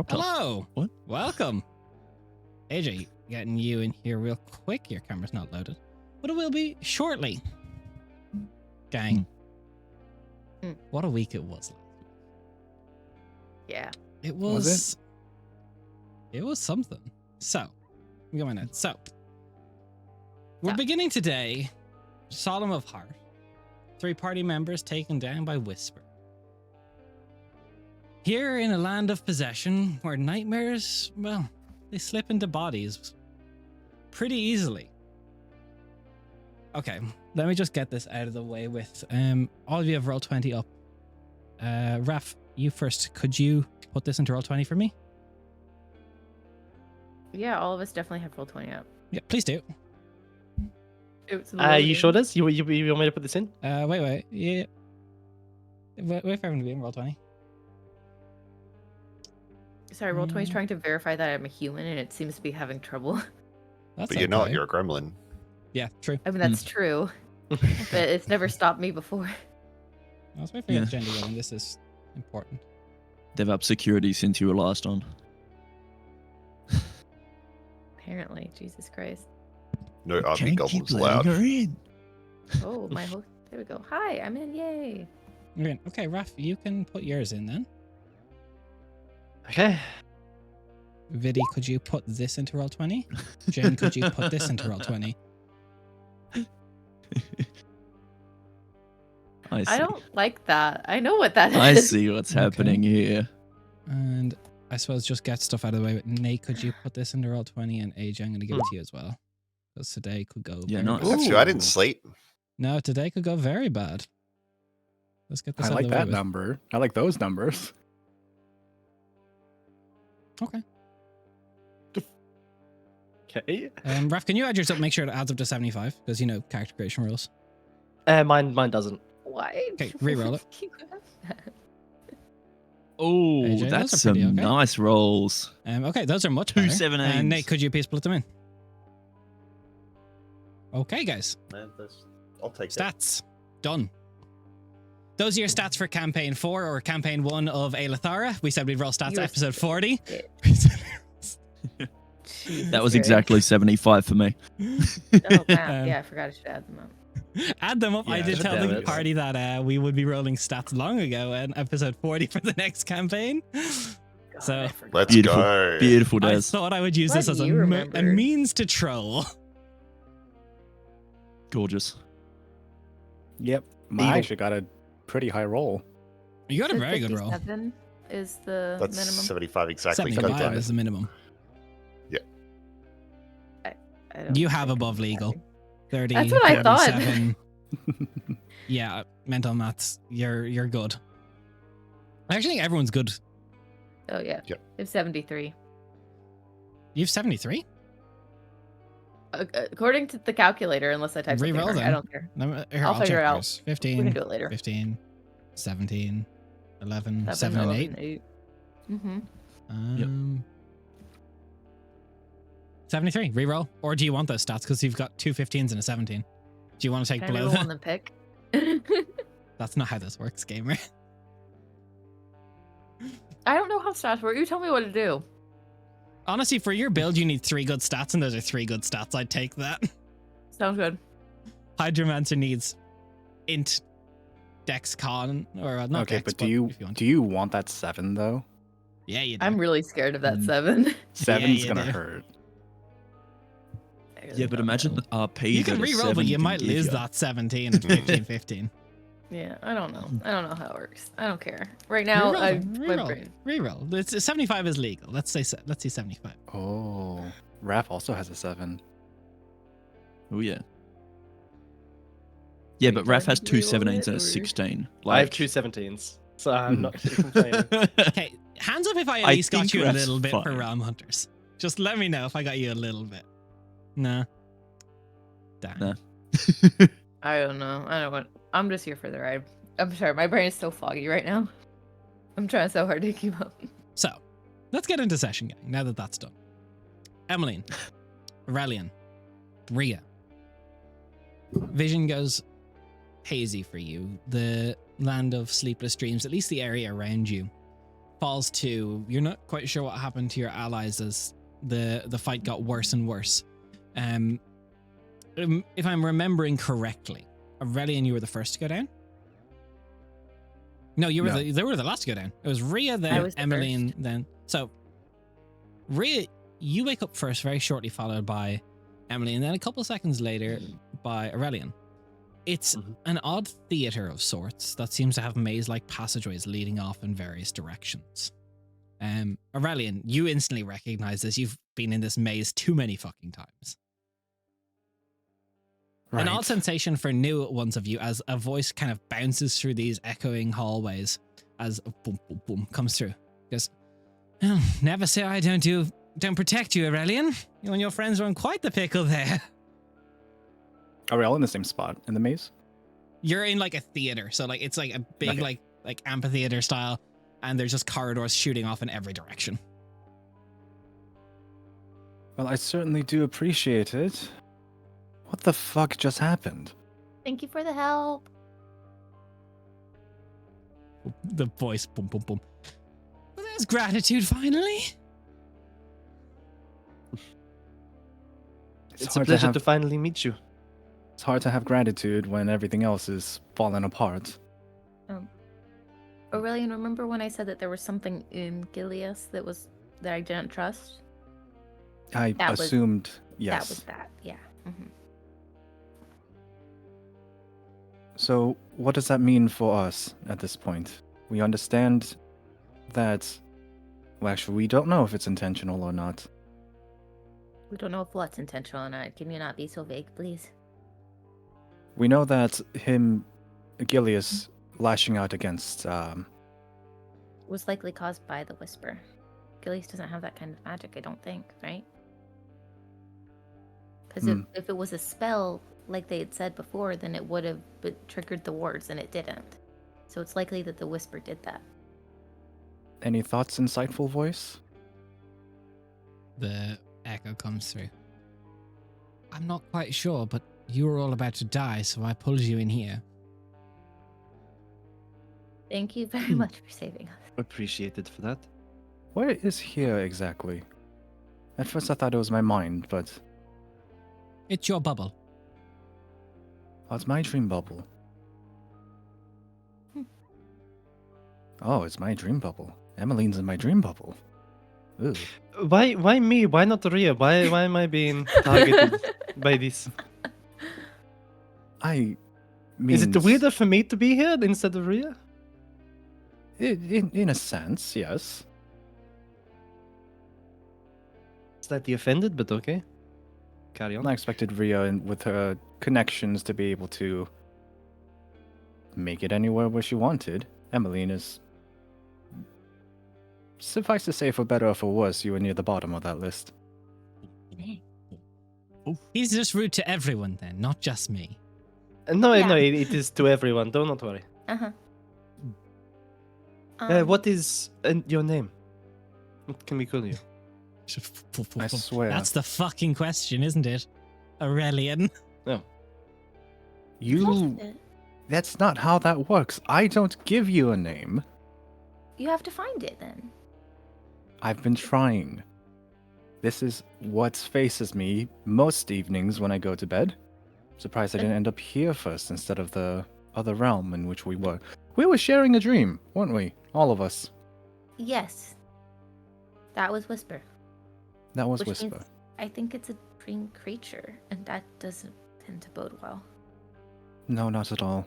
Hello. What? Welcome. AJ, getting you in here real quick. Your camera's not loaded, but it will be shortly. Gang. What a week it was. Yeah. It was it was something. So, I'm going in. So, we're beginning today. Solemn of Heart. 3 party members taken down by Whisper. Here in a land of possession where nightmares, well, they slip into bodies pretty easily. Okay, let me just get this out of the way with all of you have Roll20 up. Raf, you first. Could you put this into Roll20 for me? Yeah, all of us definitely have Roll20 up. Yeah, please do. You sure does? You want me to put this in? Wait. Yeah. Wait for everyone to be in Roll20. Sorry, Roll20 is trying to verify that I'm a human, and it seems to be having trouble. But you're not. You're a gremlin. Yeah, true. I mean, that's true, but it's never stopped me before. Let's wait for your gender rolling. This is important. They've upped security since you were last on. Apparently, Jesus Christ. No RP Can't goblins keep allowed. letting her in. Oh, my host. There we go. Hi, I'm in. Yay. You're in. Okay, Raf, you can put yours in then. Okay. Vidi, could you put this into Roll20? Jen, could you put this into Roll20? I don't like that. I know what that is. I see what's Okay. happening here. And I suppose just get stuff out of the way. But Nate, could you put this into Roll20? And AJ, I'm going to give it to you as well. Because today could go Yeah, very nice. bad. That's true. I didn't sleep. No, today could go very bad. Let's get this I out like of the way. that number. I like those numbers. Okay. Okay. Raf, can you add yours up? Make sure it adds up to 75. Because, you know, character creation rules. Mine doesn't. Why? Okay, re-roll it. Oh, AJ, those that's are some pretty okay. nice rolls. Okay, those are much Two better. 7 And aims. Nate, could you please split them in? Okay, guys. I'll take it. Stats. Done. Those are your stats for campaign 4 or campaign 1 of Aelithara. We said we'd roll stats You were- episode 40. That was exactly 75 for me. Oh, wow. Yeah, I forgot I should add them up. Add them up. I Yeah, did tell damn the it. party that we would be rolling stats long ago in episode 40 for the next campaign. God, So- I forgot. Let's Beautiful. go. Beautiful, I Des. thought I would use Glad this as a you remembered. means to troll. Gorgeous. Yep. I Evil. actually got a pretty high roll. You got a So very good roll. 57 is the That's minimum. 75 exactly. 75 Got is the minimum. I don't You have think above I'm legal. happy. 30, That's what I thought. 37. Yeah, mental maths. You're good. I actually think everyone's good. Oh, yeah. Yep. It's 73. You've 73? According to the calculator, unless I type something Re-roll wrong, then. I don't care. Here, I'll figure check it out. yours. We 15, can do it later. 15, 17, 11, 7 7, and 11, 8. 8. Mm-hmm. 73, reroll. Or do you want those stats? Because you've got 2 15s and a 17. Do you want to take Can I below roll that? on the pick? That's not how this works, gamer. I don't know how stats work. You tell me what to do. Honestly, for your build, you need 3 good stats, and those are 3 good stats. I'd take that. Sounds good. Hydromancer needs int, dex, con, or not Okay, dex, but do if want. you want that 7 though? Yeah, you do. I'm really scared of that Mm. 7. 7's you gonna do. hurt. I really Yeah, but don't imagine know. the RP. You can that a reroll, 7 but you can might give lose ya. that 17 and 15, 15. Yeah, I don't know. I don't know how it works. I don't care. Right now, my brain. Reroll. It's 75 is legal. Let's see 75. Oh, Raph also has a 7. Oh yeah. Yeah, but Wait, Raph has can I 2 reroll 17s it, and a or- 16. I have 2 17s, so I'm not Hmm. complaining. Okay, hands up if I at I least got think you a that's little bit for fine. Realmhunters. Just let me know if I got you a little bit. Nah. Damn. Nah. I don't know. I don't want. I'm just here for the ride. I'm sorry. My brain is so foggy right now. I'm trying so hard to keep up. So, let's get into session, gang, now that that's done. Emmeline, Aurelian, Ria. Vision goes hazy for you. The land of sleepless dreams, at least the area around you, falls to. You're not quite sure what happened to your allies as the fight got worse and worse. If I'm remembering correctly, Aurelian, you were the first to go down. No, you were they were the last to go down. It was Rhea, I then was the Emmeline, first. then so Rhea, you wake up first, very shortly followed by Emily, and then a couple seconds later by Aurelian. It's an odd theater of sorts that seems to have maze-like passageways leading off in various directions. Aurelian, you instantly recognize this. You've been in this maze too many fucking times. Right. An odd sensation for new ones of you as a voice kind of bounces through these echoing hallways as a boom, boom, boom comes through. Goes, oh, never say I don't protect you, Aurelian. You and your friends are in quite the pickle there. Are we all in the same spot in the maze? You're in like a theater, so like it's like a big Okay. like amphitheater style, and there's just corridors shooting off in every direction. Well, I certainly do appreciate it. What the fuck just happened? Thank you for the help. The voice, boom, boom, boom. Well, there's gratitude finally. It's a hard pleasure to have, finally meet you. It's hard to have gratitude when everything else is falling apart. Aurelian, remember when I said that there was something in Gileas that I didn't trust? I That was- assumed yes. That was that, yeah. So, what does that mean for us at this point? We understand that. Well, actually, we don't know if it's intentional or not. We don't know if what's intentional or not. Can you not be so vague, please? We know that Gileas, lashing out against. Was likely caused by the whisper. Gileas doesn't have that kind of magic, I don't think, right? Because if it was a spell, like they had said before, then it would have triggered the wards, and it didn't. So it's likely that the whisper did that. Any thoughts, insightful voice? The echo comes through. I'm not quite sure, but you were all about to die, so I pulled you in here. Thank you very much for saving us. Appreciated for that. Where is here exactly? At first, I thought it was my mind, but It's your bubble. oh, it's my dream bubble. Oh, it's my dream bubble. Emmeline's in my dream bubble. Ooh. Why me? Why not Ria? Why am I being targeted by this? I mean, Is it weirder for me to be here instead of Ria? In a sense, yes. Slightly offended, but okay. Carry on. I expected Ria, with her connections, to be able to make it anywhere where she wanted. Emmeline is. Suffice to say, for better or for worse, you were near the bottom of that list. He's just rude to everyone then, not just me. No, Yeah. no, it is to everyone. Do not worry. Uh-huh. What is your name? What can we call you? I swear. That's the fucking question, isn't it? Aurelian. You. That's not how that works. I don't give you a name. You have to find it then. I've been trying. This is what faces me most evenings when I go to bed. Surprised I didn't end up here first instead of the other realm in which we were. We were sharing a dream, weren't we? All of us. Yes. That was Whisper. That was Which Whisper. means I think it's a dream creature, and that doesn't tend to bode well. No, not at all.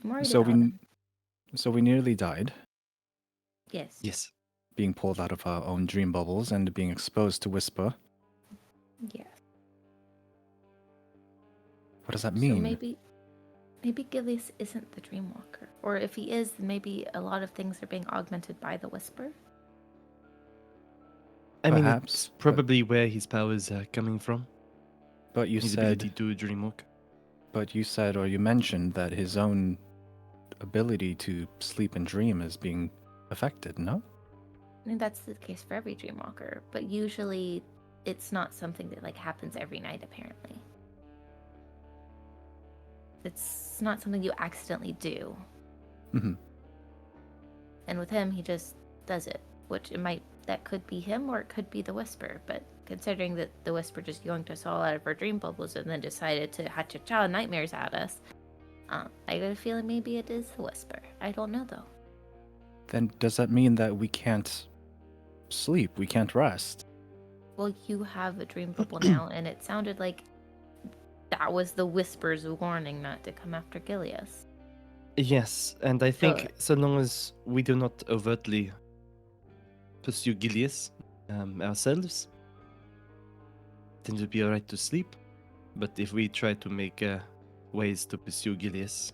I'm worried So about it. we nearly died, Yes. Yes. being pulled out of our own dream bubbles and being exposed to Whisper. Yes. What does that mean? So maybe Gileas isn't the Dreamwalker. Or if he is, maybe a lot of things are being augmented by the Whisper. I mean, Perhaps, it's but- probably where his powers are coming from. But you His said, ability to dreamwalk. or you mentioned that his own ability to sleep and dream is being affected. No. I mean, that's the case for every Dreamwalker, but usually it's not something that like happens every night, apparently. It's not something you accidentally do. Mm-hmm. And with him, he just does it, which that could be him or it could be the Whisper. But considering that the Whisper just yoinked us all out of our dream bubbles and then decided to ha-cha-cha nightmares at us, I got a feeling maybe it is the Whisper. I don't know though. Then does that mean that we can't sleep? We can't rest? Well, you have a dream bubble now, and it sounded like that was the Whisper's warning not to come after Gilius. Yes, and I think So- so long as we do not overtly pursue Gilius ourselves, then it'll be alright to sleep. But if we try to make ways to pursue Gilius,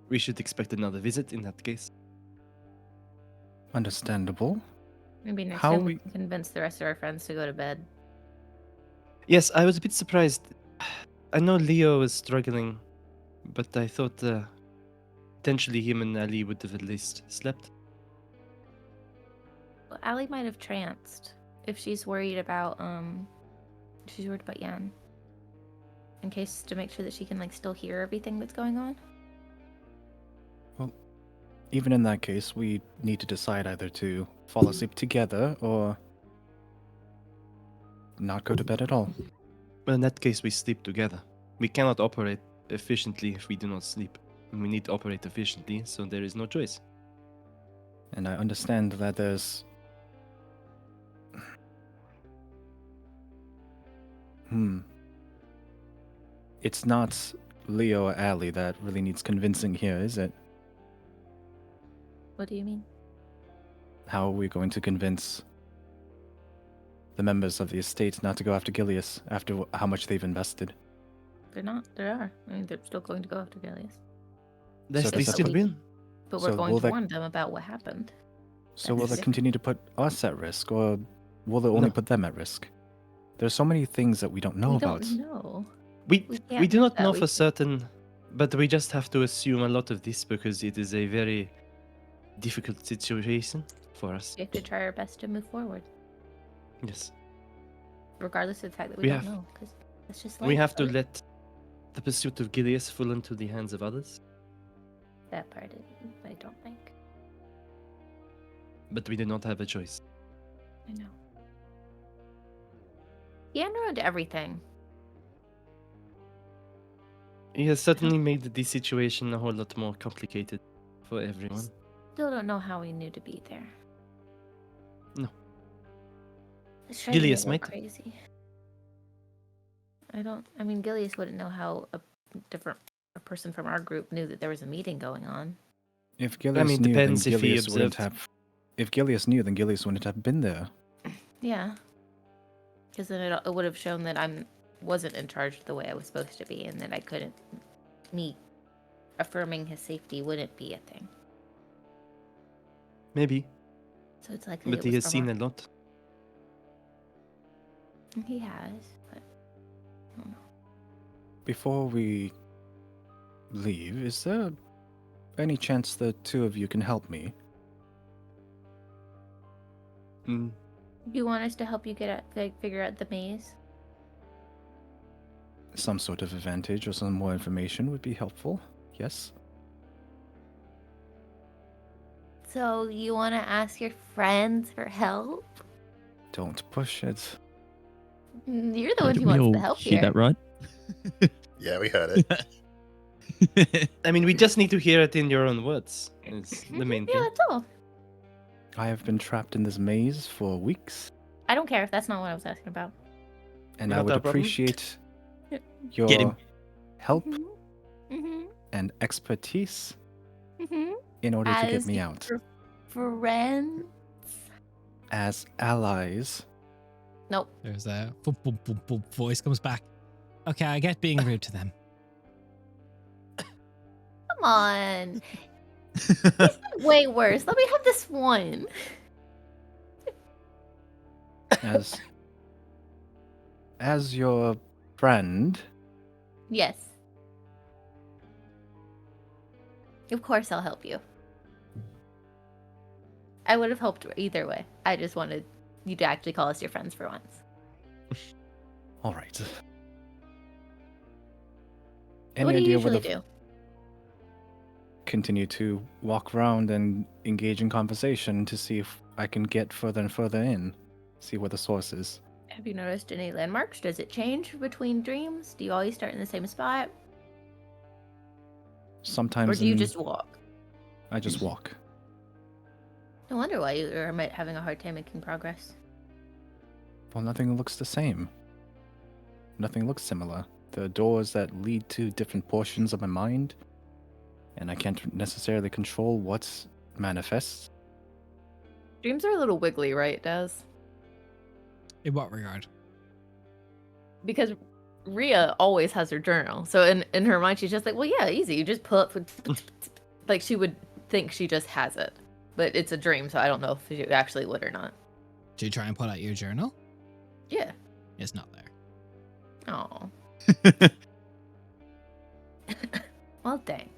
we should expect another visit in that case. Understandable. Maybe next How time we- we can convince the rest of our friends to go to bed. Yes, I was a bit surprised. I know Leo was struggling, but I thought potentially him and Ali would have at least slept. Well, Allie might have tranced if she's worried about Yan. In case to make sure that she can like still hear everything that's going on. Even in that case, we need to decide either to fall asleep together or not go to bed at all. Well, in that case, we sleep together. We cannot operate efficiently if we do not sleep. And we need to operate efficiently, so there is no choice. And I understand that there's... It's not Leo or Ali that really needs convincing here, is it? What do you mean? How are we going to convince the members of the estate not to go after Gilius after how much they've invested? They're not. They are. I mean, they're still going to go after Gilius. They So does that still put- will. But we're So going will to they- warn them about what happened. So will That's that different. continue to put us at risk, or will it only No. put them at risk? There's so many things that we don't know we about. don't know. We We we can't do not that. know We for can- certain, but we just have to assume a lot of this because it is a very difficult situation for us. We have to try our best to move forward, Yes. regardless of the fact that we, We don't have- know. Because it's just We life, have to right? let the pursuit of Gilius fall into the hands of others, That part I don't think. but we do not have a choice. I know. Yan ruined everything. He has certainly made this situation a whole lot more complicated for everyone. Still don't know how we knew to be there. No. It's driving me a Gilius little might. crazy. I mean, Gilius wouldn't know how a person from our group knew that there was a meeting going on. If Gilius mean, knew, then depends if he Gilius wouldn't observed. have. If Gilius knew, then Gilius wouldn't have been there. Yeah. Because then it would have shown that I wasn't in charge the way I was supposed to be, and that I couldn't. Me affirming his safety wouldn't be a thing. Maybe, So it's like but he has seen a lot. He has, but I don't know. Before we leave, is there any chance the two of you can help me? Mm, You want us to help you figure out the maze? Some sort of advantage or some more information would be helpful. Yes? So you want to ask your friends for help? Don't push it. You're the one Did who we wants all the help hear here. that right? Yeah, we heard it. I mean, we just need to hear it in your own words. Is the main Yeah, thing. that's all. I have been trapped in this maze for weeks, I don't care if that's not what I was asking about. and Not I would our problem. appreciate Get your him. help Mm-hmm. and expertise Mm-hmm. in order to get As me your out. Friends? As allies. Nope. There's a voice comes back. Okay, I get being rude to them. Come on. Way worse. Let me have this one. As your friend, Yes. Of course I'll help you. I would have helped either way. I just wanted you to actually call us your friends for once. all right. What do you idea usually where the do? continue to walk around and engage in conversation to see if I can get further and further in, see where the source is. Have you noticed any landmarks? Does it change between dreams? Do you always start in the same spot? Sometimes Or do you just walk? I just walk. No wonder why you are having a hard time making progress. Well, nothing looks the same. Nothing looks similar. There are doors that lead to different portions of my mind, and I can't necessarily control what manifests. Dreams are a little wiggly, right, Des? In what regard? Because Rhea always has her journal. So in her mind, she's just like, well, yeah, easy. You just pull up. Like, she would think she just has it. But it's a dream, so I don't know if she actually would or not. Did you try and pull out your journal? Yeah. It's not there. Oh. Well, dang.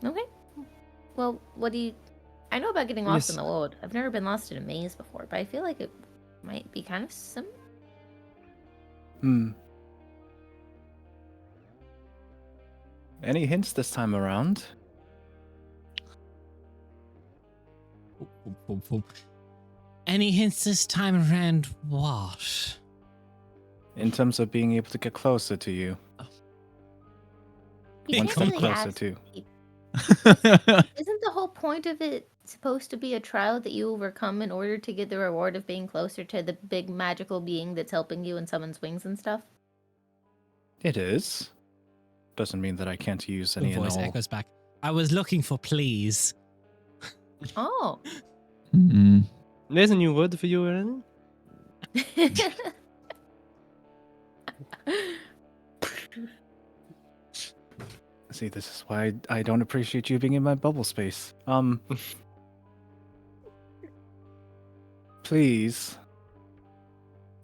Okay. Well, what do you... I know about getting lost in the world. I've never been lost in a maze before, but I feel like it might be kind of similar. Any hints this time around? Any hints this time around what? In terms of being able to get closer to you. You One can't step really closer ask to. Isn't the whole point of it supposed to be a trial that you overcome in order to get the reward of being closer to the big magical being that's helping you and summons wings and stuff? It is. Doesn't mean that I can't use The any and voice all. echoes back. I was looking for please. Oh. There's a new word for you, Aaron. See, this is why I don't appreciate you being in my bubble space. Please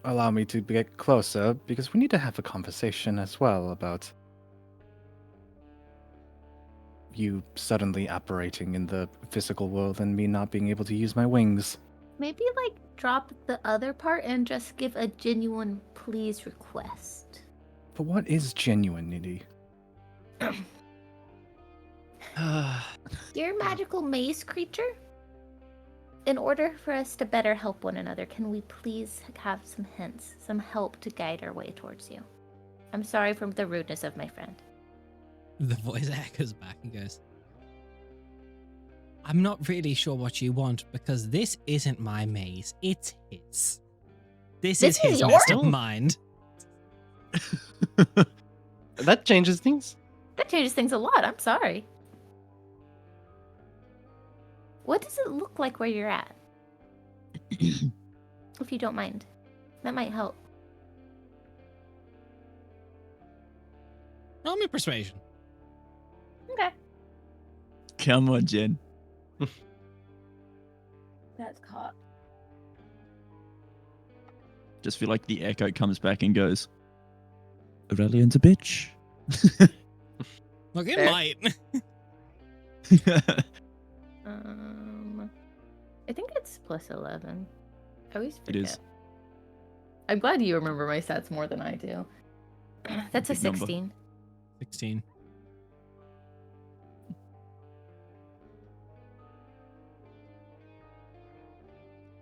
allow me to get closer because we need to have a conversation as well about you suddenly apparating in the physical world and me not being able to use my wings. Maybe, like, drop the other part and just give a genuine please request. But what is genuine, Nidhi? Dear magical maze creature, in order for us to better help one another, can we please have some hints, some help to guide our way towards you? I'm sorry for the rudeness of my friend. The voice echoes back and goes, I'm not really sure what you want because this isn't my maze. It's his. This is his yours? mastermind. That changes things. That changes things a lot. I'm sorry. What does it look like where you're at? If you don't mind. That might help. Roll me persuasion. Okay. Come on, Jen. That's caught. Just feel like the echo comes back and goes, Aurelian's a bitch. Look, it Fair. might. I think it's plus 11. I always It forget. is. I'm glad you remember my stats more than I do. That's a Big number. 16. 16.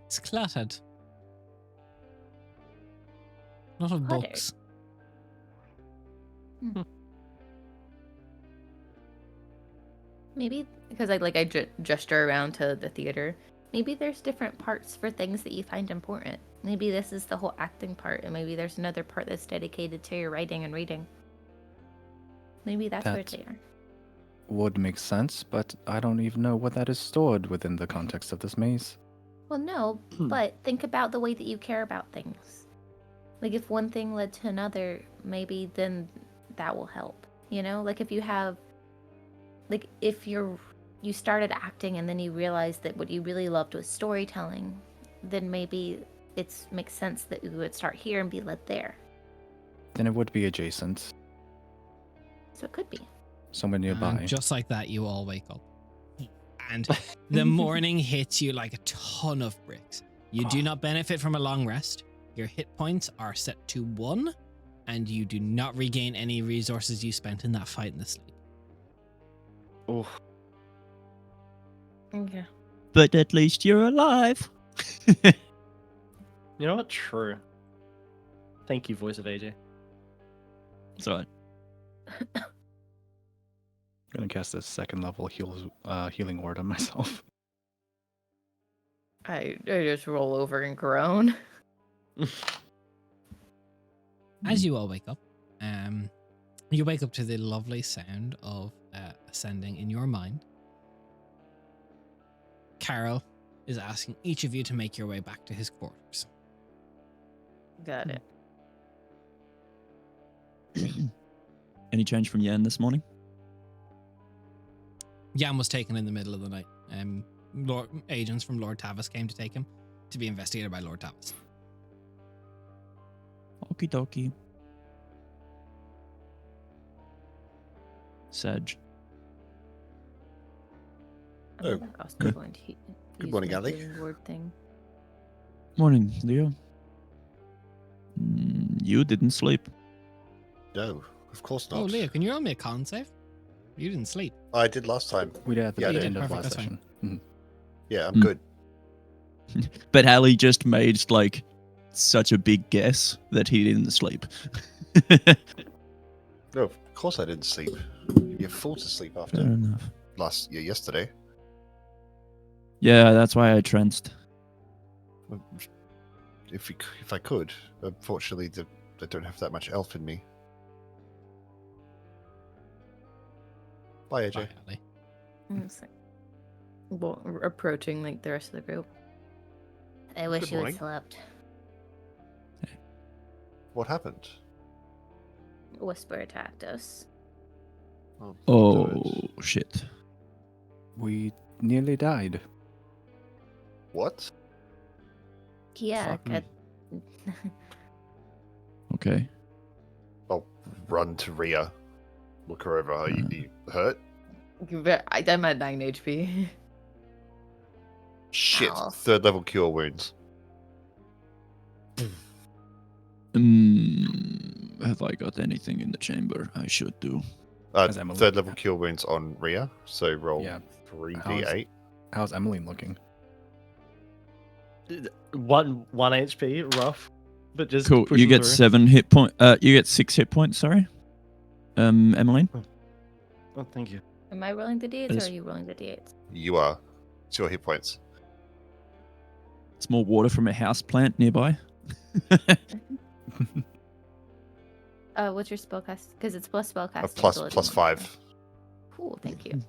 It's cluttered. A lot of Cluttered. books. Maybe because I gesture around to the theater. Maybe there's different parts for things that you find important. Maybe this is the whole acting part, and maybe there's another part that's dedicated to your writing and reading. Maybe that's where That- they are. Would make sense, but I don't even know what that is stored within the context of this maze. Well, no, but think about the way that you care about things. Like, if one thing led to another, maybe then that will help. You know? Like, if you have... Like, if you started acting and then you realized that what you really loved was storytelling, then maybe it makes sense that you would start here and be led there. Then it would be adjacent, So it could be. somewhere nearby. And just like that, you all wake up. And the morning hits you like a ton of bricks. You do not benefit from a long rest. Your hit points are set to 1. and you do not regain any resources you spent in that fight in the sleep. Oh, Okay. But at least you're alive. you know what? True. Thank you, voice of AJ. It's alright. I'm gonna cast a second level healing word on myself. I just roll over and groan. As you all wake up, you wake up to the lovely sound of ascending in your mind. Carol is asking each of you to make your way back to his quarters. Got it. Any change from Yan this morning? Yam was taken in the middle of the night. Agents from Lord Tavis came to take him to be investigated by Lord Tavis. Okie dokie. Sag. I Oh, think Austin good. going to Good use morning, my Ali. healing word thing. Morning, Leo. You didn't sleep. No, of course not. Oh, Leo, can you roll me a con save? You didn't sleep. I did last time. We did at the Yeah, I end did. of Perfect, last that's fine. session. Mhm. Yeah, I'm Hmm. good. But Ali just made like such a big guess that he didn't sleep. No, of course I didn't sleep. You're full to sleep Fair after enough. yesterday. Yeah, that's why I tranced. If I could, unfortunately, I don't have that much elf in me. Bye, AJ. Bye, Ali. It's like, well, approaching like the rest of the group. I wish Good you had morning. slept. What happened? Whisper attacked us. Oh, good. shit. We nearly died. What? Yeah, Fuck me. Okay. I'll run to Rhea. Look her over. Are you hurt? I'm at 9 HP. Shit. Ow. 3rd level cure wounds. Have I got anything in the chamber? I should do. As Emily. 3rd level cure wounds on Rhea. So roll Yeah. 3d8. How's Emmeline looking? 1 HP, rough, but just Cool. You pushing get through. 7 hit point. You get 6 hit points. Sorry. Emmeline. Oh, thank you. Am I rolling the d8s Yes. or are you rolling the d8s? You are. It's your hit points. It's more water from a house plant nearby. What's your spellcast? Because it's plus spellcasting. Plus ability 5. modifier. Cool, thank you.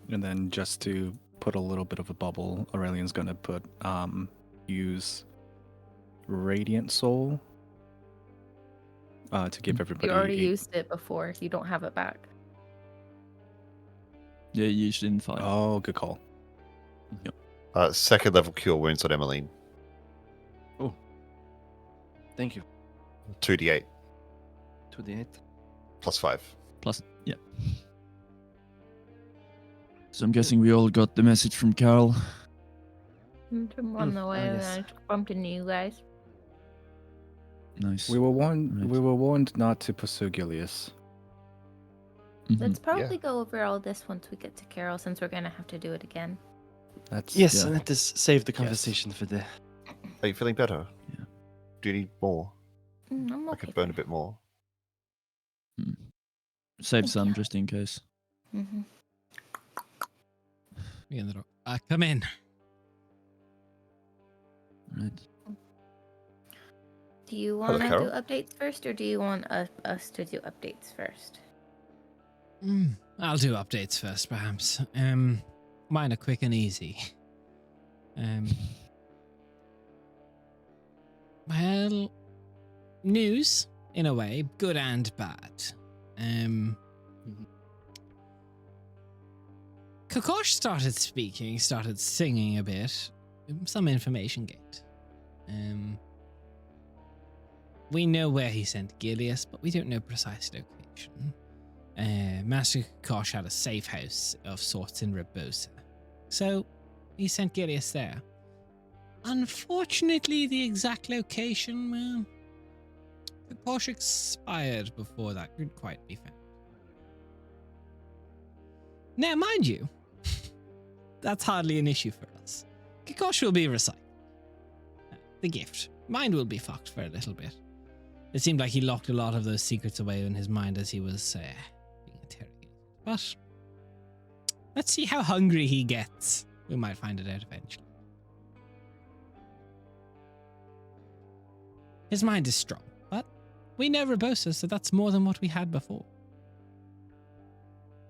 And then just to put a little bit of a bubble, Aurelian's gonna put use Radiant Soul to give everybody. You already a- used it before. You don't have it back. Yeah, you usually didn't fight. Oh, good call. 2nd level cure wounds on Emmeline. Thank you. 2d8. 2d8. Plus 5. Plus, yeah. So I'm guessing we all got the message from Carol. I'm on the way. yes. I bumped into you guys. Nice. We were warned. Right. We were warned not to pursue Gilius. Mhm. Let's probably go over all this once we get to Carol, since we're gonna have to do it again. That's Yes, Yeah. let us save the conversation for the. Are you feeling better? Yeah. Do you need more? I'm I okay. could burn a bit more. Save Thank some you. just in case. Mm-hmm. Me in the door. Come in. Right. Do you Hello, want to do Carol. updates first, or do you want us to do updates first? I'll do updates first, perhaps. Mine are quick and easy. Well, news in a way, good and bad. Kokosh started speaking, started singing a bit. Some information gained. We know where he sent Gilius, but we don't know precise location. Master Kokosh had a safe house of sorts in Rebosa, so he sent Gilius there. Unfortunately, the exact location, well, Kikosh expired before that could quite be found. Now, mind you, that's hardly an issue for us. Kikosh will be recycled. The gift. Mine will be fucked for a little bit. It seemed like he locked a lot of those secrets away in his mind as he was being interrogated. But let's see how hungry he gets. We might find it out eventually. His mind is strong, but we know Rebosa, so that's more than what we had before.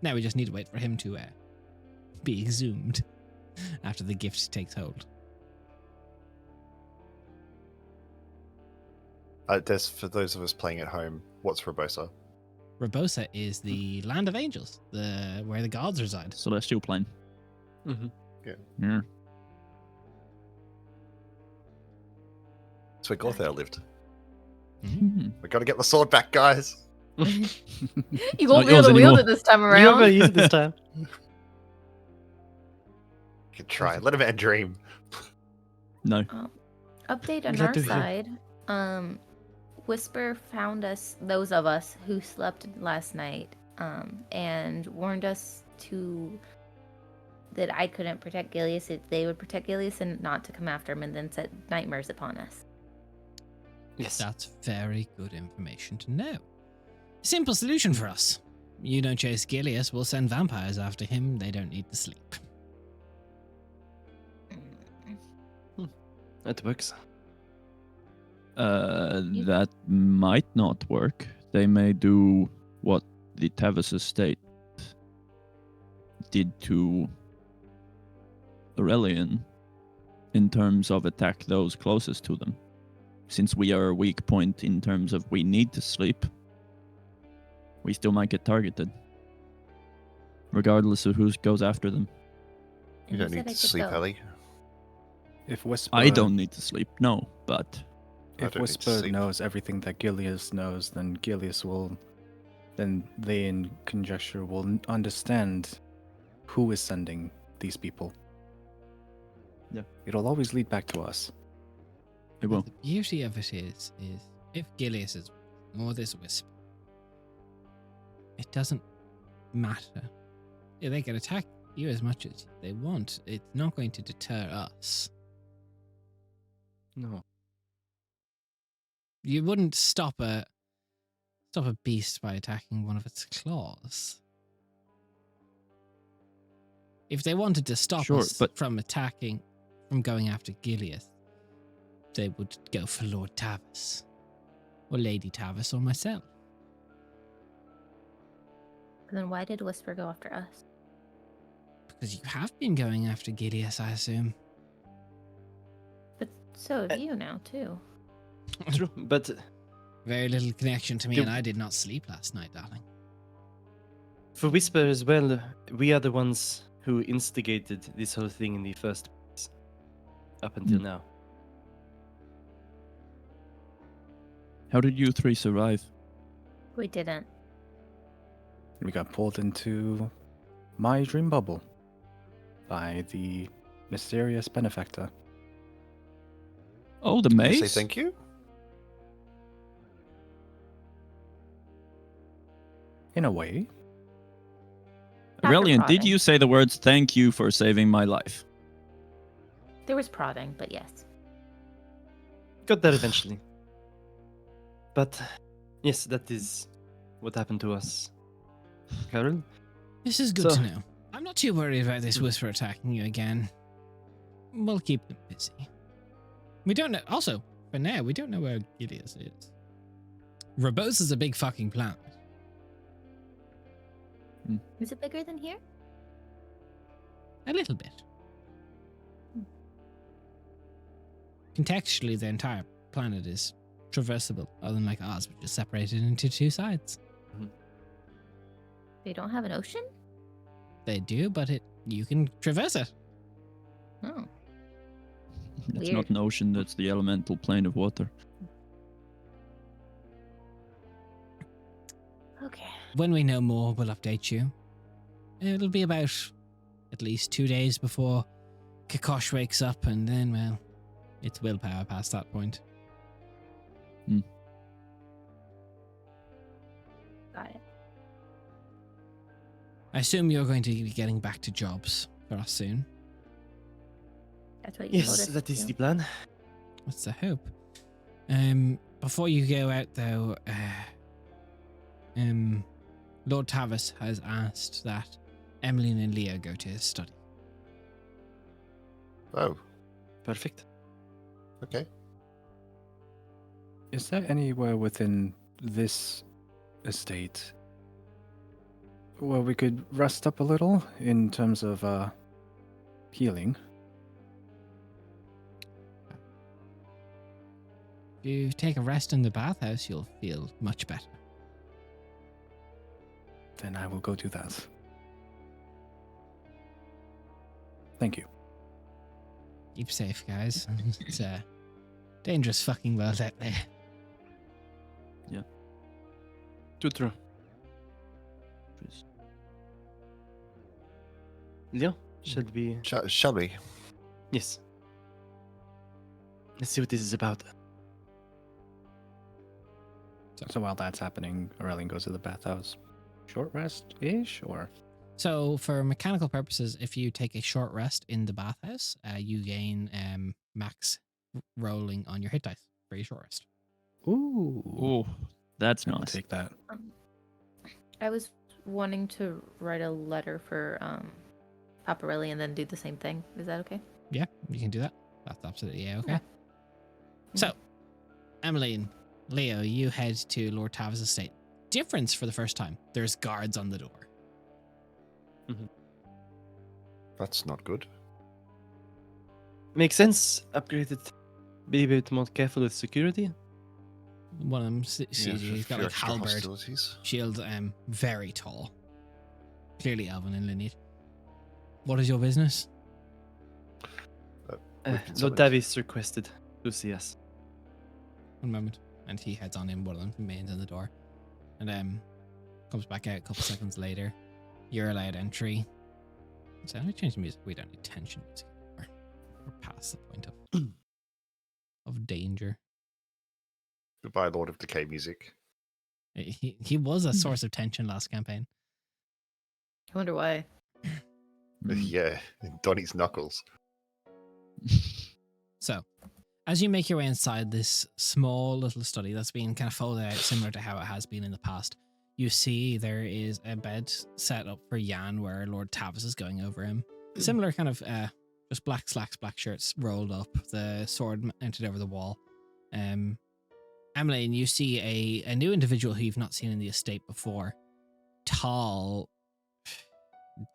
Now we just need to wait for him to be exhumed after the gift takes hold. For those of us playing at home, what's Rebosa? Rebosa is the land of angels, where the gods reside. Celestial plane. Mm-hmm. Yeah. It's where Gorthel lived. Hmm. We gotta get the sword back, guys. You not won't be yours able to wield anymore. it this time You're gonna around. use it this time. You can try. Let a man dream. No. Update on Glad our to hear. side. Whisper found us, those of us who slept last night, and warned us that I couldn't protect Gilius if they would protect Gilius and not to come after him, and then set nightmares upon us. Yes. That's very good information to know. Simple solution for us. You don't chase Gilius, we'll send vampires after him. They don't need to sleep. That works. That might not work. They may do what the Tavis estate did to Aurelian in terms of attack those closest to them. Since we are a weak point in terms of we need to sleep, we still might get targeted. Regardless of who goes after them. You don't need to sleep, Ellie. If Whisper, I don't need to sleep, no, but I If don't need to Whisper sleep. knows everything that Gilius knows, then Gilius will. Then they, in conjecture, will understand who is sending these people. Yeah. It'll always lead back to us. it will. The beauty of it is if Gilius is or this whisper, it doesn't matter. Yeah, they can attack you as much as they want. It's not going to deter us. No. You wouldn't stop a beast by attacking one of its claws. If they wanted to stop Sure, us but- from going after Gilius, they would go for Lord Tavis, or Lady Tavis, or myself. Then why did Whisper go after us? Because you have been going after Gilius, I assume. But so have you now, too. True. But Very little connection to me, Do- and I did not sleep last night, darling. for Whisper as well, we are the ones who instigated this whole thing in the first place. Up until now. How did you three survive? We didn't. We got pulled into my dream bubble by the mysterious benefactor. Oh, the Say maze? thank you. In a way, Aurelian, did prodding. you say the words thank you for saving my life? There was prodding, but yes. Got there eventually. But yes, that is what happened to us. Carol? This is good So- to know. I'm not too worried about this whisper attacking you again. We'll keep them busy. We don't know. Also, for now, we don't know where Gilius is. Rebosa is a big fucking planet. Is it bigger than here? A little bit. Contextually, the entire planet is traversable, other than like ours, which is separated into two sides. They don't have an ocean? They do, but you can traverse it. Oh. That's Weird. not an ocean, that's the elemental plane of water. Okay. When we know more, we'll update you. It'll be about at least 2 days before Kikosh wakes up, and then, well, it's willpower past that point. Got it. I assume you're going to be getting back to jobs for us soon. That's what you told Yes, us. that to is do. the plan. That's the hope. Before you go out, though, Lord Tavis has asked that Emmeline and Leo go to his study. Oh, Perfect. okay. Is there anywhere within this estate where we could rest up a little in terms of healing? If you take a rest in the bathhouse, you'll feel much better. Then I will go do that. Thank you. Keep safe, guys. It's a dangerous fucking world out there. True. Leo, shall we? Shall we? Yes. Let's see what this is about. So while that's happening, Aurelian goes to the bathhouse. Short rest-ish, or? So, for mechanical purposes, if you take a short rest in the bathhouse, you gain max rolling on your hit dice for your short rest. Ooh. Oh, that's I will nice. take that. I was wanting to write a letter for Paparelli and then do the same thing. Is that okay? Yeah, you can do that. That's absolutely okay. Okay. So, Emmeline, Leo, you head to Lord Tavis' estate. Difference for the first time. There's guards on the door. That's not good. Makes sense. Upgraded. Be a bit more careful with security. One of them sees you. He's got few like extra halberd, hostilities. shield, very tall. Clearly Elven in lineage. What is your business? We've been Lord summoned. Davis requested to see us. One moment. And he heads on in, one of them remains in the door. And comes back out a couple seconds later. You're allowed entry. So I change the music. We don't need tension music anymore. We're past the point of danger. Goodbye, Lord of Decay music. He was a source of tension last campaign. I wonder why. Yeah, in Donnie's knuckles. So, as you make your way inside this small little study that's been kind of folded out similar to how it has been in the past, you see there is a bed set up for Jan where Lord Tavis is going over him. Similar kind of just black slacks, black shirts rolled up, the sword mounted over the wall. Emmeline, you see a new individual who you've not seen in the estate before. Tall,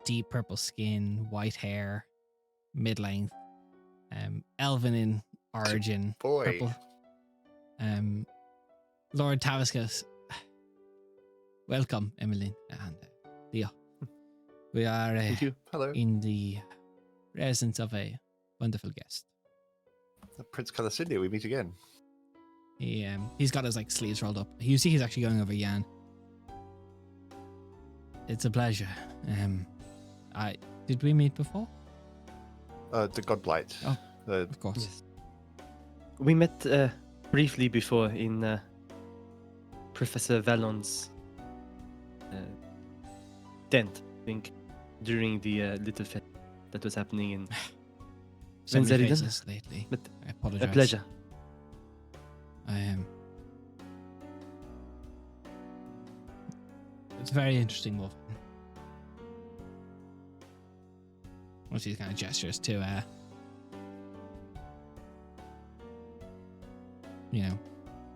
deep purple skin, white hair, mid-length, elven in origin, Boy. purple. Lord Tavis goes, welcome, Emmeline and Leo. We are Thank you. Hello. in the residence of a wonderful guest. Prince Calacindia, we meet again. He's got his like sleeves rolled up. You see he's actually going over Jan. It's a pleasure. Did we meet before? The Godblight. Oh. The Of course. Yes. We met briefly before in Professor Vallon's tent, I think, during the little fest that was happening in. So many Zeriden? faces lately. But I apologize. a pleasure. It's very interesting, Wolf. Once he kind of gestures to,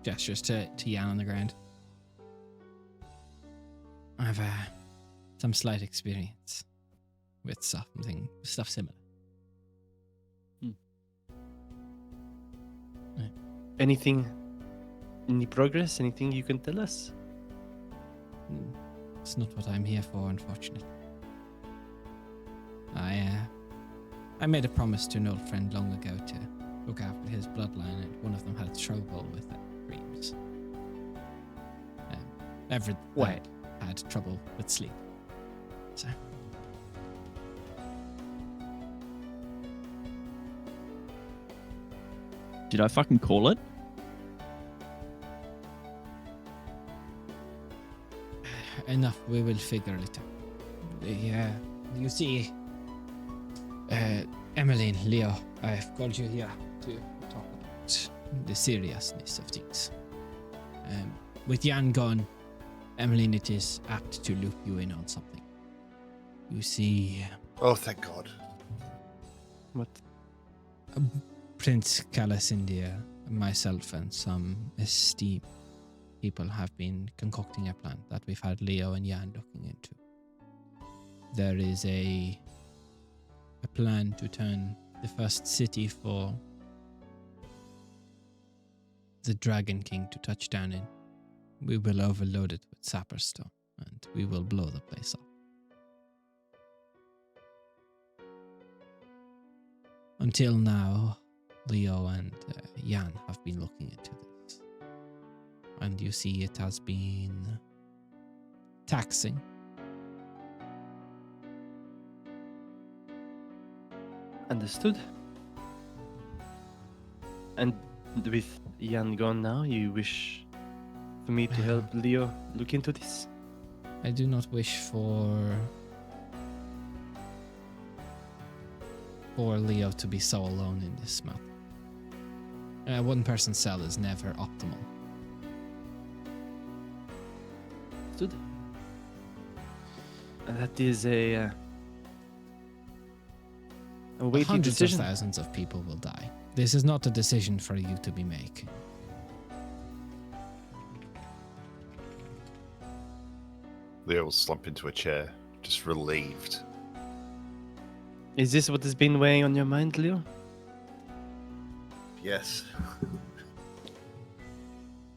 gestures to Jan on the ground. I've some slight experience with stuff similar. Anything? Any progress? Anything you can tell us? It's not what I'm here for, unfortunately. I made a promise to an old friend long ago to look after his bloodline, and one of them had trouble with dreams. Everett What? had trouble with sleep. So Did I fucking call it? enough. We will figure it out. Yeah, you see, Emmeline, Leo, I've called you here to talk about the seriousness of things. With Jan gone, Emmeline, it is apt to loop you in on something. You see, Oh, thank God. What? Prince Calasindia, myself, and some esteemed people have been concocting a plan that we've had Leo and Jan looking into. There is a plan to turn the first city for the Dragon King to touch down in. We will overload it with sapper stone, and we will blow the place up. Until now, Leo and Jan have been looking into this. And you see it has been taxing. Understood. And with Jan gone now, you wish for me to help Leo look into this? I do not wish for Leo to be so alone in this matter. One person cell is never optimal. Understood. And that is a weighty Hundreds decision. of thousands of people will die. This is not a decision for you to be making. Leo will slump into a chair, just relieved. Is this what has been weighing on your mind, Leo? Yes.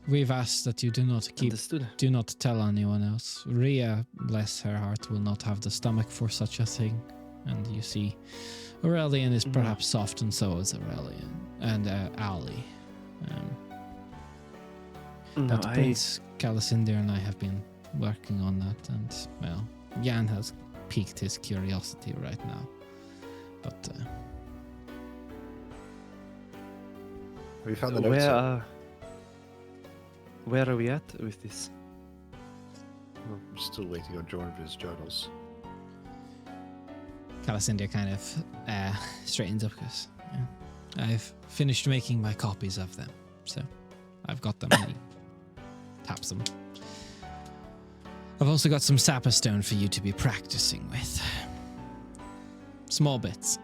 We've asked that you do Understood. not tell anyone else. Rhea, bless her heart, will not have the stomach for such a thing. And you see, Aurelian is perhaps soft, and so is Aurelian. And Ali. No, But Prince Calasindir and I have been working on that, and, well, Jan has piqued his curiosity right now. But, Have you found the notes? yet? Where are we at with this? I'm still waiting on Jordan's journals. Calasindia kind of straightens up because I've finished making my copies of them, so I've got them. And he taps them. I've also got some sapper stone for you to be practicing with. Small bits.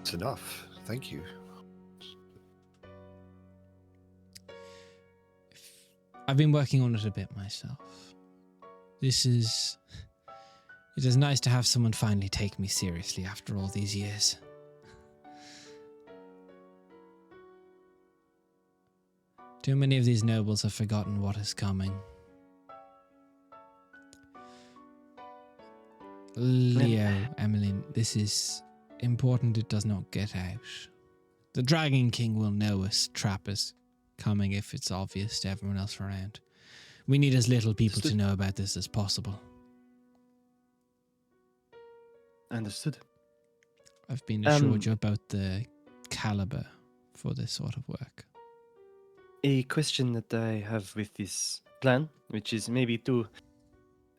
It's enough. Thank you. I've been working on it a bit myself. It is nice to have someone finally take me seriously after all these years. Too many of these nobles have forgotten what is coming. Leo, Emmeline, this is important it does not get out. The Dragon King will know a trap is coming if it's obvious to everyone else around. We need as little people to know about this as possible. Understood. I've been assured you about the caliber for this sort of work. A question that I have with this plan, which is maybe too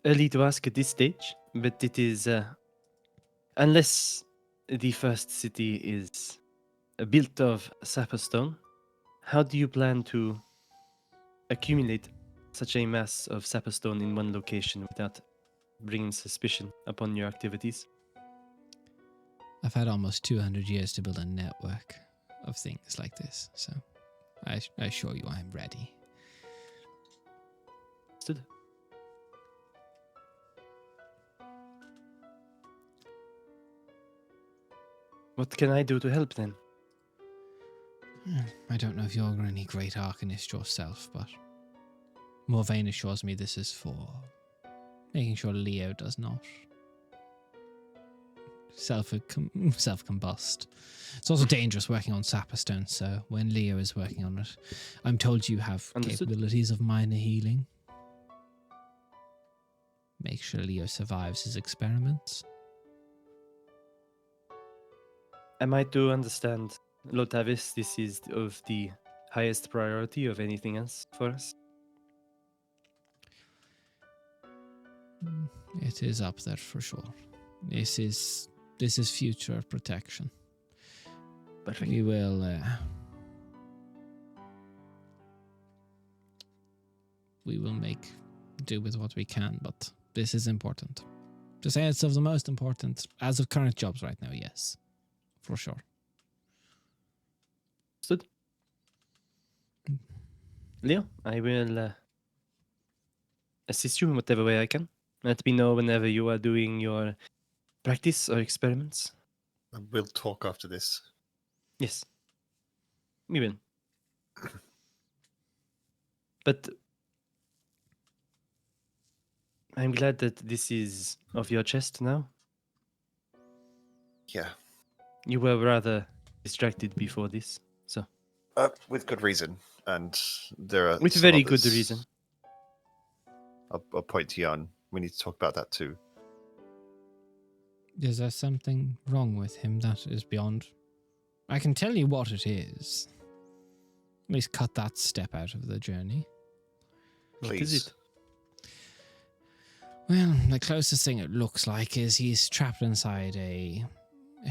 early to ask at this stage, but it is unless the first city is built of sapper stone, how do you plan to accumulate such a mass of sapper stone in one location without bringing suspicion upon your activities? I've had almost 200 years to build a network of things like this, so I assure you I'm ready. Understood. What can I do to help then? I don't know if you're any great arcanist yourself, but Morvain assures me this is for making sure Leo does not self-combust. It's also dangerous working on sapperstone, so when Leo is working on it, I'm told you have capabilities of minor healing. Make sure Leo survives his experiments. Am I to understand, Lotavis, this is of the highest priority of anything else for us? It is up there for sure. This is future protection. Perfect. We will make do with what we can, but this is important. To say it's of the most important as of current jobs right now, yes. For sure. Stood. Leo, I will assist you in whatever way I can. Let me know whenever you are doing your practice or experiments. And we'll talk after this. Yes. We will. But I'm glad that this is off your chest now. Yeah. You were rather distracted before this, so. With good reason. And there are With some very good others. reason. I'll point to Jan. We need to talk about that too. Is there something wrong with him that is beyond? I can tell you what it is. At least cut that step out of the journey. What Please. is it? Well, the closest thing it looks like is he's trapped inside a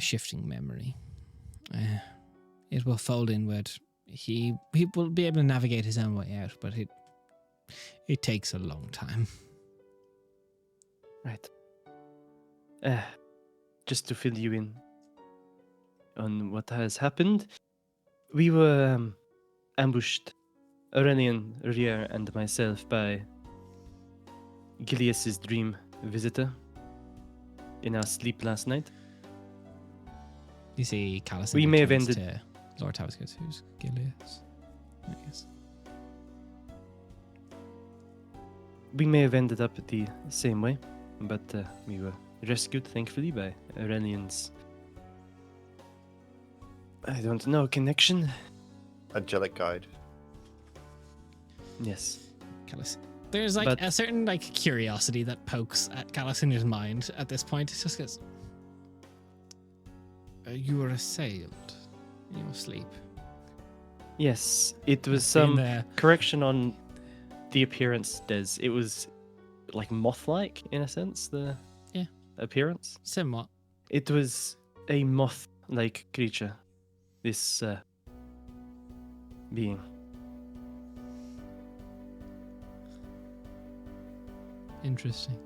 shifting memory. It will fold inward. He will be able to navigate his own way out, but it takes a long time. Right. Just to fill you in on what has happened, we were ambushed, Aurelian, Rier, and myself, by Gilius's dream visitor in our sleep last night. You see Callus We may have turns ended- to Lord Tavis goes, who's Gilius? I guess. We may have ended up the same way, but we were rescued, thankfully, by Aurelian's, I don't know, connection? Angelic guide. Yes. Callus. There's like But- a certain like curiosity that pokes at Callus in his mind at this point. It just goes, you were assailed in your sleep. Yes, it was In some the- correction on the appearance, Des. It was like moth-like, in a sense, the Yeah. appearance. Somewhat. It was a moth-like creature, this being. Interesting.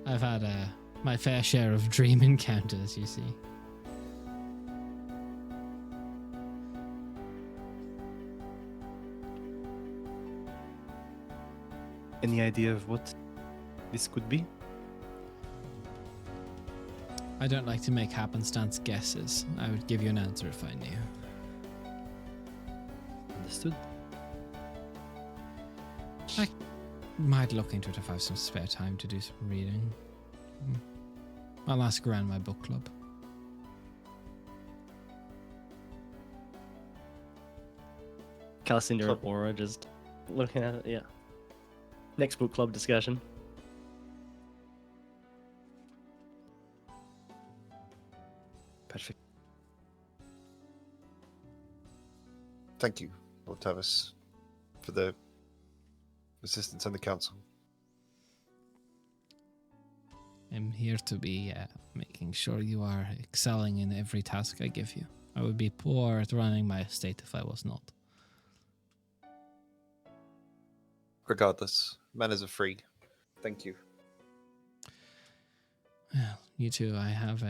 I've had my fair share of dream encounters, you see. Any idea of what this could be? I don't like to make happenstance guesses. I would give you an answer if I knew. Understood. Might look into it if I have some spare time to do some reading. I'll ask around my book club. Callus in your Club. aura, just looking at it, yeah. Next book club discussion. Perfect. Thank you, Lord Tavis, for the assistance and the council. I'm here to be making sure you are excelling in every task I give you. I would be poor at running my estate if I was not. Regardless, manners are free. Thank you. Well, you two, I have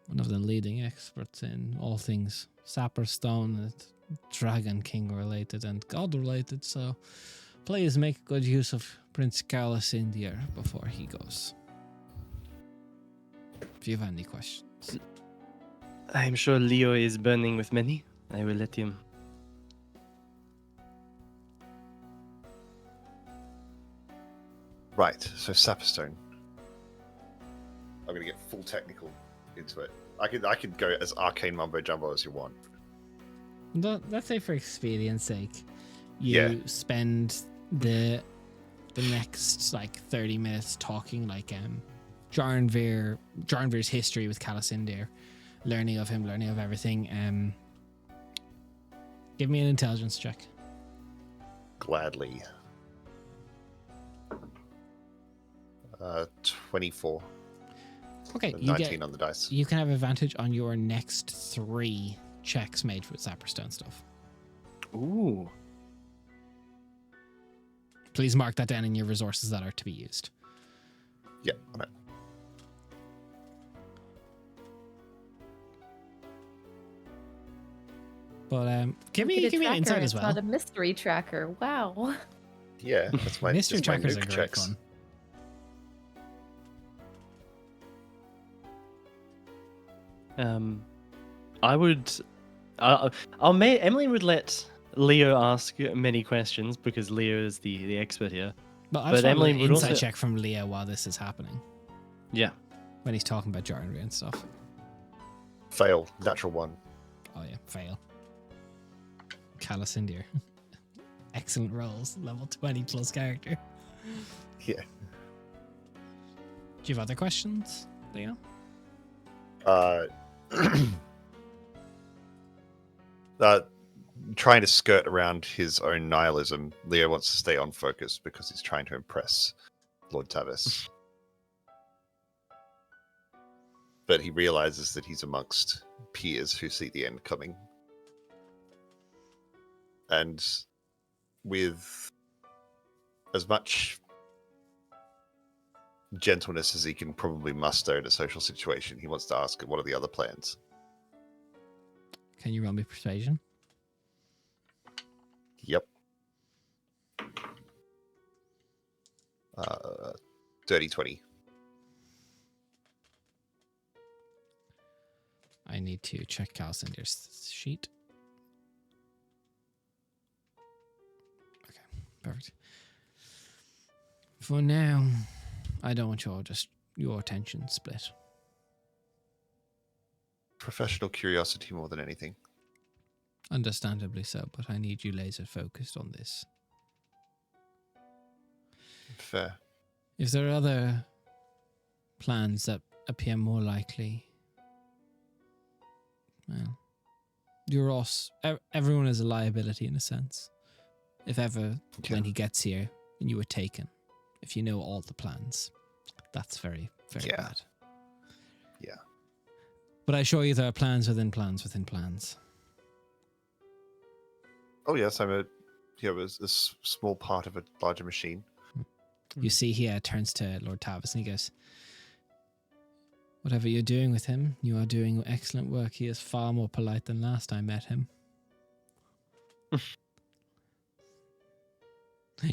one of the leading experts in all things Sapperstone and Dragon King related and God related, so please make good use of Prince Carlos India before he goes. If you have any questions. I'm sure Leo is burning with many. I will let him. Right, so Sapperstone. I'm gonna get full technical into it. I could go as arcane mumbo jumbo as you want. Let's say for experience sake, you Yeah. spend the next like 30 minutes talking like Jarnvir's history with Calicindir, learning of him, learning of everything. Give me an intelligence check. Gladly. 24. Okay, So you 19 get. on the dice. You can have advantage on your next 3 checks made with Sapperstone stuff. Ooh. Please mark that down in your resources that are to be used. Yeah, I know. But give Look me at a an tracker, insight as it's well. not a mystery tracker. Wow. Yeah, that's my Mystery just my trackers are nuke great checks. fun. I would. Emily would let Leo ask many questions because Leo is the expert here. But I But just want Emily an would insight also- check from Leo while this is happening. Yeah. When he's talking about jargonry and stuff. Fail. Natural 1. Oh yeah, fail. Callus Indir. Excellent rolls. Level 20 plus character. Yeah. Do you have other questions, Leo? Trying to skirt around his own nihilism, Leo wants to stay on focus because he's trying to impress Lord Tavis. But he realizes that he's amongst peers who see the end coming. And with as much gentleness as he can probably muster in a social situation, he wants to ask, what are the other plans? Can you roll me persuasion? Yep. Dirty 20. I need to check Callus Indir's sheet. Okay, perfect. For now, I don't want your attention split. Professional curiosity more than anything. Understandably so, but I need you laser focused on this. Fair. If there are other plans that appear more likely, well, you're us. Everyone is a liability in a sense. If ever, when he gets here and you were taken, if you know all the plans, that's very, very bad. Yeah. But I assure you there are plans within plans within plans. Oh yes, I'm a small part of a larger machine. You see, he turns to Lord Tavis and he goes, whatever you're doing with him, you are doing excellent work. He is far more polite than last I met him.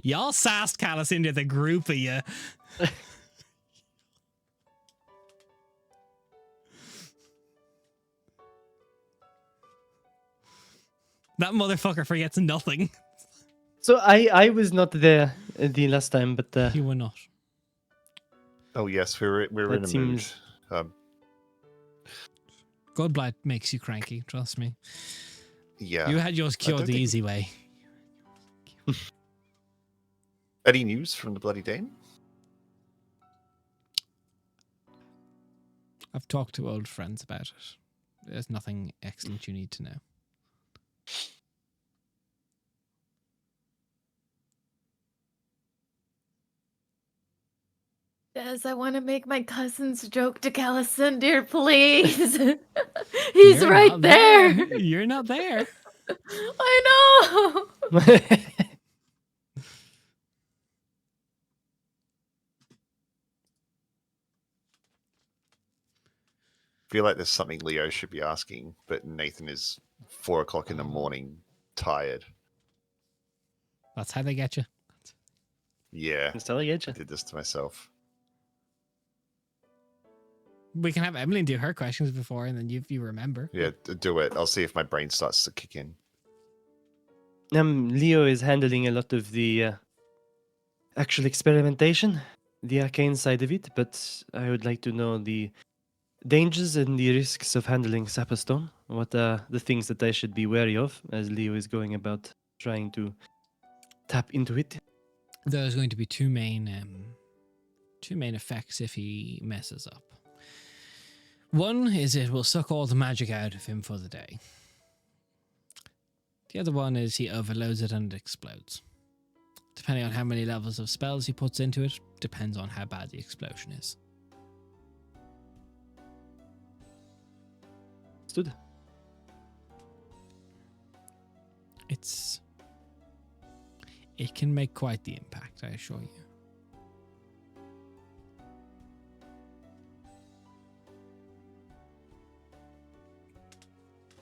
Y'all sassed Callus into the group of you. That motherfucker forgets nothing. So I was not there the last time, but You were not. Oh yes, we're in a seems- mood. Godblight makes you cranky, trust me. Yeah. You had yours cured don't the think- easy way. Any news from the Bloody Dane? I've talked to old friends about it. There's nothing excellent you need to know. Des, I want to make my cousin's joke to Calicindir, please. He's You're right not there. You're not there. I know. Feel like there's something Leo should be asking, but Nathan is 4 o'clock in the morning, tired. That's how they get you. Yeah, Still I get I you. did this to myself. We can have Emily do her questions before, and then if you remember. Yeah, do it. I'll see if my brain starts to kick in. Leo is handling a lot of the actual experimentation, the arcane side of it, but I would like to know the dangers and the risks of handling Sapperstone. What are the things that I should be wary of as Leo is going about trying to tap into it? There's going to be two main effects if he messes up. One is it will suck all the magic out of him for the day. The other one is he overloads it and it explodes. Depending on how many levels of spells he puts into it, depends on how bad the explosion is. Stood. It can make quite the impact, I assure you.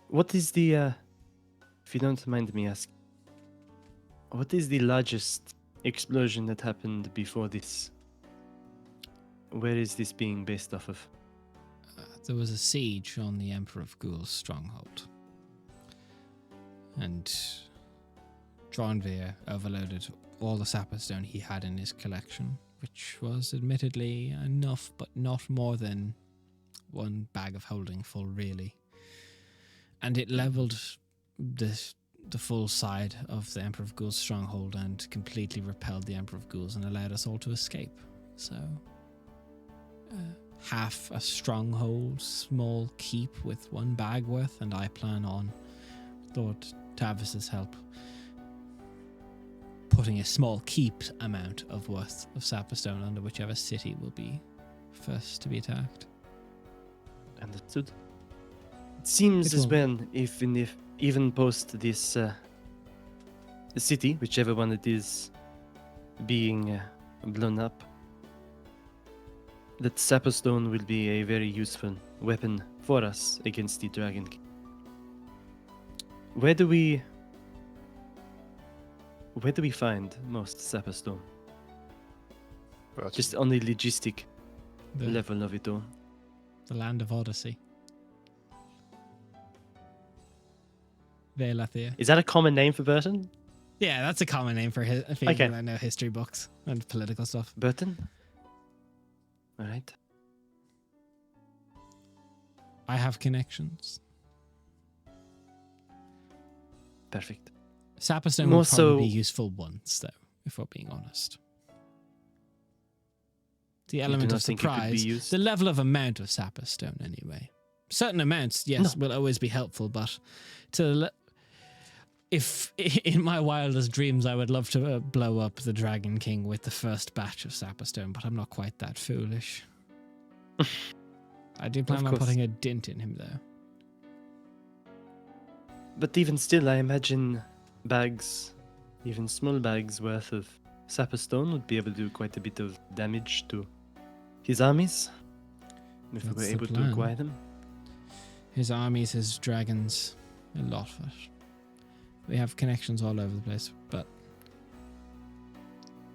What is the, if you don't mind me asking, what is the largest explosion that happened before this? Where is this being based off of? There was a siege on the Emperor of Ghoul's stronghold. And Dronvir overloaded all the sapperstone he had in his collection, which was admittedly enough, but not more than one bag of holding full, really. And it leveled the full side of the Emperor of Ghoul's stronghold and completely repelled the Emperor of Ghouls and allowed us all to escape. So, half a stronghold, small keep with one bag worth, and I plan on, with Lord Tavis's help, putting a small keep amount of worth of sapperstone under whichever city will be first to be attacked. Understood. It seems It as will- well, if even post this city, whichever one it is, being blown up, that sapperstone will be a very useful weapon for us against the Dragon King. Where do we find most sapperstone? Well, Just on the logistic The, level of it all. the land of Odyssey. Velathir. Is that a common name for Burton? Yeah, that's a common name for people Okay. that know history books and political stuff. Burton? Alright. I have connections. Perfect. Sapperstone More will probably be so- useful once, though, if we're being honest. The do element not of think it could be surprise, used? the level of amount of sapperstone, anyway. Certain amounts, yes, will always be helpful, but if in my wildest dreams I would love to blow up the Dragon King with the first batch of sapperstone, but I'm not quite that foolish. I do plan on course. putting a dint in him, though. But even still, I imagine bags, even small bags worth of sapperstone would be able to do quite a bit of damage to his armies. If we That's were the able to plan. acquire them. His armies, his dragons, a lot of it. We have connections all over the place, but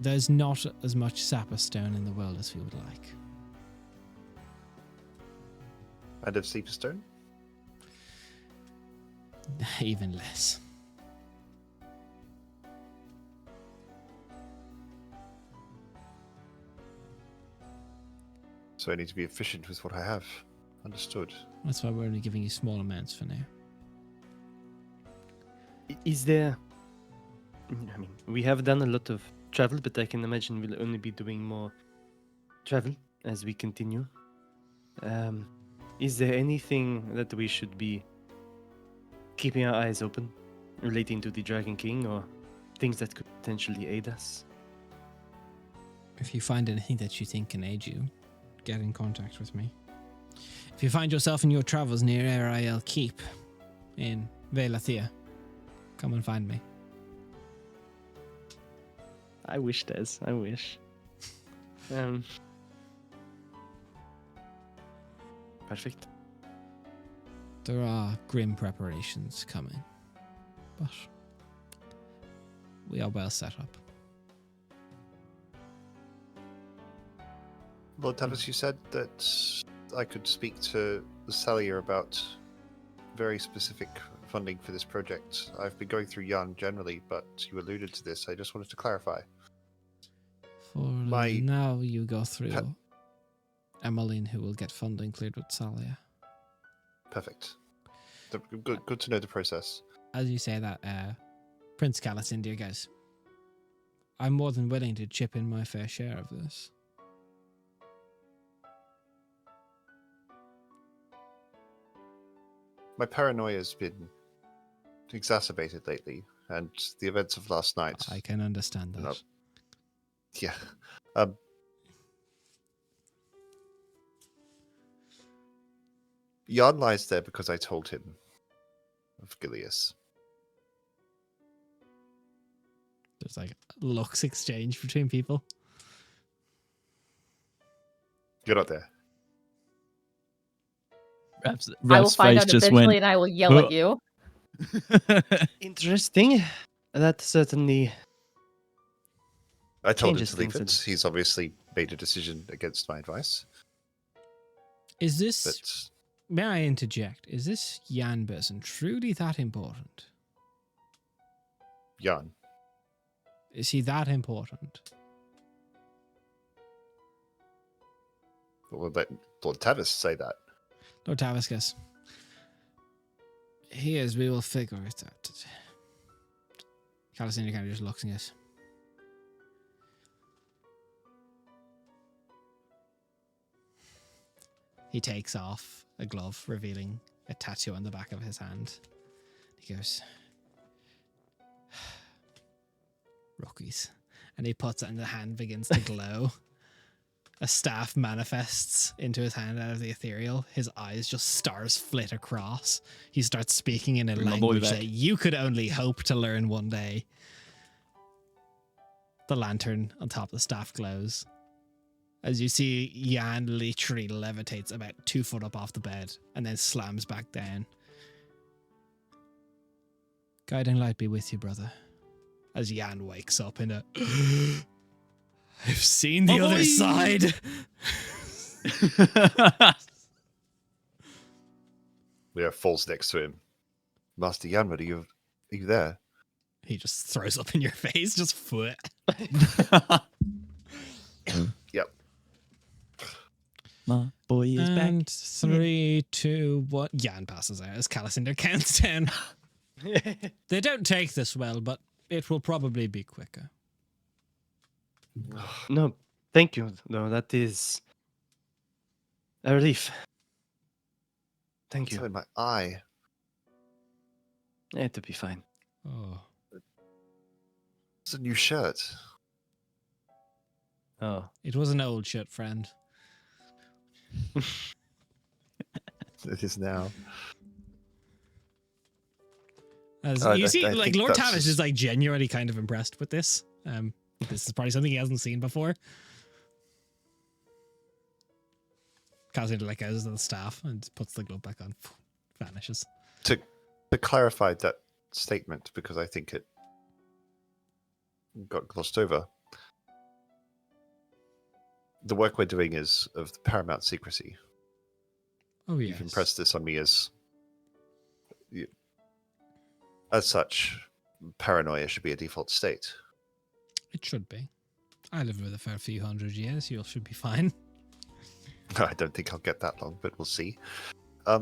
there's not as much sapperstone in the world as we would like. And of Sleeperstone? Even less. So I need to be efficient with what I have. Understood. That's why we're only giving you small amounts for now. Is there... I mean, we have done a lot of travel, but I can imagine we'll only be doing more travel as we continue. Is there anything that we should be keeping our eyes open relating to the Dragon King, or things that could potentially aid us? If you find anything that you think can aid you, get in contact with me. If you find yourself in your travels near Arael Keep in Velathir, come and find me. I wish, Des. I wish. Perfect. There are grim preparations coming, but we are well set up. Lord Tavis, you said that I could speak to the Cellier about very specific funding for this project. I've been going through Yarn generally, but you alluded to this. I just wanted to clarify. For My now, you go through pet- Emmeline, who will get funding cleared with Salia. Perfect. Good to know the process. As you say that, Prince Calasindir goes, I'm more than willing to chip in my fair share of this. My paranoia has been exacerbated lately and the events of last night. I can understand that. No. Yeah. Jan lies there because I told him of Gilius. There's like looks exchange between people. You're not there. I will find out eventually, and I will yell at you. Interesting. That certainly. I told him Changes to leave things a it. bit. He's obviously made a decision against my advice. Is this, But may I interject, is this Jan person truly that important? Jan, Is he that important? well, let Lord Tavis say that. Lord Taviscus. He is, we will figure it out. Calisina kind of just looks at us. He takes off a glove, revealing a tattoo on the back of his hand. He goes, rookies. And he puts it in the hand, begins to glow. A staff manifests into his hand out of the ethereal. His eyes just stars flit across. He starts speaking in a Bring my boy language back. that you could only hope to learn one day. The lantern on top of the staff glows. As you see, Jan literally levitates about 2 foot up off the bed and then slams back down. Guiding light be with you, brother. As Jan wakes up in a... I've seen the other side. Leo falls next to him. Master Yanmar, are you there? He just throws up in your face, just foot. Yep. My boy is back. And 3, 2, 1. Jan passes out as Calisindar counts down. They don't take this well, but it will probably be quicker. No, thank you. No, that is a relief. Thank It's you. in my eye. It'll be fine. Oh. It's a new shirt. Oh, It was an old shit, friend. It is now. As I you see, like think Lord that's Tavish just- is like genuinely kind of impressed with this. This is probably something he hasn't seen before. Calisindar like goes to the staff and puts the glove back on. Vanishes. To clarify that statement, because I think it got glossed over. The work we're doing is of the paramount secrecy. Oh yes. You've impressed this on me as such. Paranoia should be a default state. It should be. I lived with it for a few hundred years. You should be fine. I don't think I'll get that long, but we'll see. A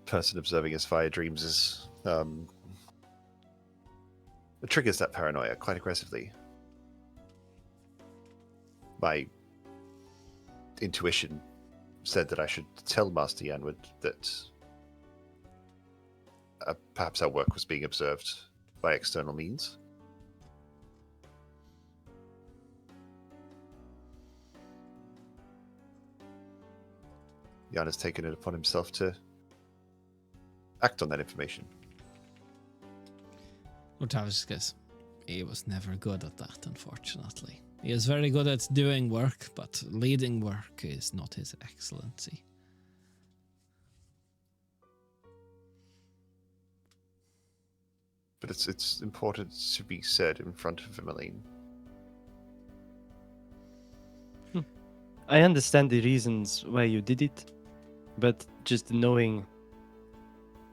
person observing his fire dreams is it triggers that paranoia quite aggressively. My intuition said that I should tell Master Yanwood that perhaps our work was being observed by external means. Jan has taken it upon himself to act on that information. Lord Tavish goes, he was never good at that, unfortunately. He is very good at doing work, but leading work is not his excellency. But it's important to be said in front of Emmeline. I understand the reasons why you did it, but just knowing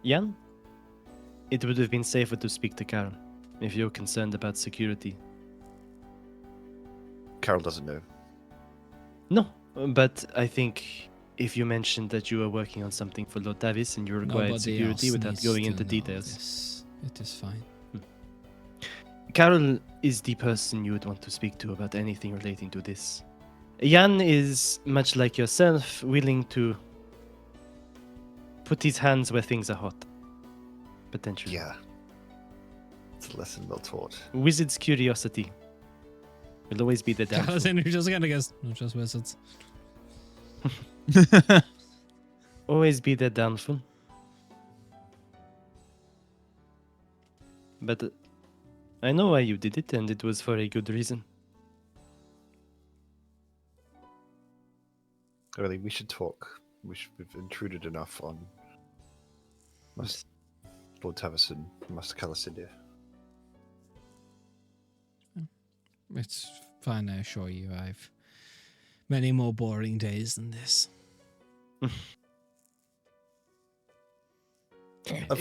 Jan, it would have been safer to speak to Carol if you're concerned about security. Carol doesn't know. No, but I think if you mentioned that you were working on something for Lord Tavis and you required Nobody security else without needs going to into know details. this. It is fine. Carol is the person you would want to speak to about anything relating to this. Jan is, much like yourself, willing to put his hands where things are hot. Potentially. Yeah. It's a lesson well taught. Wizard's curiosity will always be the downfall. Alexander just kind of goes, "Not just wizards." Always be the downfall. But I know why you did it, and it was for a good reason. Really, we should talk. We've intruded enough on Lord Taverson, Master Calacindia. It's fine, I assure you. I've many more boring days than this. If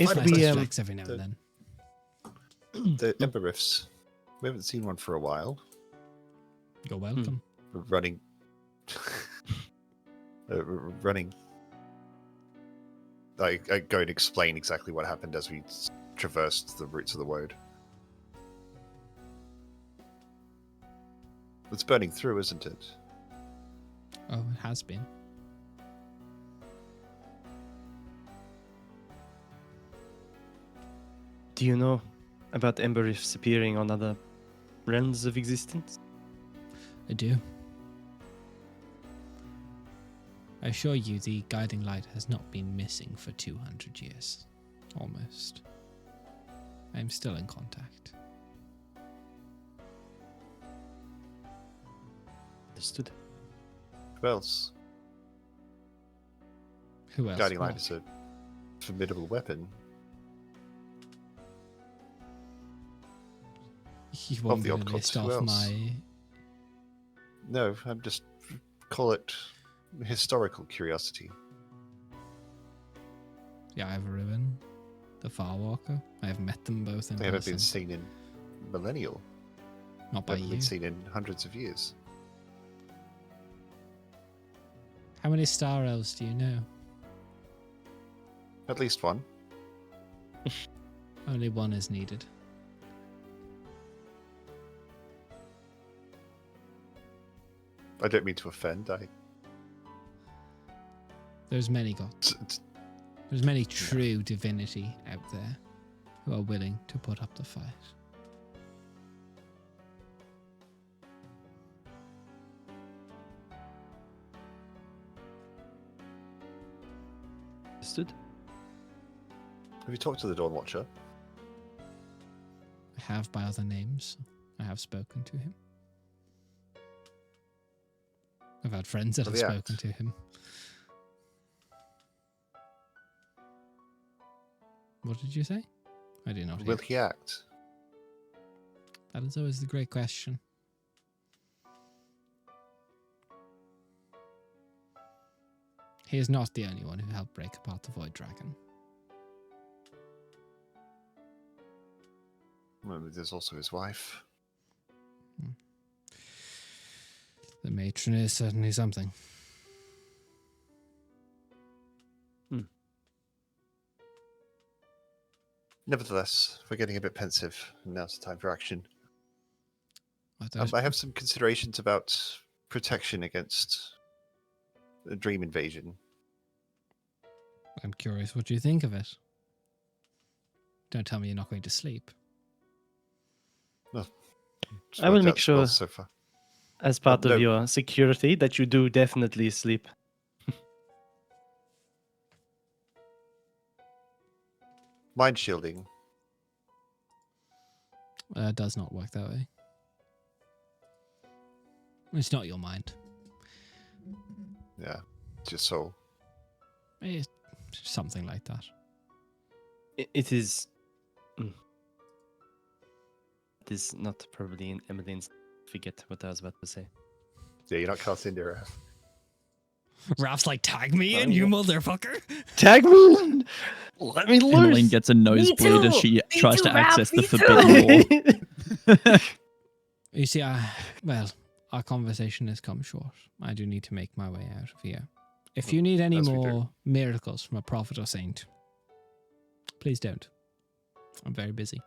It's nice we, to flex every now and then. The Ember Rifts. We haven't seen one for a while. You're welcome. We're running. Running. I go and explain exactly what happened as we traversed the routes of the woad. It's burning through, isn't it? Oh, it has been. Do you know about Ember Rifts appearing on other realms of existence? I do. I assure you the guiding light has not been missing for 200 years. Almost. I am still in contact. Understood. Who else? Who else? Guiding light What? is a formidable weapon. You want the me to odd list gods, who off else? my... No, I'm just call it historical curiosity. Yeah, I have Ruin, the Farwalker. I have met them both in They haven't been person. seen in millennial. Not They by haven't you. been seen in hundreds of years. How many Star Elves do you know? At least one. Only one is needed. I don't mean to offend. There's many gods. There's many true divinity out there who are willing to put up the fight. Understood. Have you talked to the Dawn Watcher? I have by other names. I have spoken to him. I've had friends that Will have he spoken act? to him. What did you say? I did not hear. Will he act? That is always the great question. He is not the only one who helped break apart the Void Dragon. Well, there's also his wife. The matron is certainly something. Nevertheless, we're getting a bit pensive. Now's the time for action. I I have some considerations about protection against a dream invasion. I'm curious what you think of it. Don't tell me you're not going to sleep. It's I will worked make out sure- well so far. As part no. of your security, that you do definitely sleep. Mind shielding. Does not work that way. It's not your mind. Yeah, it's your soul. It's something like that. It is. It is not probably in Emmeline's. Forget what I was about to say. Yeah, you're not casting your Ralph's like, tag me in, you motherfucker. Tag me! Let me Emmeline gets a nosebleed as she tries to access the forbidden wall. You see, well, our conversation has come short. I do need to make my way out of here. If you need any As we do. more miracles from a prophet or saint, please don't. I'm very busy.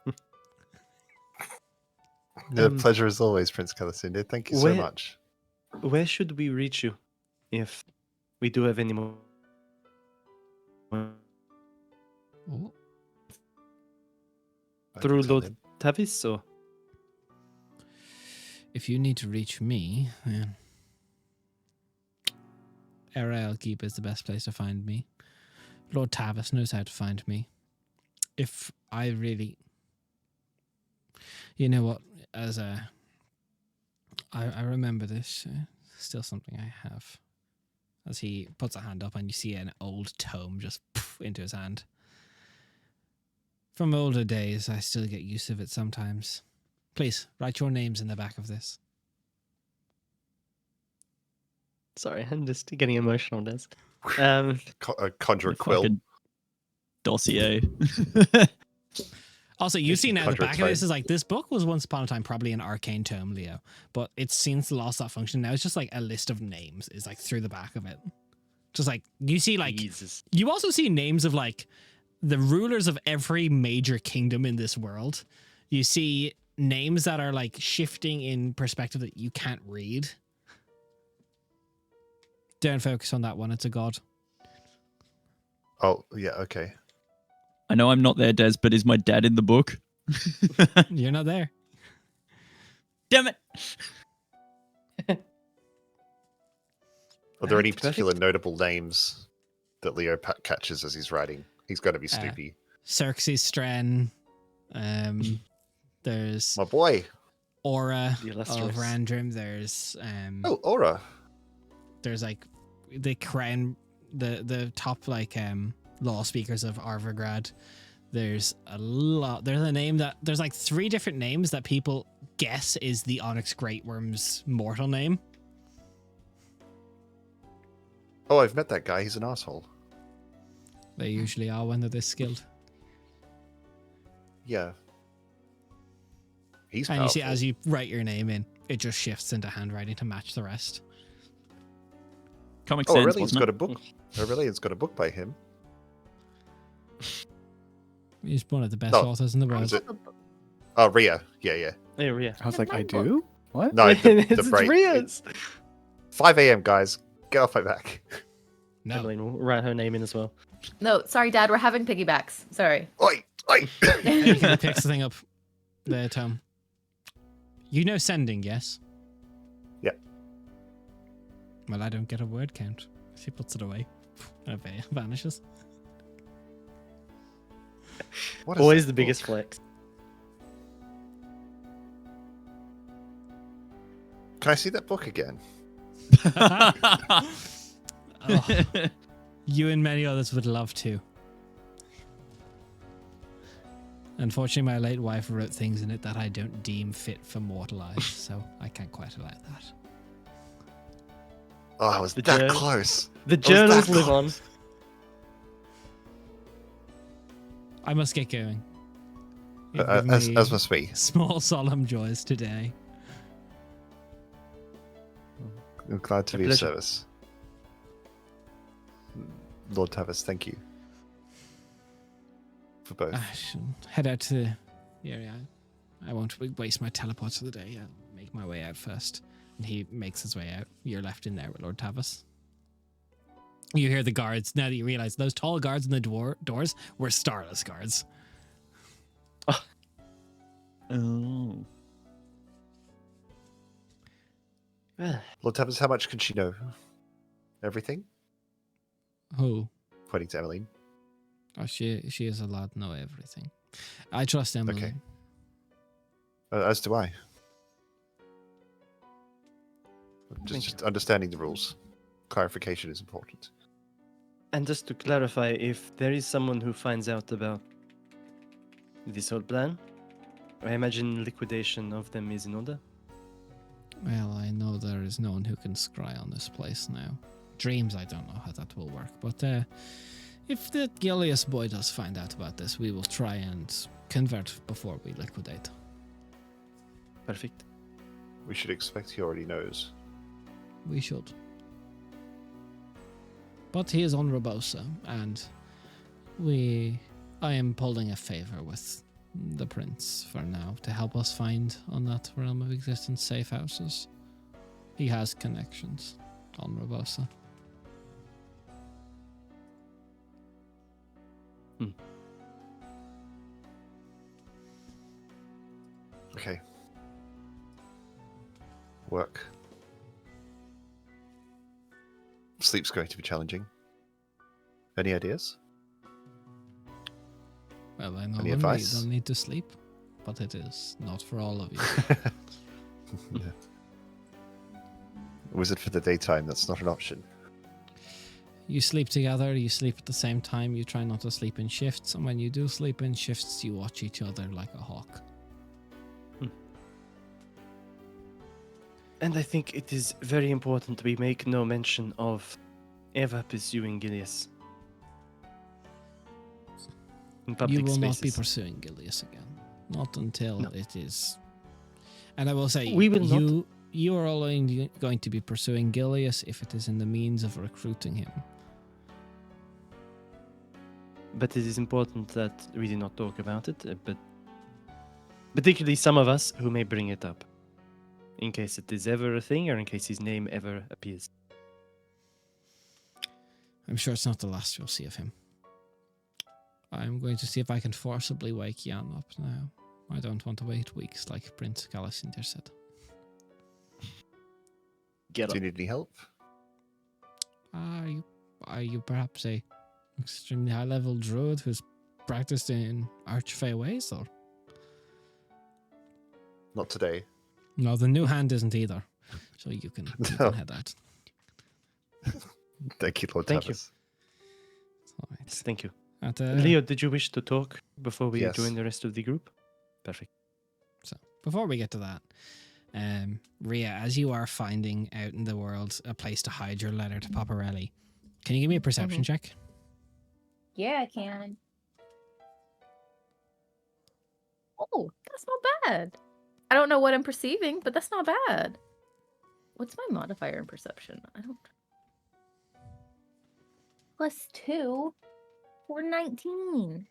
The pleasure as always, Prince Calacindia. Thank you so where- much. Where should we reach you if we do have any more Oh, I Through can tell Lord him. Tavis, or If you need to reach me, then Arail Keep is the best place to find me. Lord Tavis knows how to find me. If I really, you know what, I remember this. Still something I have. As he puts a hand up, and you see an old tome just into his hand. From older days, I still get use of it sometimes. Please write your names in the back of this. sorry, I'm just getting emotional. Des. Conjure a The quill. fucking dossier. Also, you see now the Conjure a back of this tome. is like, this book was once upon a time probably an arcane tome, Leo, but it's since lost that function. Now it's just like a list of names is like through the back of it. Just like, you see like, Jesus. you also see names of like the rulers of every major kingdom in this world. You see names that are like shifting in perspective that you can't read. Don't focus on that one. It's a god. Oh, yeah, okay. I know I'm not there, Des, but is my dad in the book? You're not there. Damn it! Are there any Right, particular perfect. notable names that Leo catches as he's writing? He's got to be Snoopy. Xerxes Stren. There's My boy. Aura The of illustrious. Randrim. There's Oh, Aura. there's like the crown, the top like law speakers of Arvagrad. There's a lot. There's a name that there's like 3 different names that people guess is the Onyx Greatworm's mortal name. Oh, I've met that guy. He's an asshole. They usually are when they're this skilled. Yeah. He's And powerful. you see, as you write your name in, it just shifts into handwriting to match the rest. Comic Oh, Sans, Aurelian's wasn't got it? a book. Aurelian's got a book by him. He's one of the best No, authors in the world. is it? Oh, Rhea. Yeah, yeah. Hey, Ria. I was like, I my book. do? What? No, the it's break. Ria's. 5 a.m., guys. Get off my back. No. Emmeline will write her name in as well. No, sorry, Dad. We're having piggybacks. Sorry. Oi! Oi! He picks the thing up there, Tom. You know sending, yes? Yep. Well, I don't get a word count. She puts it away. And it vanishes. What is Always that the biggest book? flex. Can I see that book again? Oh, you and many others would love to. Unfortunately, my late wife wrote things in it that I don't deem fit for mortal eyes, so I can't quite allow that. Oh, I was The that jour- close. The that journals live on. close. I must get going. You've As given me must be. small solemn joys today. I'm glad to A be of pleasure. service. Lord Tavis, thank you. For both. I shall head out to the area. I won't waste my teleports for the day. I'll make my way out first. And he makes his way out. You're left in there with Lord Tavis. You hear the guards. Now that you realize those tall guards in the doors were Starless guards. Oh. Lord Tavis, how much can she know? Everything? Who? Pointing to Emmeline. Oh, she is allowed to know everything. I trust Emily. Okay. As do I. Just understanding the rules. Clarification is important. And just to clarify, if there is someone who finds out about this whole plan, I imagine liquidation of them is in order. Well, I know there is no one who can scry on this place now. Dreams, I don't know how that will work. But if the Gilius boy does find out about this, we will try and convert before we liquidate. Perfect. We should expect he already knows. We should. But he is on Robosa, and I am holding a favor with the prince for now to help us find on that realm of existence safe houses. He has connections on Robosa. Okay. Work. Sleep's going to be challenging. Any ideas? Well, I know Any when advice? we don't need to sleep, but it is not for all of you. Yeah. Was it for the daytime? That's not an option. You sleep together, you sleep at the same time, you try not to sleep in shifts, and when you do sleep in shifts, you watch each other like a hawk. And I think it is very important we make no mention of ever pursuing Gilius. In public You will not be spaces. pursuing Gilius again. Not until No. it is. And I will say, We will not. you are only going to be pursuing Gilius if it is in the means of recruiting him. But it is important that we do not talk about it, but particularly some of us who may bring it up. In case it is ever a thing, or in case his name ever appears. I'm sure it's not the last you'll see of him. I'm going to see if I can forcibly wake Jan up now. I don't want to wait weeks like Prince Galasindir said. Get Do up. you need any help? Are you perhaps a extremely high level druid who's practiced in Archfey ways, or? Not today. No, the new hand isn't either. So you can No. head out. Thank you, Lord Thank you. Tavis. All right. Thank you. At, Leo, did you wish to talk before we Yes. join the rest of the group? Perfect. So before we get to that, Rhea, as you are finding out in the world a place to hide your letter to Paparelli, can you give me a perception check? Yeah, I can. Oh, that's not bad. I don't know what I'm perceiving, but that's not bad. What's my modifier in perception? I don't. +2 for 19.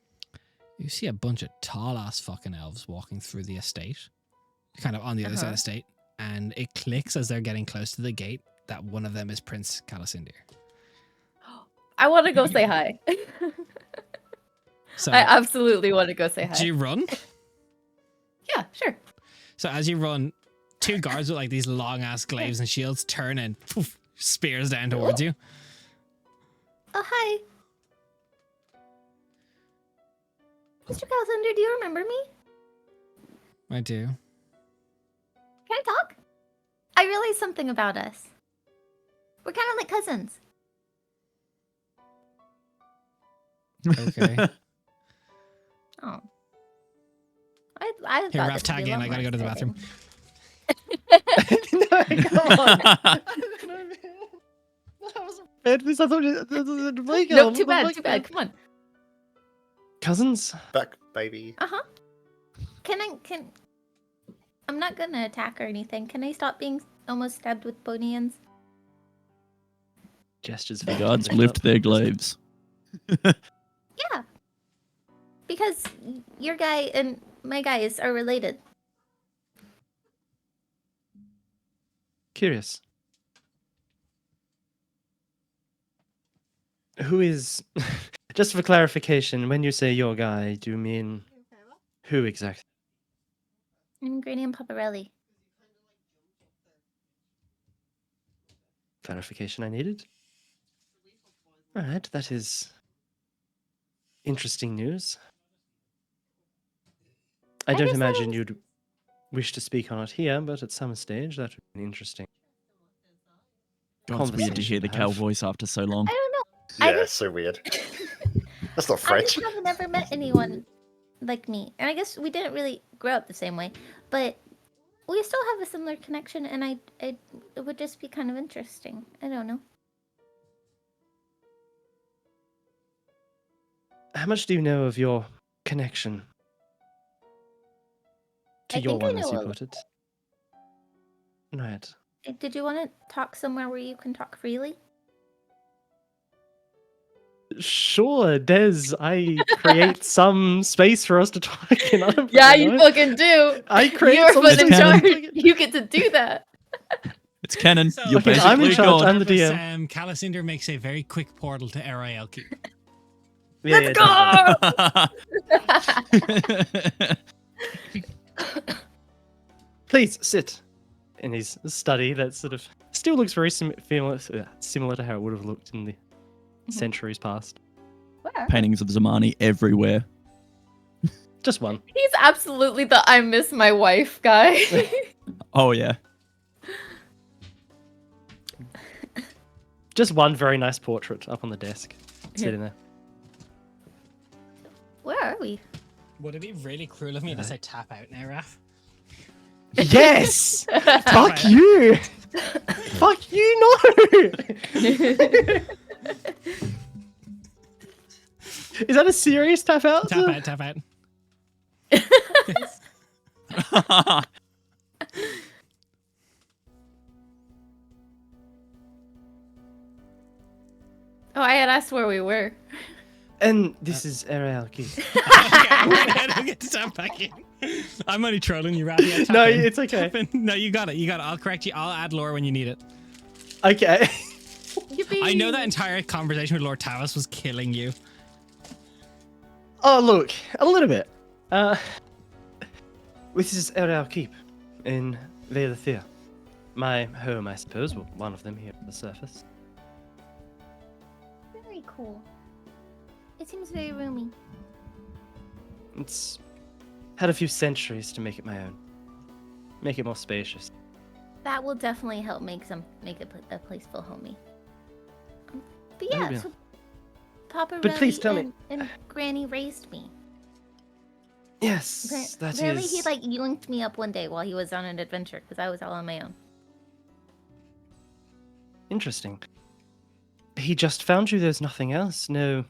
You see a bunch of tall ass fucking elves walking through the estate, kind of on the other side of the estate, and it clicks as they're getting close to the gate that one of them is Prince Calasindir. I want to go say hi. So I absolutely want to go say hi. do you run? Yeah, sure. So as you run, two guards with like these long ass glaives and shields turn and poof, spears down towards you. Oh, hi. Mr. Calcinder, do you remember me? I do. Can I talk? I realized something about us. We're kind of like cousins. Okay. Oh. I Here, thought Raph, this would tag be a in. lot I gotta more go to the bathroom. exciting. No, come on. That was bad. I thought it No, too bad. Come on. Cousins? Back, baby. Uh-huh. I'm not gonna attack or anything. Can I stop being almost stabbed with bony ends? Gestures. The gods lift their glaives. Yeah. Because your guy and my guys are related. Curious. Who is... Just for clarification, when you say your guy, do you mean who exactly? And Granny and Paparelli. Clarification I needed. Alright, that is interesting news. I don't guess that imagine is- you'd wish to speak on it here, but at some stage that would be interesting. God, it's weird to hear the cow Conversation to have. voice after so long. I don't know. I Yeah, just- so weird. That's not I French. just have never met anyone like me. And I guess we didn't really grow up the same way. But we still have a similar connection, and it would just be kind of interesting. I don't know. How much do you know of your connection to I your think I one, as know you a put it? Right. Did you want to talk somewhere where you can talk freely? Sure, Des. I create some space for us to talk in. I don't Yeah, fucking you know. fucking do. I create You're some put It's in space. canon. charge. You get to do that. It's canon. So- You're Okay, I'm in basically charge. God. I'm the DM. Calasindir makes a very quick portal to Arael Keep. Yeah, Let's yeah, go! Please sit in his study that sort of still looks very similar to how it would have looked in the centuries past. Where? Paintings of Zamani everywhere. Just one. He's absolutely the I miss my wife guy. Oh yeah. Just one very nice portrait up on the desk, sitting there. Where are we? Would it be really cruel of me to say tap out now, Raph? Yes! Fuck you! Fuck you, no! Is that a serious tap out? Tap out, tap out. Oh, I had asked where we were. And this is Ariel Keith. Okay, I don't get to tap back in. I'm only trolling you, Raph. Yeah, tap No, in. it's okay. Tap in. No, you got it. You got it. I'll correct you. I'll add lore when you need it. Okay. Yippee. I know that entire conversation with Lord Tavis was killing you. Oh, look, a little bit. This is Ariel Keep in Vale of Fear. My home, I suppose. Well, one of them here on the surface. Very cool. It seems very roomy. It's had a few centuries to make it my own. Make it more spacious. That will definitely help make a place feel homey. But Oh, yeah, yeah. so Papa But please tell me- and Granny raised me. Yes, that is. Apparently he like yoinked me up one day while he was on an adventure because I was all on my own. Interesting. He just found you, there's nothing else? No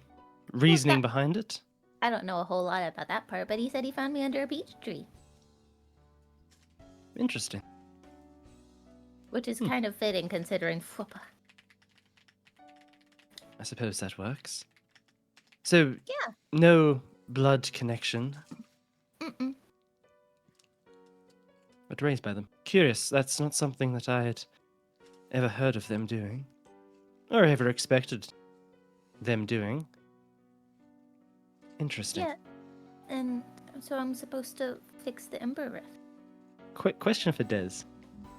reasoning behind it? I don't know a whole lot about that part, but he said he found me under a beech tree, Interesting. which is kind of fitting considering Fwoopa. I suppose that works. So, Yeah. no blood connection, Mm-mm. but raised by them. Curious, that's not something that I had ever heard of them doing, or ever expected them doing. Interesting. Yeah, and so I'm supposed to fix the Ember Rift. Quick question for Des.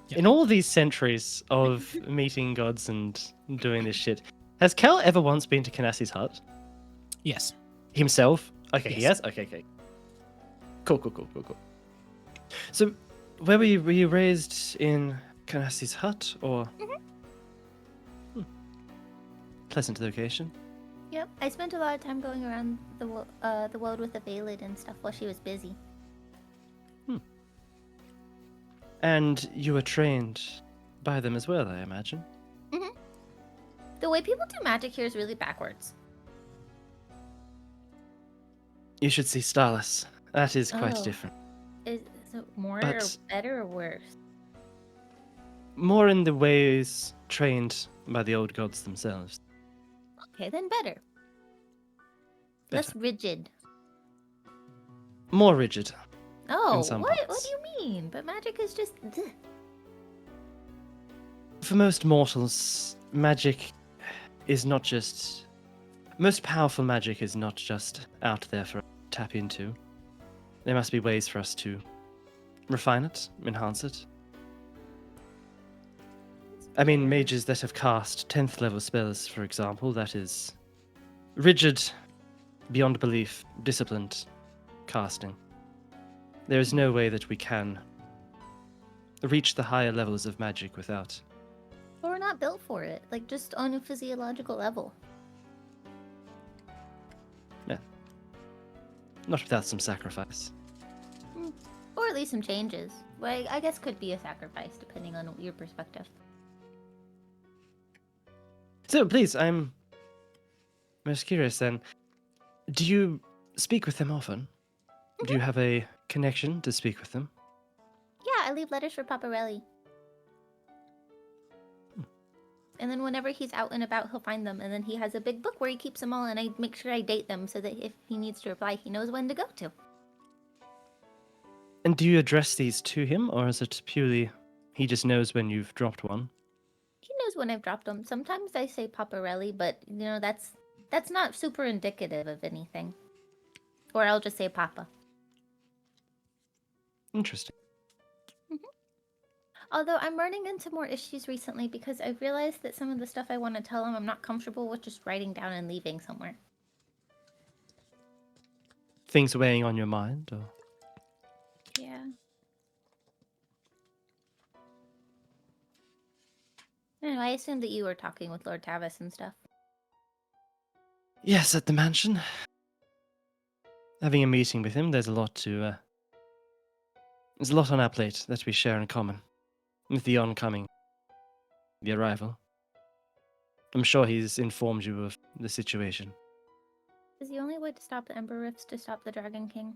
Yeah. In all these centuries of meeting gods and doing this shit, has Cal ever once been to Kanassi's hut? Yes. Himself? Okay, he Yes. has? Okay. Cool. So, where were you? Were you raised in Kanassi's hut, or? Hmm. Pleasant location. Yep, I spent a lot of time going around the world with the Veiled and stuff while she was busy. And you were trained by them as well, I imagine. The way people do magic here is really backwards. You should see Starless. That is quite Oh. different. Is it more or But- better or worse? More in the ways trained by the old gods themselves. Okay, then better. Less rigid. More rigid. Oh, some what? What parts. do you mean? But magic is just. For most mortals, magic is not just. Most powerful magic is not just out there for us to tap into. There must be ways for us to refine it, enhance it. I mean, mages that have cast 10th level spells, for example, that is rigid, beyond belief, disciplined casting. There is no way that we can reach the higher levels of magic without. But we're not built for it. Like, just on a physiological level. Not without some sacrifice. Or at least some changes. Well, I guess could be a sacrifice, depending on your perspective. So, please, I'm most curious then. Do you speak with them often? Do you have a connection to speak with them? Yeah, I leave letters for Paparelli. And then whenever he's out and about, he'll find them. And then he has a big book where he keeps them all, and I make sure I date them so that if he needs to reply, he knows when to go to. And do you address these to him, or is it purely he just knows when you've dropped one? He knows when I've dropped them. Sometimes I say Paparelli, but, you know, that's not super indicative of anything. Or I'll just say Papa. Interesting. Although I'm running into more issues recently because I've realized that some of the stuff I want to tell him I'm not comfortable with just writing down and leaving somewhere. Things weighing on your mind, or Yeah. I don't know, I assumed that you were talking with Lord Tavis and stuff. yes, at the mansion. Having a meeting with him, there's a lot on our plate that we share in common. With the oncoming, the arrival. I'm sure he's informed you of the situation. Is the only way to stop the Ember Rifts to stop the Dragon King?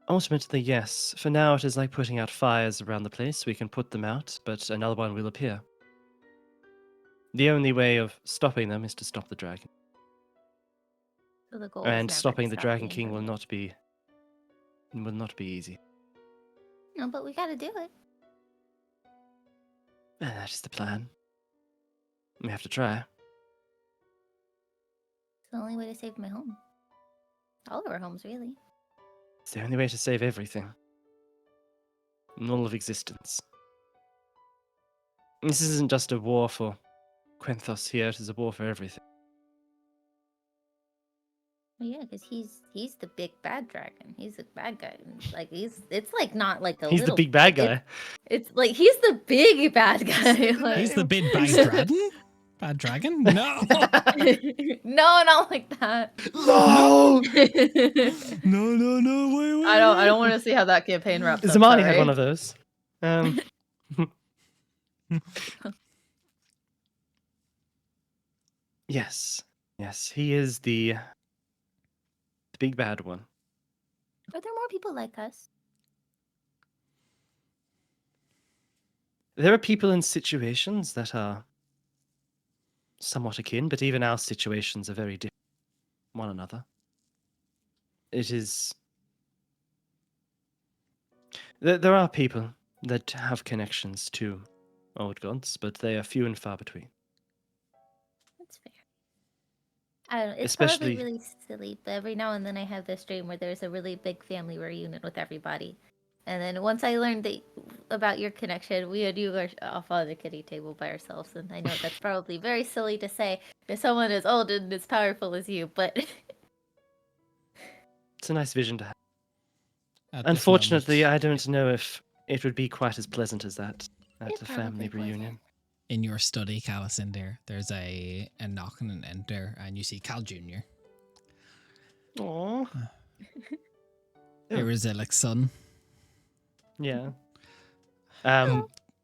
Ultimately, yes. For now, it is like putting out fires around the place. We can put them out, but another one will appear. The only way of stopping them is to stop the dragon. So the goal is And never stopping to the stop Dragon the King Ember will Rifts. not be easy. No, but we gotta do it. And that is the plan. We have to try. It's the only way to save my home. All of our homes, really. It's the only way to save everything. In all of existence. This isn't just a war for Quenthos here, it is a war for everything. Well, yeah, because he's the big bad dragon. He's the bad guy. And, like it's like not like a He's little. the big bad guy. It's like he's the big bad guy. like, He's the big bad dragon? Bad dragon? No! no, not like that. No! No, wait. I don't want to see how that campaign wraps up. Zamani had sorry. one of those. Yes. Yes, he is the big bad one. Are there more people like us? There are people in situations that are somewhat akin, but even our situations are very different from one another. It is. There are people that have connections to old gods, but they are few and far between. That's fair. I don't know. It's Especially- probably really silly, but every now and then I have this dream where there's a really big family reunion with everybody. And then once I learned about your connection, we and you were off on the kitty table by ourselves. And I know that's probably very silly to say to someone as old and as powerful as you, but It's a nice vision to have. At this Unfortunately, moment, I don't know if it would be quite as pleasant as that at It a family probably wasn't. reunion. in your study, Callisinder, there's a knock and an enter, and you see Cal Jr., Aww. Oh. Irizelic's son. Yeah.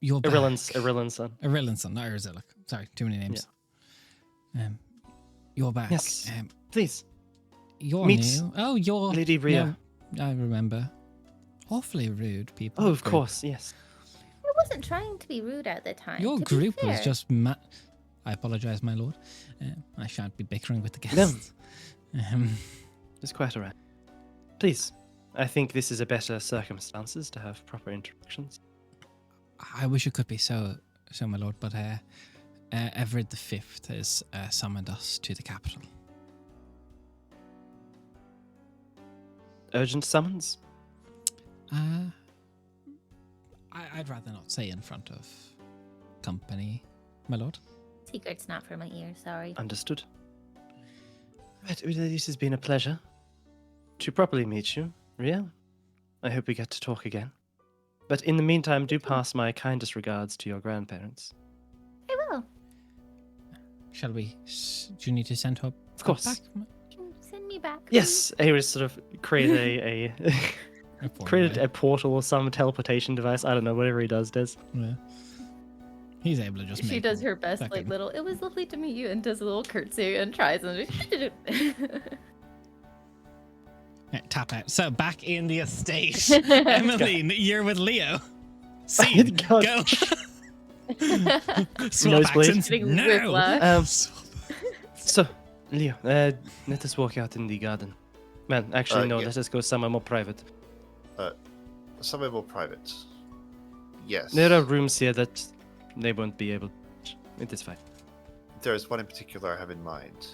You're back. Irillan's son. Irillan's son, not Irizelic. Sorry, too many names. You're back. Yes. Please. You're Meet new. Oh, you're Lady Rhea. No, I remember. Awfully rude, people. Oh, of Very- course, yes. I wasn't trying to be rude at the time. Your to be group was fair. just I apologize, my lord. I shan't be bickering with the guests. It's quite alright. Please. I think this is a better circumstances to have proper interactions. I wish it could be so, my lord, but Everett the Fifth has summoned us to the capital. Urgent summons? I'd rather not say in front of company, my lord. Secret's not for my ears, sorry. Understood. Right, this has been a pleasure to properly meet you, Rhea. I hope we get to talk again. But in the meantime, do pass my kindest regards to your grandparents. I will. Shall we? Do you need to send her Of course. back? Send me back. Yes, Aris sort of created created a portal or some teleportation device. I don't know, whatever he does. Yeah. He's able to just She make does one her best, like second. little. It was lovely to meet you, and does a little curtsy and tries and. Yeah, tap out. So back in the estate. Emily, you're with Leo. Scene. God. Go. Swap Nosebleed. accents. Getting No. whiplash. So, Leo, let us walk out in the garden. Well, actually, no, yeah. let us go somewhere more private. Somewhere more private. Yes. There are rooms here that they won't be able to. It is fine. There is one in particular I have in mind.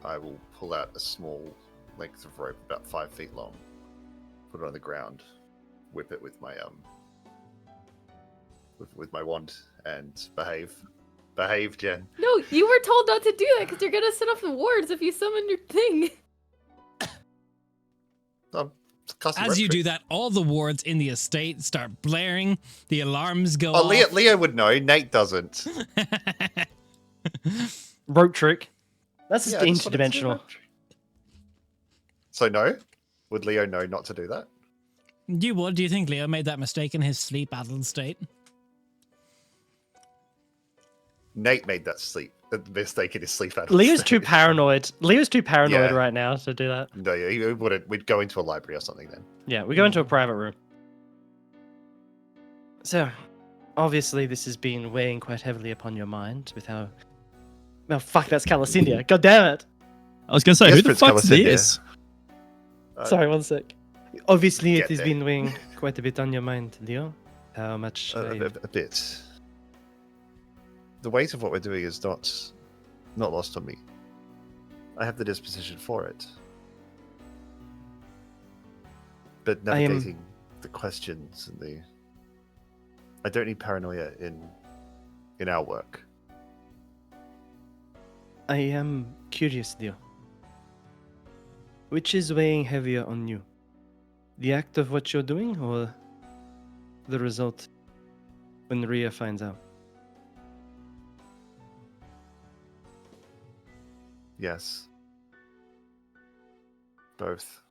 I will pull out a small length of rope, about 5 feet long, put it on the ground, whip it with my with my wand and behave. Behave, Jen. No, you were told not to do that because you're gonna set off the wards if you summon your thing. Casting As you do Rope that, all the wards in the estate start blaring. The alarms go Trick. Oh, off. Leo would know. Nate doesn't. Rope trick. That's Yeah, just I just wanted to do interdimensional. rope trick. So no? Would Leo know not to do that? You would? Do you think Leo made that mistake in his sleep-addled state? Nate made that mistake in his sleep. Leo's too paranoid. Leo's too paranoid Yeah. right now to do that. No, yeah, he wouldn't. We'd go into a library or something then. Yeah, we go into a private room. So, obviously, this has been weighing quite heavily upon your mind with how. Oh, fuck, that's Calacindia. God damn it. I was gonna say, Yes, who the Prince fuck's Calacindia. this? Sorry, 1 sec. Obviously, it Get has there. been weighing quite a bit on your mind, Leo. How much. A bit. The weight of what we're doing is not lost on me. I have the disposition for it. But I am- navigating the questions and I don't need paranoia in our work. I am curious, Leo. Which is weighing heavier on you? The act of what you're doing, or the result when Rhea finds out? Yes. Both.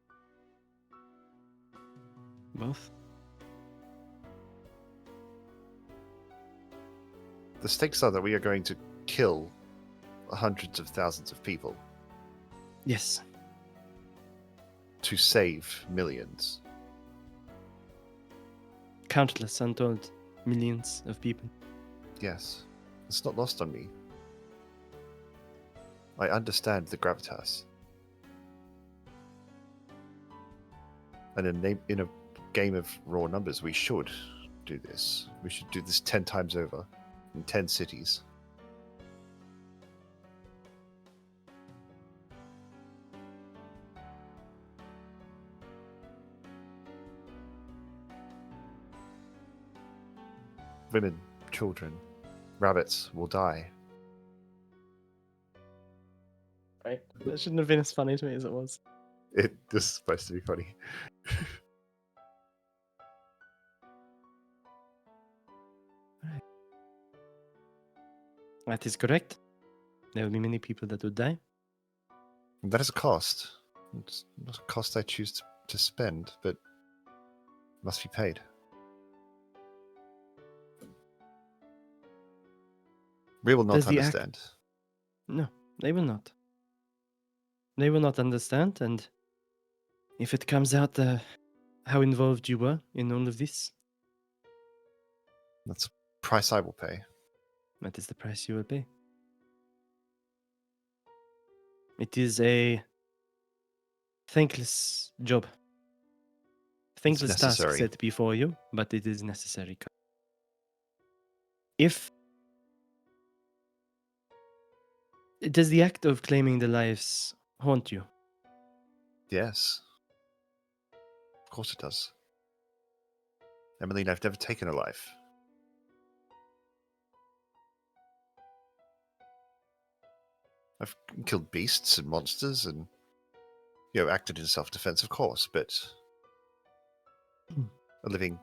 Both? The stakes are that we are going to kill hundreds of thousands of people Yes. to save millions. Countless, untold millions of people. Yes. It's not lost on me. I understand the gravitas. And in a game of raw numbers, we should do this. We should do this 10 times over in 10 cities. Women, children, rabbits will die. Right? That shouldn't have been as funny to me as it was. It is supposed to be funny. That is correct. There will be many people that would die. That is a cost. It's not a cost I choose to spend, but must be paid. We will not Does the act- understand. No, they will not. They will not understand, and if it comes out how involved you were in all of this, That's a price I will pay. that is the price you will pay. It is a thankless job. Thankless task necessary. set before you, but it is necessary. If does the act of claiming the lives haunt you? Yes. Of course it does. Emmeline, I've never taken a life. I've killed beasts and monsters and, acted in self-defense, of course, but a living,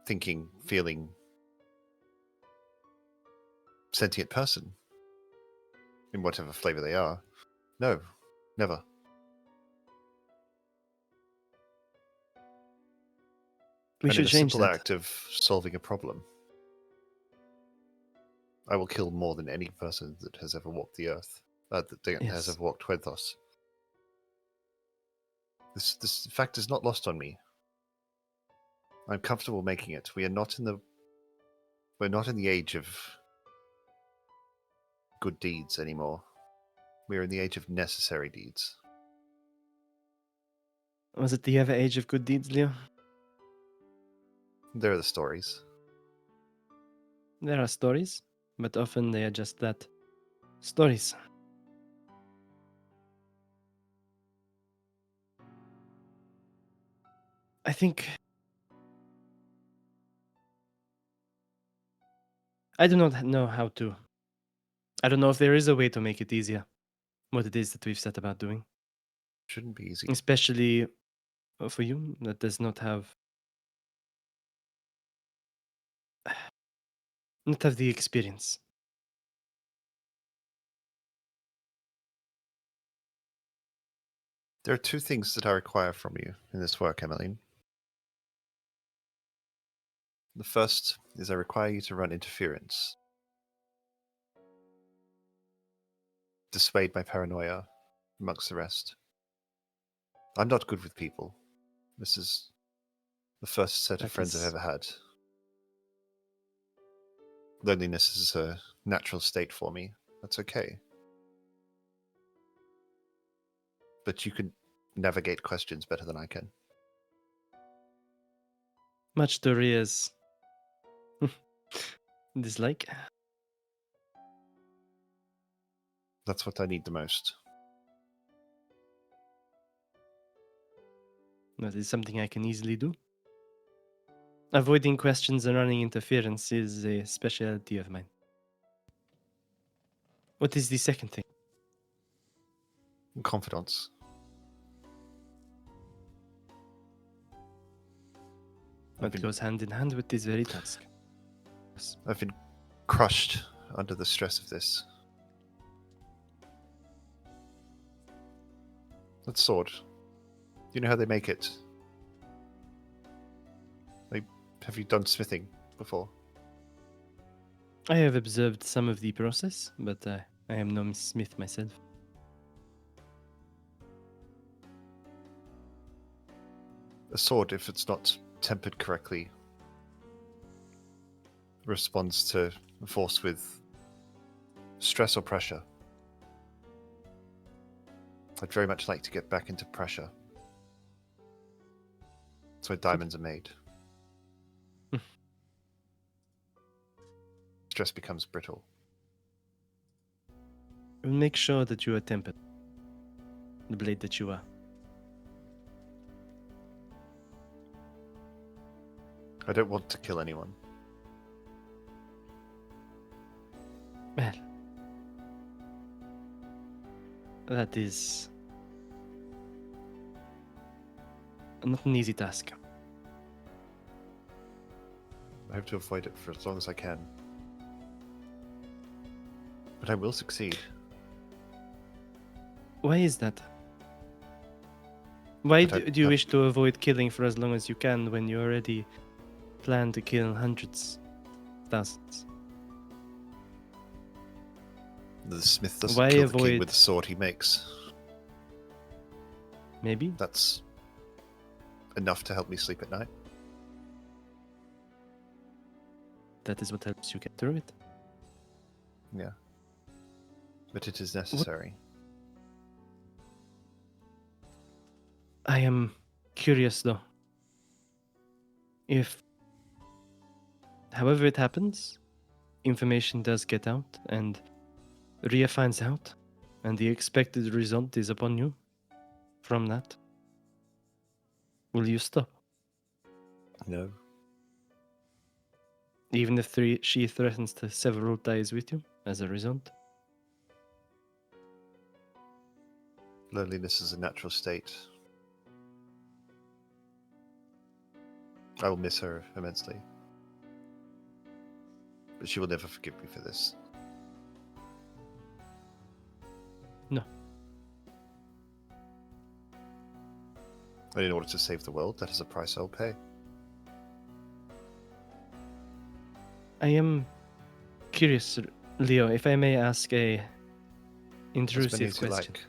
thinking, feeling, sentient person, in whatever flavor they are, no, never. We And should in a change simple that. act of solving a problem, I will kill more than any person that has ever walked the earth, that has Yes. ever walked Twethos. This fact is not lost on me. I'm comfortable making it. We're not in the age of good deeds anymore. We're in the age of necessary deeds. Was it the ever age of good deeds, Leo? There are the stories. There are stories, but often they are just that. Stories. I think I do not know how to. I don't know if there is a way to make it easier. What it is that we've set about doing, Shouldn't be easy. especially for you that does not have the experience. There are two things that I require from you in this work, Emmeline. The first is I require you to run interference. Dissuade my paranoia, amongst the rest. I'm not good with people. This is the first set of That friends I've is- ever had. Loneliness is a natural state for me. That's okay. But you can navigate questions better than I can. Much to Ria's dislike. That's what I need the most. That is something I can easily do. Avoiding questions and running interference is a specialty of mine. What is the second thing? Confidence. That been- goes hand in hand with this very task. I've been crushed under the stress of this. That sword. Do you know how they make it? Have you done smithing before? I have observed some of the process, but I am no smith myself. A sword, if it's not tempered correctly, responds to force with stress or pressure. I'd very much like to get back into pressure. That's why diamonds are made. Stress becomes brittle. Make sure that you are tempered. The blade that you are. I don't want to kill anyone. Well, that is not an easy task. I hope to avoid it for as long as I can. But I will succeed. Why is that? Why But I do you have- wish to avoid killing for as long as you can when you already plan to kill hundreds, thousands? The smith doesn't Why kill the king avoid- with the sword he makes. Maybe? That's enough to help me sleep at night. That is what helps you get through it. Yeah. But it is necessary. I am curious though. If, however it happens, information does get out and Ria finds out, and the expected result is upon you from that, will you stop? No. Even if she threatens to sever ties with you as a result? Loneliness is a natural state. I will miss her immensely. But she will never forgive me for this. No. And in order to save the world, that is a price I'll pay. I am curious, Leo, if I may ask a As many intrusive as you question. like.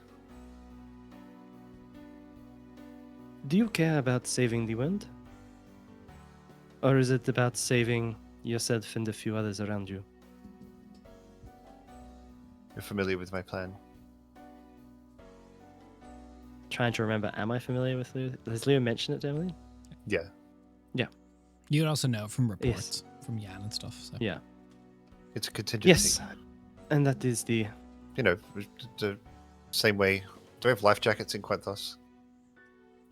Do you care about saving the world? Or is it about saving yourself and a few others around you? You're familiar with my plan. Trying to remember, am I familiar with Leo? Has Leo mentioned it to Emily? Yeah. You would also know from reports from Jan and stuff. So. Yeah. It's a contingency. Yes. And that is the... You know, the same way. Do we have life jackets in Quenthos?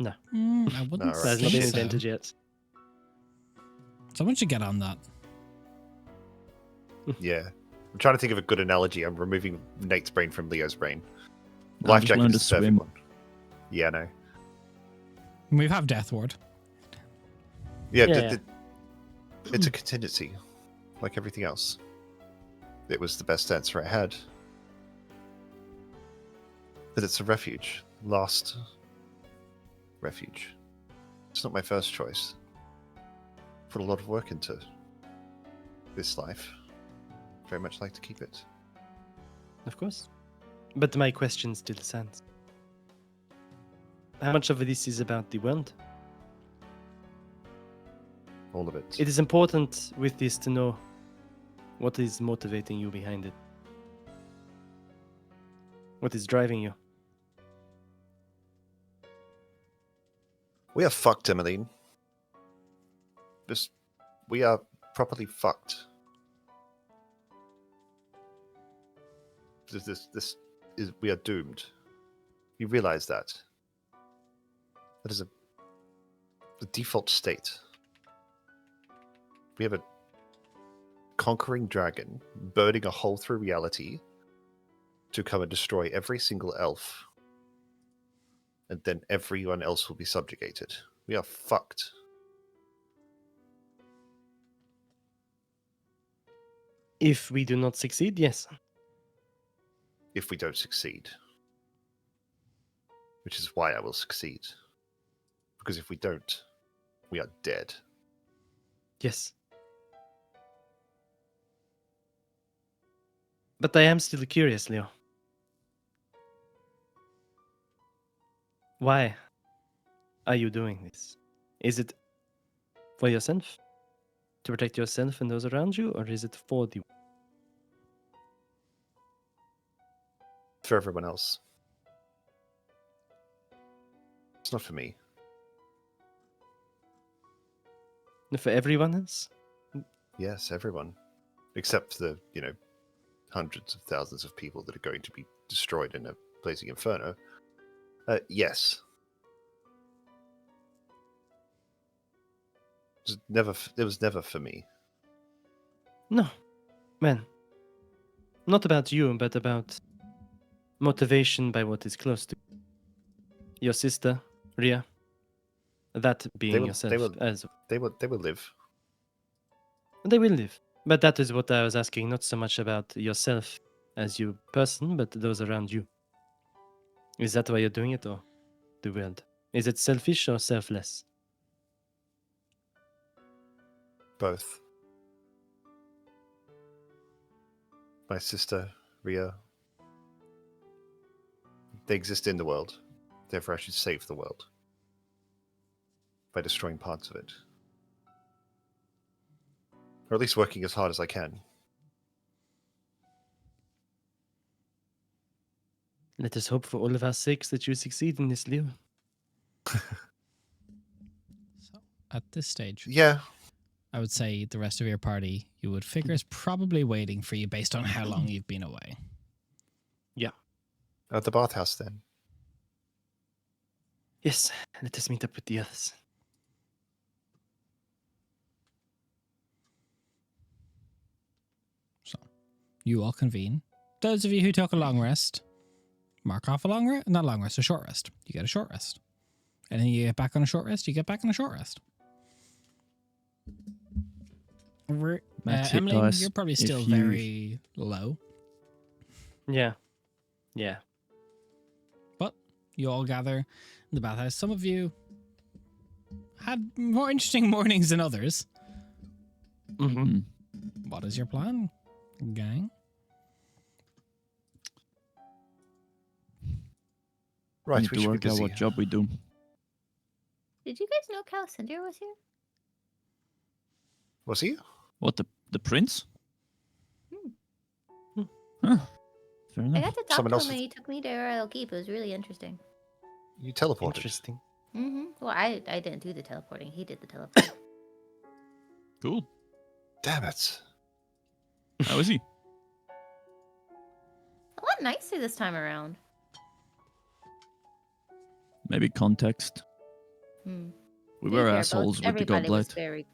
I wouldn't No, That right. has not think been so. invented yet. Someone should get on that. Yeah. I'm trying to think of a good analogy. I'm removing Nate's brain from Leo's brain. No, Life just jacket learn is to the perfect swim. one. Yeah, no. We have Death Ward. Yeah, Yeah. it's a contingency, like everything else. It was the best answer I had. But it's a refuge. Last refuge. It's not my first choice. Put a lot of work into this life. Very much like to keep it. Of course. But my question still stands. How much of this is about the world? All of it. It is important with this to know what is motivating you behind it. What is driving you? We are fucked, Emmeline. We are properly fucked. We are doomed. You realize that? That is the default state. We have a conquering dragon burning a hole through reality to come and destroy every single elf. And then everyone else will be subjugated. We are fucked. If we do not succeed, yes. If we don't succeed. Which is why I will succeed. Because if we don't, we are dead. Yes. But I am still curious, Leo. Why are you doing this? Is it for yourself? To protect yourself and those around you? Or is it for the... For everyone else. It's not for me. For everyone else? Yes, everyone. Except the, hundreds of thousands of people that are going to be destroyed in a blazing inferno. Yes. It was never for me. No. Man. Not about you, but about motivation by what is close to your sister, Ria. That being yourself as they will live. they will live. But that is what I was asking, not so much about yourself as you person, but those around you. Is that why you're doing it, or the world? Is it selfish or selfless? Both. My sister, Ria. They exist in the world. Therefore, I should save the world. By destroying parts of it. Or at least working as hard as I can. Let us hope for all of our sakes that you succeed in this, Leo. So at this stage, Yeah. I would say the rest of your party, you would figure, is probably waiting for you based on how long you've been away. Yeah. At the bathhouse then. Yes, let us meet up with the others. So you all convene. Those of you who took a long rest, mark off a long rest, not long rest, a short rest. You get a short rest. And then you get back on a short rest, you get back on a short rest. That's it, Emily, guys. you're probably If still you- very low. Yeah. Yeah. But you all gather in the bathhouse. Some of you had more interesting mornings than others. Mm-hmm. Mm. What is your plan, gang? Right, Need we to should be work out busy. what job we do. Did you guys know Calicindia was here? Was he? What, the prince? Hmm. Huh. Fair I enough. got to talk Someone to else him is- and he took me to Royal Keep. It was really interesting. You teleported. Interesting. Mm-hmm. Well, I didn't do the teleporting. He did the teleporting. Cool. Damn it. How is he? A lot nicer this time around. Maybe context. Hmm. We To be were fair, assholes with the everybody was goblet.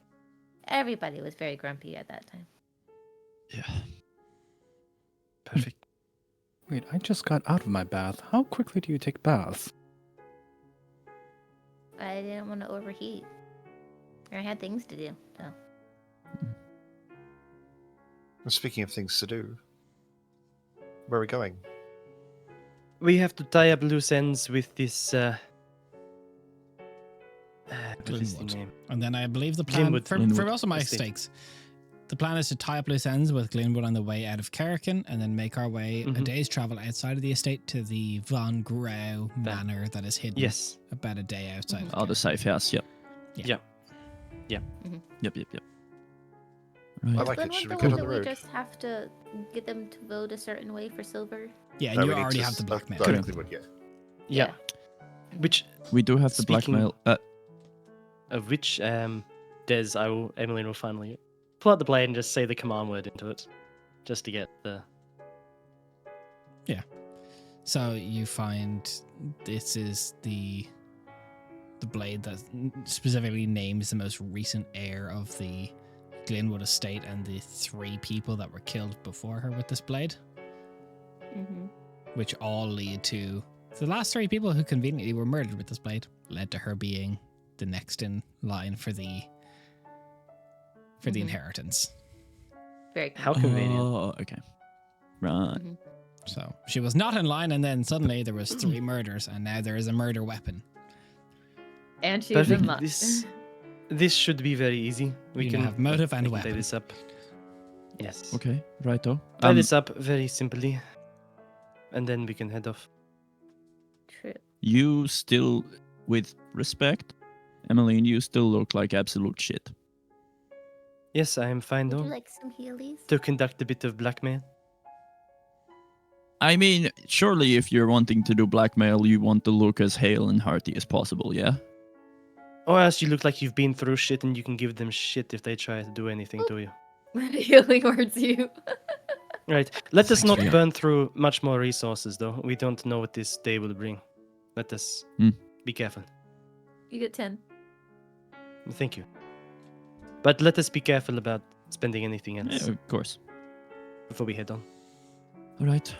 everybody was very grumpy at that time. Yeah. Perfect. Wait, I just got out of my bath. How quickly do you take baths? I didn't want to overheat. I had things to do. So. And speaking of things to do, where are we going? We have to tie up loose ends with this. What is the Glenwood. name? And then I believe the plan Glenwood. for Glenwood also my Estate. stakes. The plan is to tie up loose ends with Glenwood on the way out of Carrican and then make our way a Mhm. day's travel outside of the estate to the Von Grau manor that is hidden Yes. about a day outside. Mhm. of Oh, the safe house. Yep. Yeah. Yep. Yep. I Right. Is like it. Glenwood Should we the get one on that the we road? just have to get them to vote a certain way for silver? Yeah, No, and you we need already to have the s- blackmail. direct Correct. Glenwood, yeah. Yeah. Which We do have the Speaking- blackmail. of which Des, Emily will finally pull out the blade and just say the command word into it, just to get the. So you find this is the blade that specifically names the most recent heir of the Glenwood estate and the 3 people that were killed before her with this blade, Mm-hmm. which all lead to the last 3 people who conveniently were murdered with this blade led to her being the next in line for the Mhm. inheritance. Very How convenient. convenient. Oh, okay. Right. Mhm. So she was not in line, and then suddenly there was 3 murders, and now there is a murder weapon. And she's in Perfect. luck. This should be very easy. We You can have motive and we can tie weapon. this up. Yes. Okay. Righto. Tie this up very simply, and then we can head off. True. You still, with respect, Emmeline, you still look like absolute shit. Yes, I am fine Would though. you like some Heelys? To conduct a bit of blackmail. I mean, surely if you're wanting to do blackmail, you want to look as hale and hearty as possible, yeah? Or else you look like you've been through shit and you can give them shit if they try to do anything to you. Healing towards you. Right. Let us Thanks, not Ria. burn through much more resources though. We don't know what this day will bring. Let us be careful. You get 10. Thank you. But let us be careful about spending anything else Yeah, of course. before we head on. All right.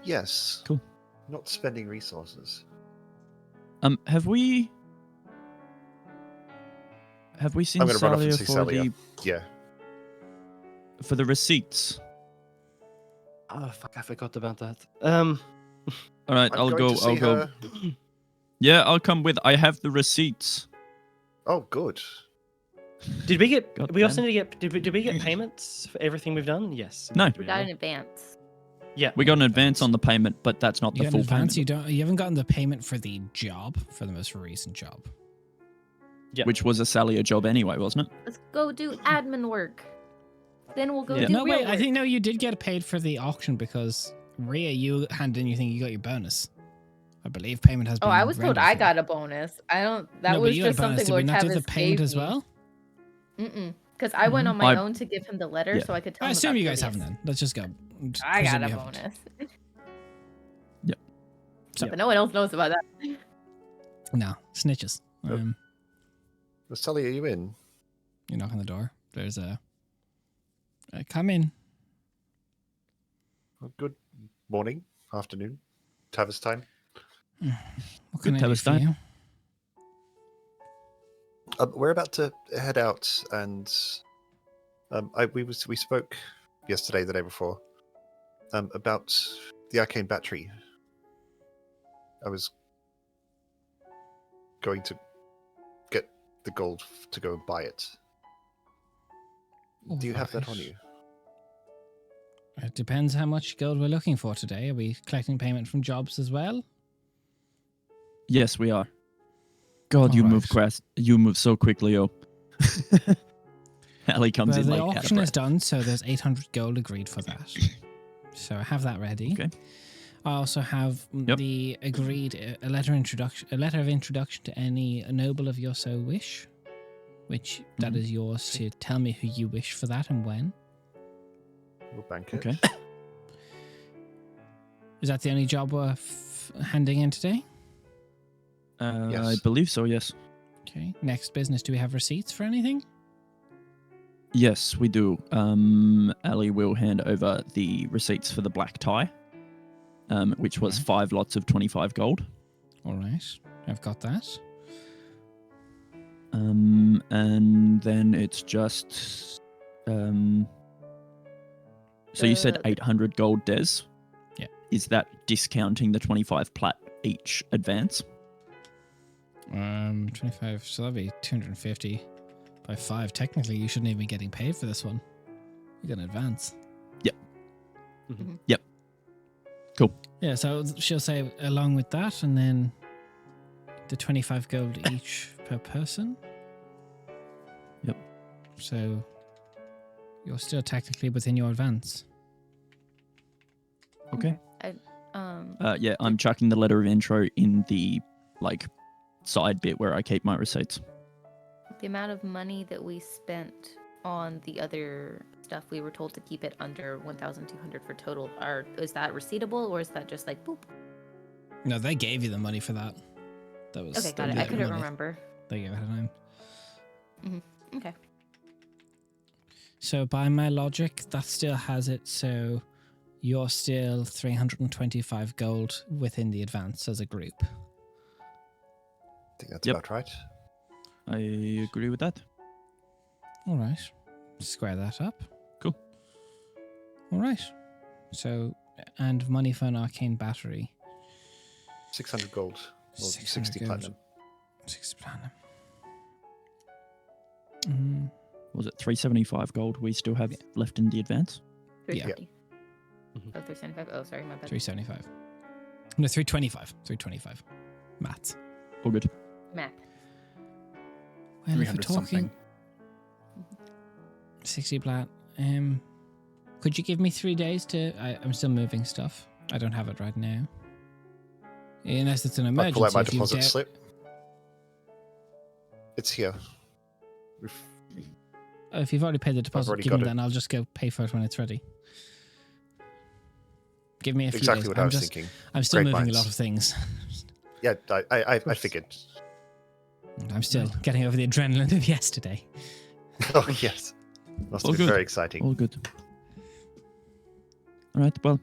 Yes. Cool. Not spending resources. Have we seen I'm gonna run off and Salia see for Salia. Yeah. the receipts? Oh fuck, I forgot about that. All right, I'm I'll going go. to see I'll go. her. Yeah, I'll come with. I have the receipts. Oh, good. Did we get? God we also damn. need to get. Did we get payments for everything we've done? Yes. No. We got in advance. Yeah. We got an advance on the payment, but that's not You the got an full advance. payment, You haven't gotten the payment for the job, for the most recent job. Yeah. which was a Salia job anyway, wasn't it? Let's go do admin work. Then we'll go Yeah. do No, real wait. work. I think no. You did get paid for the auction because Rhea, you handed in your thing. You got your bonus. I believe payment has been. Oh, I was told rendered I for. got a bonus. I don't. That No, but was you got a just bonus. something Did we Lord not do the Tavis payment gave as me. well? Because I went on my I- own to give him the letter, Yeah. so I could tell I him. assume about you guys Phileas. haven't then. Let's just go. I got Presume a you haven't. bonus. So- But no one else knows about that. No, snitches. Oh. Sally, are you in? You knock on the door. There's a. Come in. Oh, good morning, afternoon, Tavis time. What can I do Tavis for time. you? We're about to head out, and we spoke yesterday, the day before, about the arcane battery. I was going to get the gold to go and buy it. Do you have that on Alright. you? It depends how much gold we're looking for today. Are we collecting payment from jobs as well? Yes, we are. God, you move Alright. fast. You move so quickly, oh. Ellie comes Well, in the like out of auction is breath. done, so there's 800 gold agreed for that. So I have that ready. Okay. I also have Yep. the agreed a letter of introduction to any noble of your so wish, which that Mhm. is yours to tell me who you wish for that and when. We'll bank it. Okay. Is that the only job we're handing in today? Yes. I believe so, yes. Okay. Next business. Do we have receipts for anything? Yes, we do. Ali will hand over the receipts for the black tie, which was Right. 5 lots of 25 gold. All right, I've got that. And then it's just. So you said The- 800 gold, Des? Yeah. Is that discounting the 25 plat each advance? 25. So that'd be 250 by 5. Technically, you shouldn't even be getting paid for this one. You get an advance. Cool. Yeah, so she'll say along with that, and then the 25 gold each per person. Yep. So you're still technically within your advance. Okay. I, I'm chucking the letter of intro in the side bit where I keep my receipts. the amount of money that we spent on the other stuff, we were told to keep it under 1,200 for total. Is that receivable, or is that just like boop? No, they gave you the money for that. That was Okay, got it. the I couldn't money. remember. They gave it a name. Okay. So by my logic, that still has it. So you're still 325 gold within the advance as a group. I think that's Yep. about right. I agree with that. All right. Square that up. Cool. All right. So, and money for an arcane battery. 600 gold. Or 600 60 gold. platinum. 6 platinum. Was it 375 gold we still have left in the advance? 350. Mhm. Oh, 375. Oh, sorry, my bad. 375. No, 325. 325. Maths. All good. Math. Well, if we're 300 talking something. 60 plat, could you give me 3 days to? I'm still moving stuff. I don't have it right now. Unless it's an I emergency. pull out my if you deposit doubt- slip. It's here. Oh, if you've already paid the deposit, already give me got it. then. I'll just go pay for it when it's ready. Give me a few Exactly days. what I was thinking. I'm still Great moving a minds. lot of things. Yeah, I figured. I'm still getting over the adrenaline of yesterday. Oh, yes. Must All have been good. very exciting. All good. All right. Well,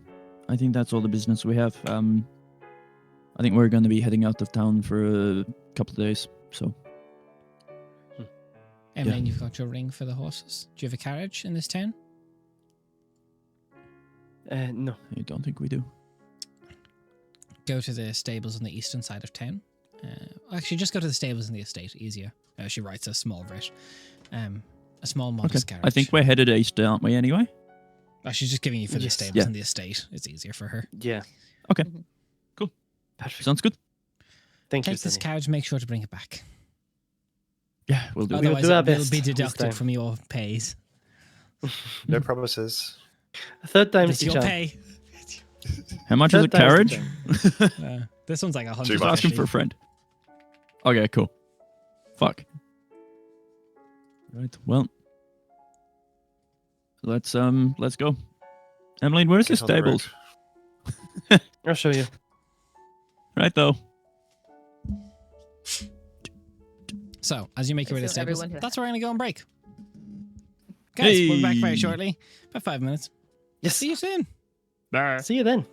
I think that's all the business we have. I think we're going to be heading out of town for a couple of days. So Emmeline, you've got your ring for the horses. Do you have a carriage in this town? No. I don't think we do. Go to the stables on the eastern side of town. Actually, just go to the stables in the estate. Easier. She writes a small writ. A small modest carriage. I think we're headed east, aren't we? Anyway. She's just giving you for the Yes. stables Yeah. in the estate. It's easier for her. Yeah. Okay. Mhm. Cool. Perfect. Sounds good. Thank you, Take this Sunny. carriage. Make sure to bring it back. Yeah, we'll do. will Otherwise, do our it will best be this deducted time. from your pays. No promises. Third time's It's the your charm. pay. How much is a Third time's the carriage? charm. This one's like 100. Too Just much. asking for a friend. Okay, cool. Fuck. Right. Well, let's go. Emmeline, where's the Get on the road. stables? I'll show you. Right though. So, as you make your way to the So stables, everyone who- that's where we're going to go on break. Guys, we'll be back very Hey. shortly. About 5 minutes. Yes. See you soon. See you then.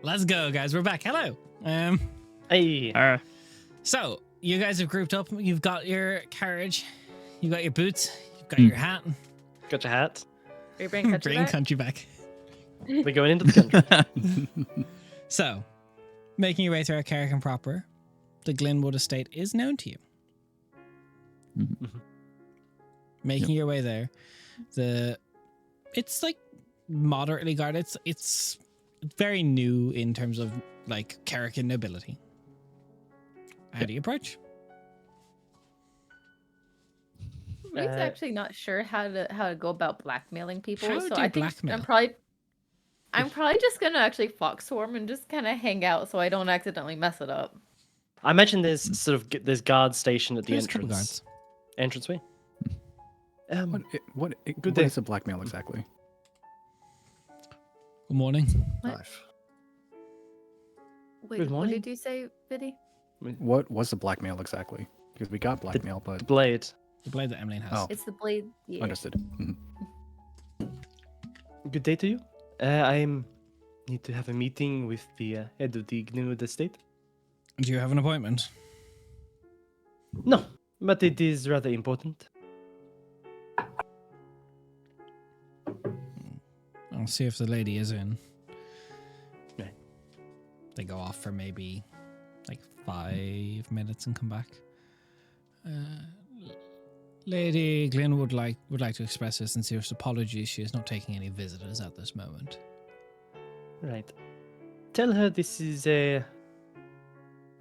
Let's go, guys. We're back. Hello. Hey. So you guys have grouped up. You've got your carriage. You've got your boots. You've got your hat. Got your hat. Are you bringing country Bring back? country back. We're going into the country. So, making your way through our Carrick and proper, the Glenwood estate is known to you. Making your way there, it's like moderately guarded. It's very new in terms of like Carrick and nobility. How do you approach? Reed's actually not sure how to go about blackmailing people, How so do you I think blackmail? I'm probably just gonna actually fox swarm and just kind of hang out so I don't accidentally mess it up. I imagine there's there's guards stationed at the There's a couple entrance. guards. Entranceway. What day. is a blackmail exactly? Good morning. What? Knife. Wait, Good what morning. did you say, Biddy? What was a blackmail exactly? Because we got blackmail, but Blade. The blade that Emmeline has. Oh. It's the blade. Yeah. understood. Mhm. Good day to you. I need to have a meeting with the head of the Glenwood estate. Do you have an appointment? No, but it is rather important. I'll see if the lady is in. Right. They go off for maybe like 5 minutes and come back. Lady Glynn would like to express her sincerest apologies. She is not taking any visitors at this moment. Right. Tell her this is a.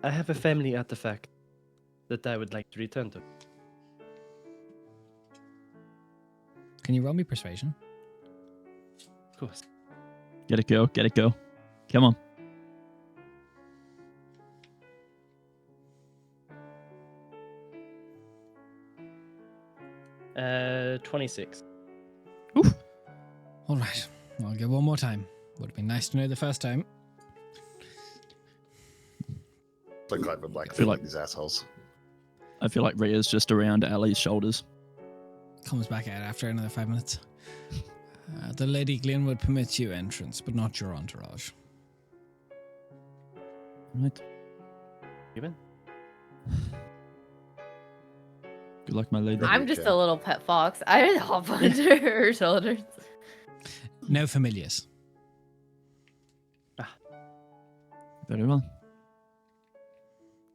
I have a family artifact that I would like to return to. Can you roll me persuasion? Of course. Get it, girl. Get it, girl. Come on. 26. All right, I'll go one more time. Would have been nice to know the first time. Look like we're black feel like- these assholes. I feel like Rhea's just around Ali's shoulders. Comes back out after another 5 minutes. The Lady Glenwood permits you entrance, but not your entourage. Right. Even? Good luck, my lady. I'm just a little pet fox. I just hop onto her shoulders. No familiars. Very well.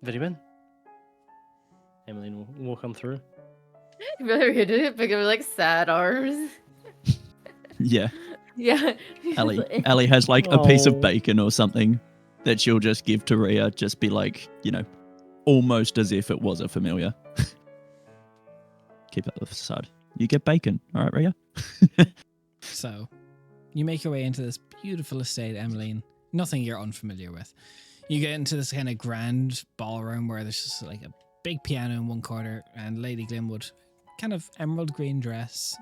Very well. Emmeline will come through. Really good to pick up like sad arms. Yeah. Yeah. Ali has like a piece Oh. of bacon or something that she'll just give to Rhea, just be like, you know, almost as if it was a familiar. Keep up the facade. You get bacon. All right, Rhea? So, you make your way into this beautiful estate, Emmeline. Nothing you're unfamiliar with. You get into this kind of grand ballroom where there's just like a big piano in one corner and Lady Glenwood, kind of emerald green dress,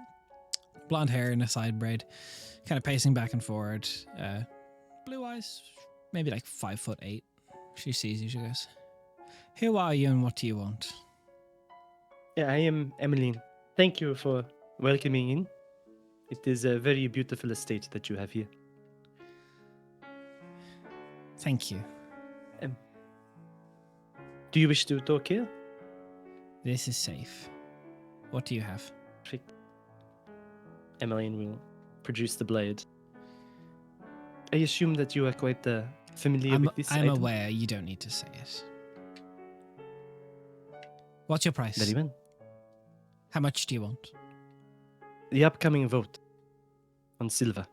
blonde hair in a side braid, kind of pacing back and forward. Blue eyes, maybe like 5'8". She sees you, she goes, "Who are you and what do you want?" Yeah, I am Emmeline. Thank you for welcoming in. It is a very beautiful estate that you have here. Thank you. Do you wish to talk here? This is safe. What do you have? Perfect. Emmeline will produce the blade. I assume that you are quite familiar with this I'm item. aware, you don't need to say it. What's your price? Very well. How much do you want? The upcoming vote on silver.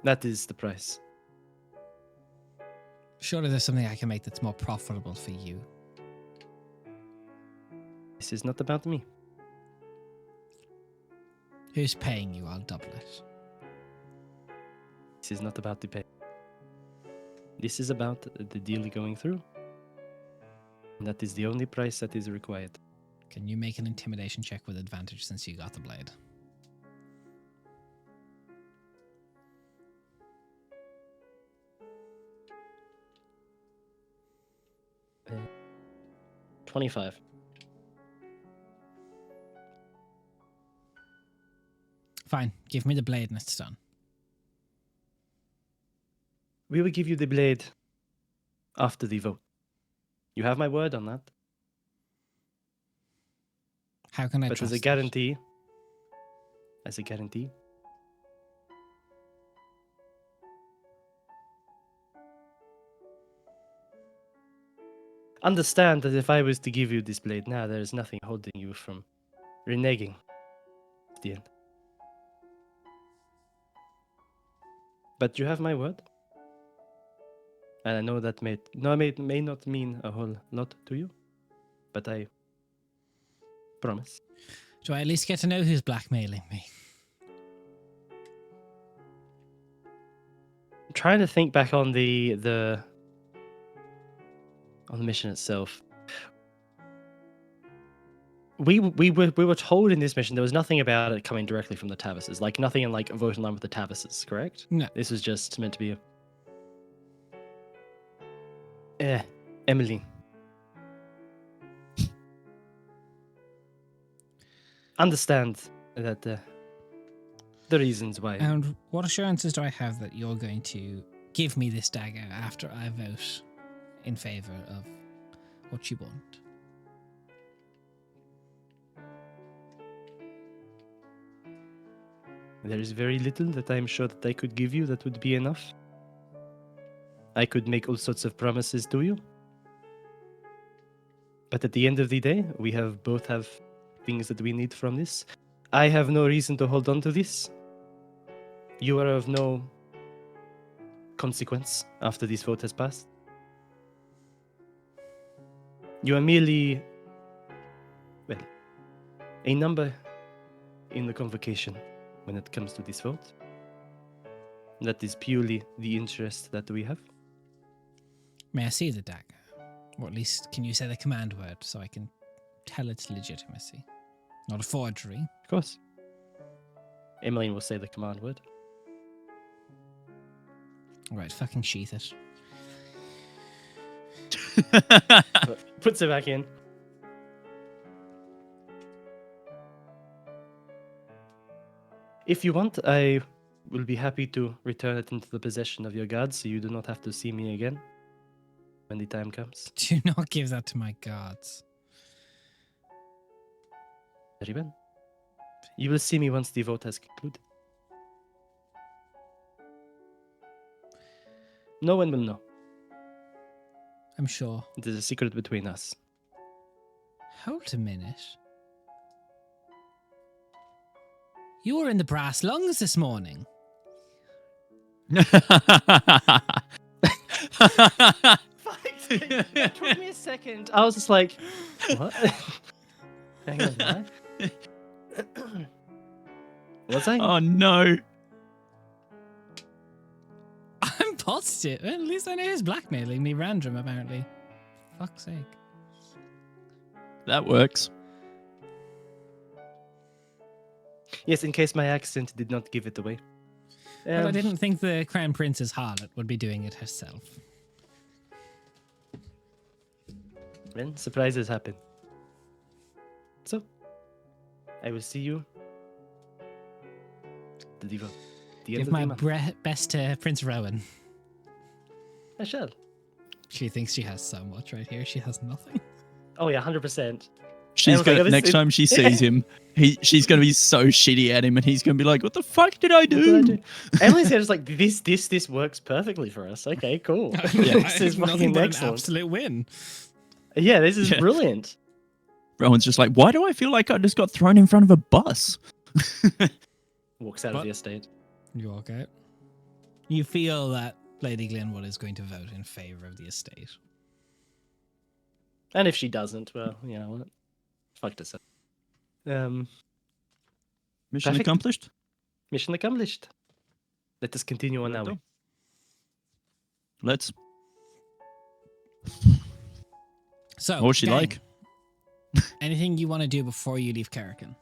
That is the price. Surely there's something I can make that's more profitable for you. This is not about me. Who's paying you? I'll double it. This is not about the pay. This is about the deal going through. And that is the only price that is required. Can you make an intimidation check with advantage since you got the blade? Uh, 25. Fine, give me the blade and it's done. We will give you the blade after the vote. You have my word on that. How can I But trust as a that? guarantee, understand that if I was to give you this blade now, there is nothing holding you from reneging at the end. But you have my word. And I know that may not mean a whole lot to you, but I promise. Do I at least get to know who's blackmailing me? I'm trying to think back on the mission itself. We were told in this mission there was nothing about it coming directly from the Tavises, like nothing in like vote in line with the Tavises, correct? No. This was just meant to be Emily. Understand that the reasons why. And what assurances do I have that you're going to give me this dagger after I vote in favor of what you want? There is very little that I am sure that I could give you that would be enough. I could make all sorts of promises to you. But at the end of the day, we both have things that we need from this. I have no reason to hold on to this. You are of no consequence after this vote has passed. You are merely, well, a number in the convocation when it comes to this vote. That is purely the interest that we have. May I see the dagger? Or at least, can you say the command word so I can tell its legitimacy? Not a forgery. Of course. Emmeline will say the command word. Alright, fucking sheath it. Puts it back in. If you want, I will be happy to return it into the possession of your guards so you do not have to see me again when the time comes. Do not give that to my guards. Very well. You will see me once the vote has concluded. No one will know. I'm sure. It is a secret between us. Hold a minute. You were in the brass lungs this morning. It took me a second. I was just like, what? Hang on, what? Was I? Oh no. I'm positive. Well, at least I know who's blackmailing me random, apparently. Fuck's sake. That works. Yes, in case my accent did not give it away. But I didn't think the Crown Princess harlot would be doing it herself. Well, surprises happen. So, I will see you. The end Give of my the month. best to Prince Rowan. I shall. She thinks she has so much right here. She has nothing. Oh yeah, 100%. She's was like, gonna next time she sees him, she's gonna be so shitty at him, and he's gonna be like, "What the fuck did I do?" Emily's just like, this works perfectly for us. Okay, cool. This is Nothing fucking but an excellent. absolute win. Yeah, this is Yeah. brilliant. Rowan's just like, "Why do I feel like I just got thrown in front of a bus?" Walks out What? of the estate. You walk out. You feel that Lady Glenwood is going to vote in favor of the estate. And if she doesn't, well, you know what? Fuck this up. Mission Perfect. accomplished. Mission accomplished. Let us continue on Well our way. done. Let's. So, What's she gang, like? anything you want to do before you leave Kerrigan?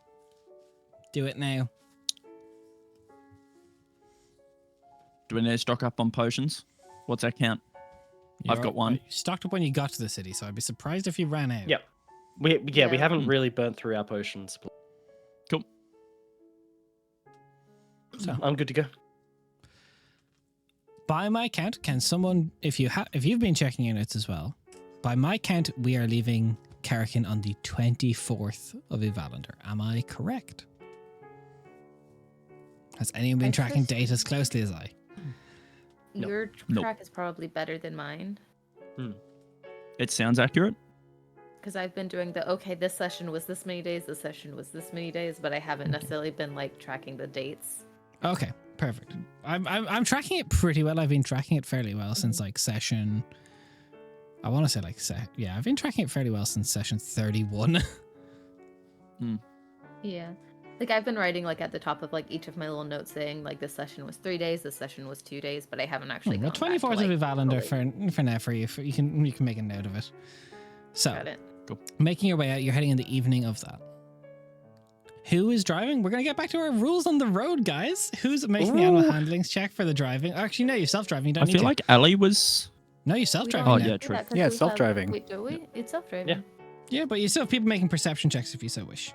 Do it now. Do we need to stock up on potions? What's our count? I've got one. You stocked up when you got to the city, so I'd be surprised if you ran out. Yep. We Yeah. haven't really burnt through our potions. Cool. So. I'm good to go. By my count, can someone, if you've been checking units as well, by my count, we are leaving Karakin on the 24th of Ivalander. Am I correct? Has anyone been tracking date as closely as I? No. Your Nope. track is probably better than mine. It sounds accurate. Because I've been doing this session was this many days, this session was this many days, but I haven't necessarily been like tracking the dates. Okay, perfect. I'm tracking it pretty well. I've been tracking it fairly well since like session. I want to say like I've been tracking it fairly well since session 31. Yeah. Like I've been writing like at the top of like each of my little notes saying like this session was 3 days, this session was 2 days, but I haven't actually Well, gone back to, 24th like, of Ivalander fully- for now for you. You can make a note of it. So, Got it. making your way out, you're heading in the evening of that. Who is driving? We're going to get back to our rules on the road, guys. Who's making the animal handlings check for the driving? Actually, no, you're self-driving. You don't I need feel to. like Ali was. No, you're We self-driving. don't Oh, need to yeah, do true. that 'cause Yeah, we it's self-driving. Wait, do we? It's self-driving. Yeah. Yeah, but you still have people making perception checks if you so wish.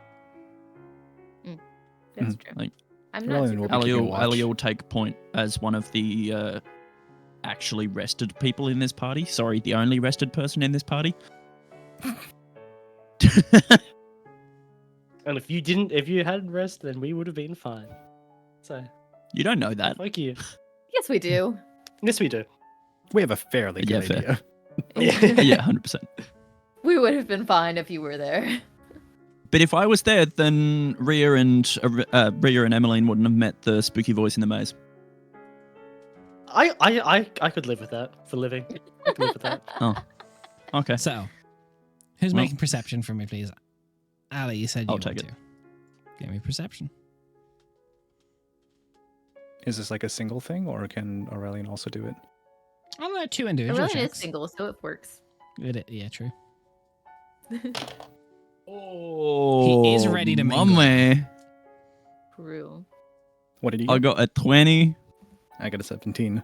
That's true. Like, I'm Well, not then we'll super be keeping Ali watch. will take point as one of the actually rested people in this party. Sorry, the only rested person in this party. And if you hadn't rest, then we would have been fine. So, You don't know that. fuck you. Yes, we do. Yes, we do. We have a fairly Yeah, good fair. idea. Yeah, 100%. We would have been fine if you were there. But if I was there, then Rhea and Emmeline wouldn't have met the spooky voice in the maze. I could live with that for living. I could live with that. Okay. So, who's Well- making perception for me, please? Ali, you said you I'll want take to. Give me perception. Is this like a single thing, or can Aurelian also do it? I'll let 2 individual Aurelian is checks. single, so it works. Yeah, true. Oh, He is ready to mingle. mummy. True. What did you I get? got a 20, I got a 17.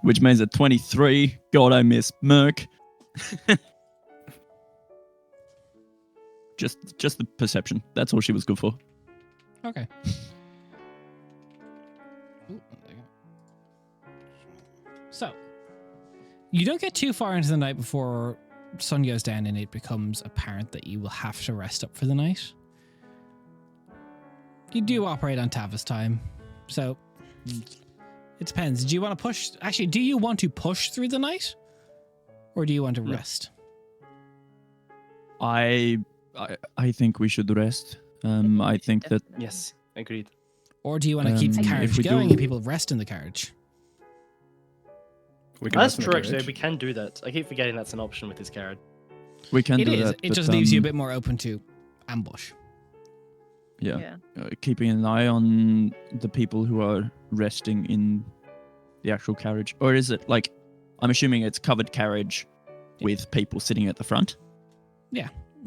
which means a 23. God, I miss Merc. Just the perception. That's all she was good for. Okay. Ooh, there you go. So, you don't get too far into the night before sun goes down and it becomes apparent that you will have to rest up for the night. You do operate on Tavis time, so it depends. Do you want to push? Actually, do you want to push through the night, or do you want to rest? I think we should rest. I think that Definitely. Yes, agreed. Or do you want to keep the if carriage we going do- and people rest in the carriage? We can That's rest in the true, actually. carriage. We can do that. I keep forgetting that's an option with this carrot. we can It do is. that. It but, just leaves you a bit more open to ambush. Yeah. Keeping an eye on the people who are resting in the actual carriage. Or is it like, I'm assuming it's covered carriage with people sitting at the front?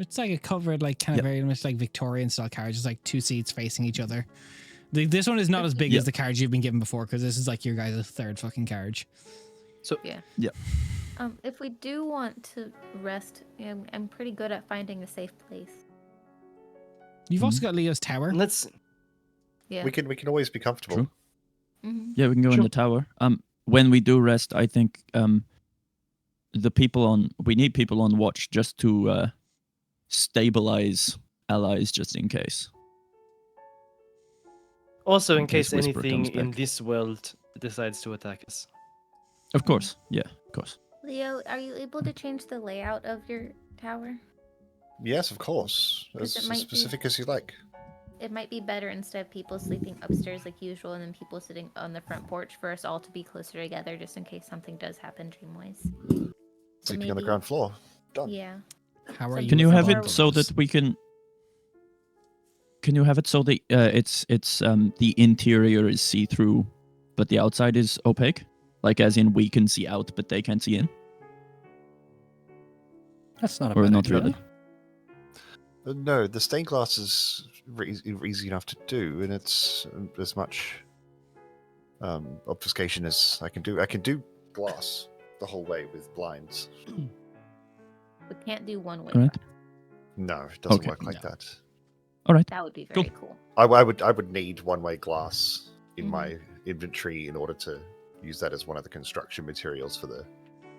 It's like a covered, like kind of Yep. very much like Victorian style carriage. It's like 2 seats facing each other. This one is not as big Yep. as the carriage you've been given before because this is like your guys' 3rd fucking carriage. If we do want to rest, I'm pretty good at finding a safe place. You've also got Leo's tower. Let's. Yeah. We can always be comfortable. True. Mhm. Yeah, we can go in Sure. the tower. When we do rest, I think we need people on watch just to stabilize allies just in case. Also, in In case case Whisper anything comes in back. this world decides to attack us. Of course. Yeah, of course. Leo, are you able to change the layout of your tower? Yes, of course. 'Cause As it might be- specific as you like. It might be better instead of people sleeping upstairs like usual and then people sitting on the front porch for us all to be closer together just in case something does happen dream-wise. Sleeping on the maybe- ground floor. Done. Yeah. How are you? Can you with have the it so bungalows? that we can? Can you have it so that it's the interior is see through, but the outside is opaque? Like as in we can see out, but they can't see in. That's not a Or bad not idea. really. No, the stained glass is easy enough to do, and it's as much obfuscation as I can do. I can do glass the whole way with blinds. We can't do one way. Alright. No, it doesn't Okay, work like no. that. All right. That would be Cool. very cool. I would need one-way glass in my inventory in order to use that as one of the construction materials for the.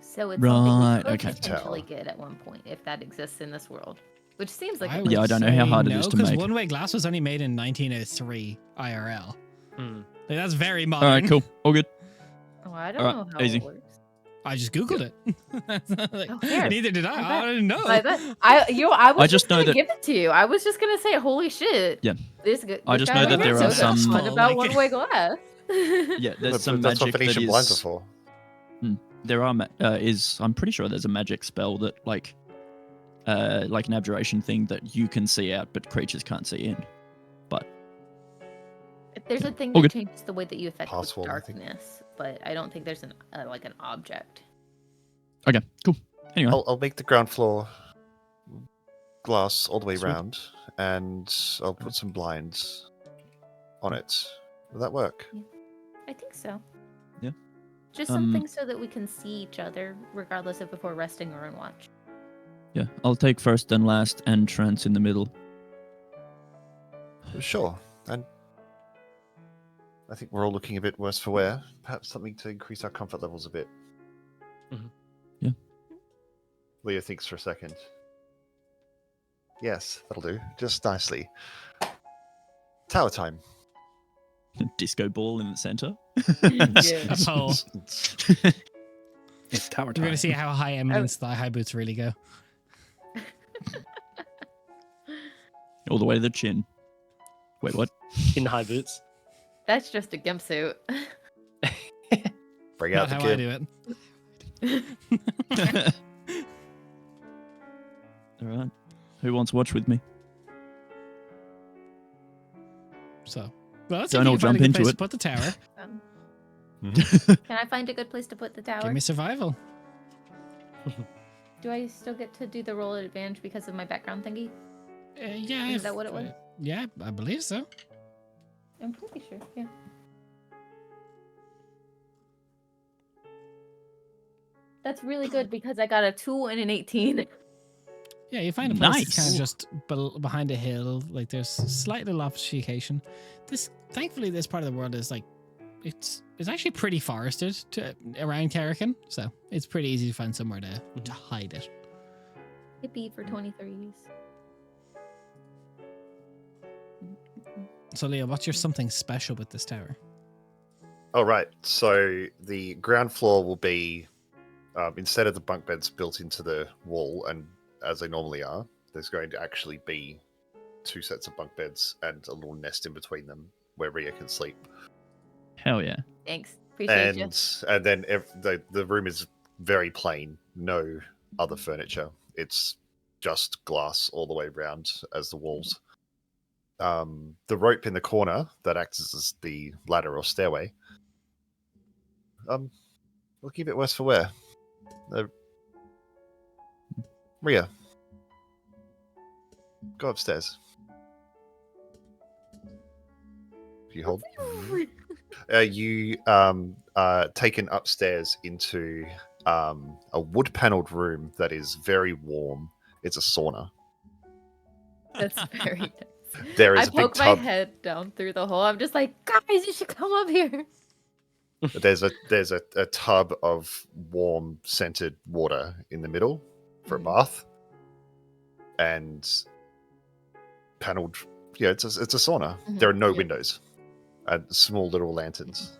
So it's something we Right, could okay. potentially Tower. get at one point if that exists in this world, which seems like I it would Yeah, I don't know say how hard it no, is to 'cause make. one-way glass was only made in 1903 IRL. Hmm. Like, that's very All modern. right, cool. All good. Oh, I don't Alright, know how easy. it works. I just googled it. Like, Oh, fair. neither did I bet. I didn't know. I bet. I was I just just know gonna that- give it to you. I was just gonna say, holy shit. Yeah. This I just guy know that right there here are knows a some- ton about like- one-way glass. Yeah, there's some That's what magic that Venetian blinds are is. for. There are I'm pretty sure there's a magic spell that like an abjuration thing that you can see out, but creatures can't see in. There's a thing All that good. changes the way that you affect with Password, I think. darkness, but I don't think there's an like an object. Okay, cool. Anyway, I'll make the ground floor glass all the way Sweet. round, and I'll put some blinds on it. Will that work? I think so. Yeah. Just something so that we can see each other, regardless of if we're resting or on watch. yeah, I'll take first and last, and Trance in the middle. Sure. And I think we're all looking a bit worse for wear. Perhaps something to increase our comfort levels a bit. Mhm. Yeah. Leah thinks for a second. Yes, that'll do. Just nicely. Tower time. Disco ball in the center. Yeah. A pole. It's tower We're time. gonna see how high eminence the high boots really go. All the way to the chin. Wait, what? In high boots. That's just a gimp suit. Bring Not out the how I kid. do it. All right. Who wants to watch with me? So, well, let's Don't see all if you can find jump a good into place it. to put the tower. Can I find a good place to put the tower? Give me survival. Do I still get to do the roll at advantage because of my background thingy? Yeah. Is that what it was? Yeah, I believe so. I'm pretty sure, yeah. That's really good because I got a 2 and an 18. Yeah, you find a place that's kind Nice. of just behind a hill. Like there's slight little obfuscation. Thankfully, this part of the world is like, it's actually pretty forested around Carrican, so it's pretty easy to find somewhere to hide it. Hippie for 23s. So, Leo, what's your something special with this tower? Oh, right. So the ground floor will be, instead of the bunk beds built into the wall, and as they normally are, there's going to actually be 2 sets of bunk beds and a little nest in between them where Rhea can sleep. Hell yeah. Thanks. Appreciate you. And then the room is very plain, no other furniture. It's just glass all the way around as the walls. The rope in the corner that acts as the ladder or stairway. We'll keep it worse for wear. Rhea, go upstairs. If you hold. You taken upstairs into a wood-paneled room that is very warm. It's a sauna. That's very nice. There I is a big poke my tub. head down through the hole. I'm just like, guys, you should come up here. There's a tub of warm scented water in the middle for a bath, and paneled. Yeah, it's a sauna. Mhm. There are no Yeah. windows, and small little lanterns.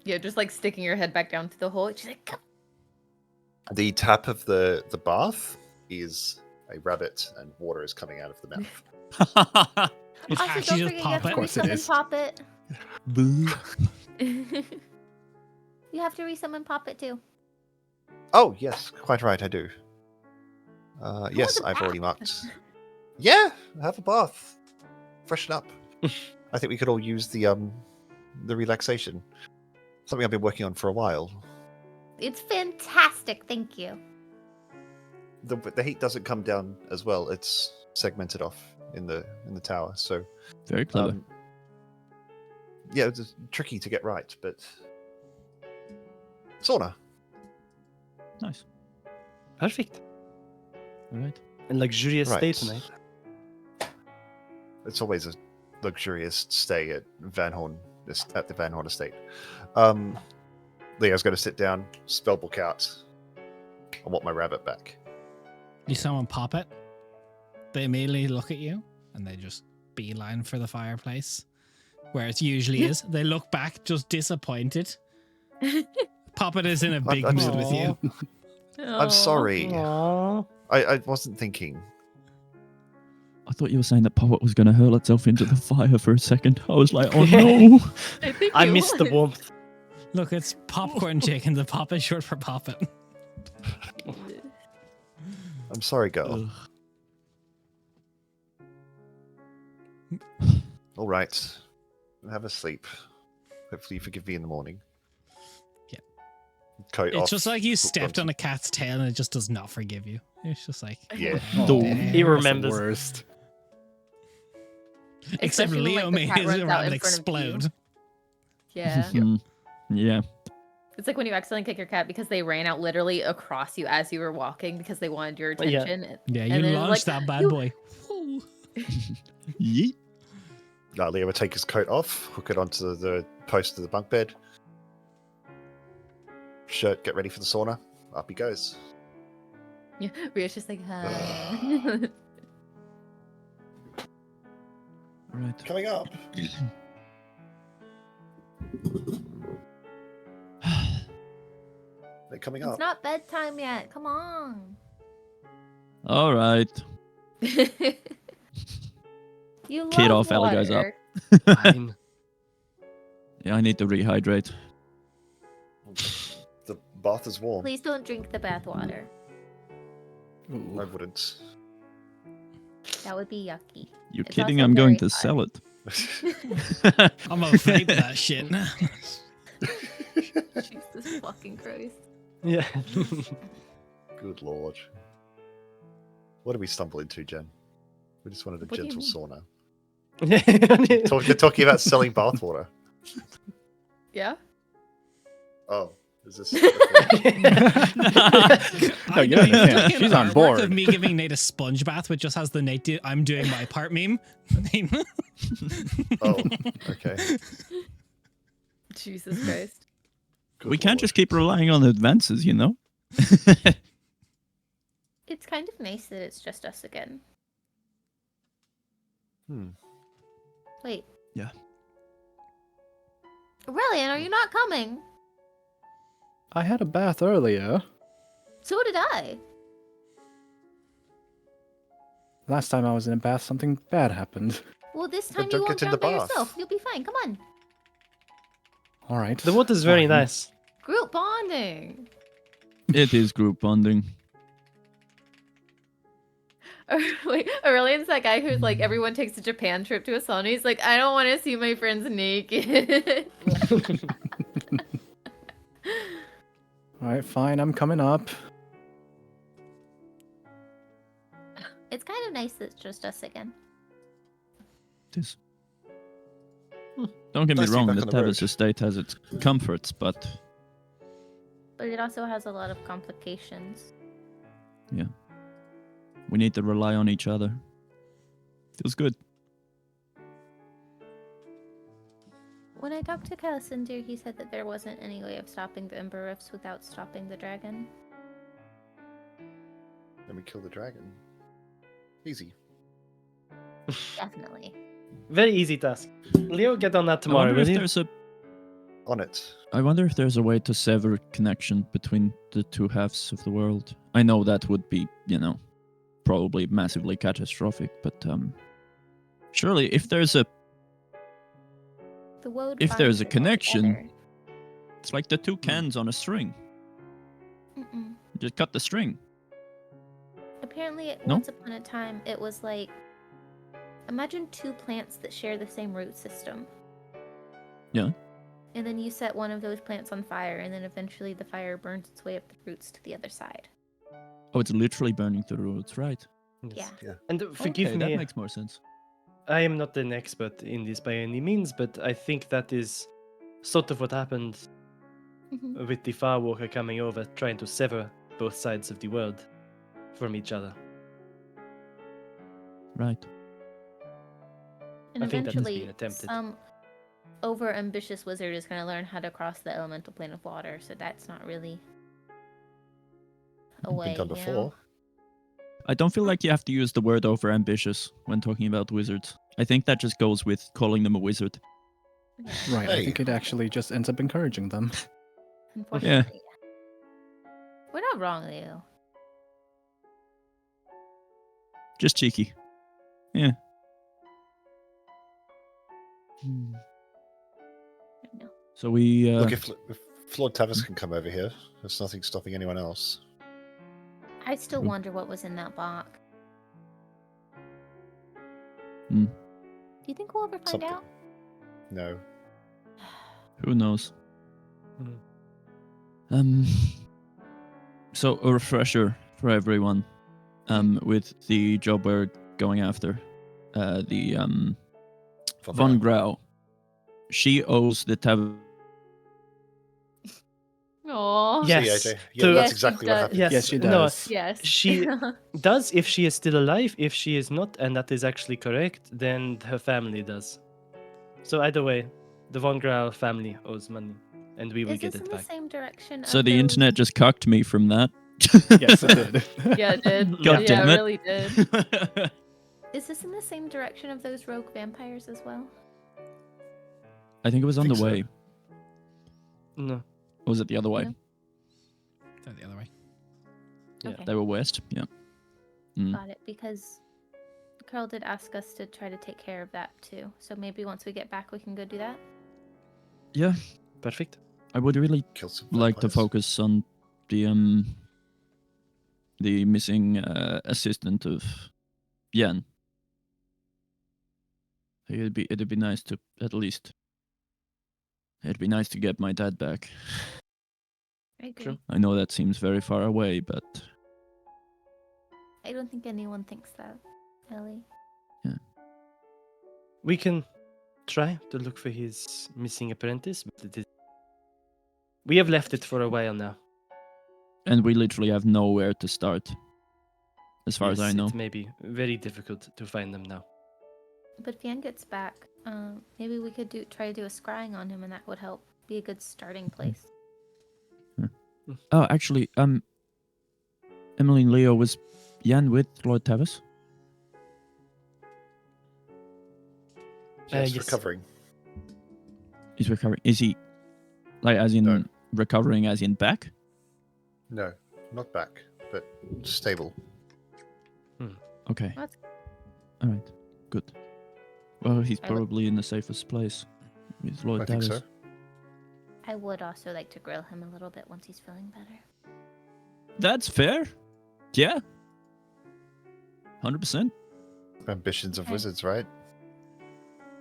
Yeah, just like sticking your head back down through the hole. She's like, come. The tap of the bath is a rabbit, and water is coming out of the mouth. It's Also, actually don't just forget you have pop to it. course it resummon is. pop it. Boo. You have to resummon pop it too. Oh yes, quite right. I do. Yes, a I've already bath. marked. Yeah, have a bath, freshen up. I think we could all use the relaxation. Something I've been working on for a while. It's fantastic, thank you. The heat doesn't come down as well. It's segmented off in the tower. So Very clever. yeah, it's tricky to get right, but sauna. Nice. Perfect. All right. And luxurious stay Right. tonight. It's always a luxurious stay at Van Horn this at the Van Horn estate. Leo's going to sit down, spellbook out. I want my rabbit back. You summon Poppet. They immediately look at you and they just beeline for the fireplace where it usually is. They look back just disappointed. Poppet is in a big I'm mood with you. I'm sorry. Aww. I wasn't thinking. I thought you were saying that Poppet was going to hurl itself into the fire for a second. I was like, oh no. I think I it missed the was. warmth. Look, it's popcorn chicken. The pop is short for Poppet. I'm sorry, girl. All right. Have a sleep. Hopefully you forgive me in the morning. Yeah. Coat It's off. just like you stepped on a cat's tail and it just does not forgive you. It's just like, Yeah. Oh, damn. He that's the remembers. worst. Except Especially when, Leo like, the made cat his runs out rabbit in front of you. explode. Yeah. Yeah. It's like when you accidentally kick your cat because they ran out literally across you as you were walking because they wanted your Yeah. attention. Yeah, And you then, launched like, that bad you- boy. Woo. Yeet. Leo will take his coat off, hook it onto the post of the bunk bed. Shirt, get ready for the sauna. Up he goes. Yeah, Rio's just like, Right. Coming up. They're coming It's up. not bedtime yet. Come on. All right. You love Kid off, Ellie goes up. water. Fine. Yeah, I need to rehydrate. The bath is warm. Please don't drink the bath water. I Ooh. wouldn't. That would be yucky. You're It's kidding? also I'm going very to hot. sell it. I'm gonna vape that shit. Jesus fucking Christ. Yeah. Good lord. What did we stumble into, Jen? We just wanted a What do you gentle mean? sauna. They're talking about selling bathwater. Yeah? Oh, is this? No, you understand. She's on board. Of me giving Nate a sponge bath, which just has the Nate I'm doing my part meme. Oh, okay. Jesus Christ. Good We can't lord. just keep relying on advances, you know? It's kind of nice that it's just us again. Wait. Yeah. Aurelian, are you not coming? I had a bath earlier. So did I. Last time I was in a bath, something bad happened. Well, this Then time you don't won't get in the drown by bath. yourself. You'll be fine. Come on. All right. The water's very fine. nice. Group bonding. It is group bonding. Wait, Aurelian's that guy who's like, everyone takes a Japan trip to a sauna. He's like, I don't want to see my friends naked. All right, fine. I'm coming up. It's kind of nice that it's just us again. It is. Don't get me Nice to be wrong, back the on the road. Tavis estate has its comforts, but But it also has a lot of complications. we need to rely on each other. Feels good. When I talked to Kalasindir, he said that there wasn't any way of stopping the Ember Rifts without stopping the dragon. Then we kill the dragon. Easy. Definitely. Very easy task. Leo, get on that I tomorrow, wonder will if you? there's a On it. I wonder if there's a way to sever connection between the two halves of the world. I know that would be, probably massively catastrophic, but surely if there's a The woad If there's binds a it all connection- together. it's like the two cans on a string. Mm-mm. Just cut the string. Apparently, No? once upon a time, it was like, imagine two plants that share the same root system. Yeah. And then you set one of those plants on fire, and then eventually the fire burns its way up the roots to the other side. Oh, it's literally burning to the roots, right? Yes. Yeah. And forgive Okay, me, that makes more sense. I am not an expert in this by any means, but I think that is sort of what happened Mhm. with the Firewalker coming over, trying to sever both sides of the world from each other. Right. And I think that has been eventually, attempted. over-ambitious wizard is going to learn how to cross the elemental plane of water, so that's not really a way, Been done before. I don't feel like you have to use the word overambitious when talking about wizards. I think that just goes with calling them a wizard. Right, I Hey. think it actually just ends up encouraging them. Unfortunately. We're not wrong, Leo. Just cheeky. Yeah. No. So we... Look, if Lord Tavis can come over here, there's nothing stopping anyone else. I still True. wonder what was in that box. Hmm. Do you think we'll ever find Something. out? No. Who knows? Mhm. So a refresher for everyone. With the job we're going after, the Von Grau. She owes the Aww. Yes. See, AJ? Yeah, to- that's Yes, exactly she what does. happened. Yes. Yes, she No, does. Yes. she does if she is still alive. If she is not, and that is actually correct, then her family does. So either way, the Von Grau family owes money, and we will Is get this it in the back. same direction So of the those- internet just cucked me from that. Yes, it did. Yeah, it did. God yeah, damn it it. really did. Is this in the same direction of those rogue vampires as well? I think it was on the Think so. way. No. Or was it the other way? No. Go the other way. Yeah. Okay. They were west. Yeah. Mm. Got it. Because Carl did ask us to try to take care of that too. So maybe once we get back, we can go do that. Yeah. Perfect. I would really Kill some like to vampires. focus on the missing assistant of Yen. It'd be nice to at least. It'd be nice to get my dad back. I agree. Sure. I know that seems very far away, but I don't think anyone thinks that, Ellie. We can try to look for his missing apprentice, but we have left it for a while now. and we literally have nowhere to start, as far as I Yes, know. it may be very difficult to find them now. But if Yan gets back, maybe we could try to do a scrying on him, and that would help be a good starting place. Oh, actually, Emily and Leo, was Jan with Lord Tavis? Yes, Yes. recovering. He's recovering. Is he, like, as in No. recovering, as in back? No, not back, but stable. Okay. That's- All right. Good. Well, he's I would- probably in the safest place with Lord I think Tavis. so. I would also like to grill him a little bit once he's feeling better. That's fair. Yeah. 100%. Ambitions of Okay. wizards, right?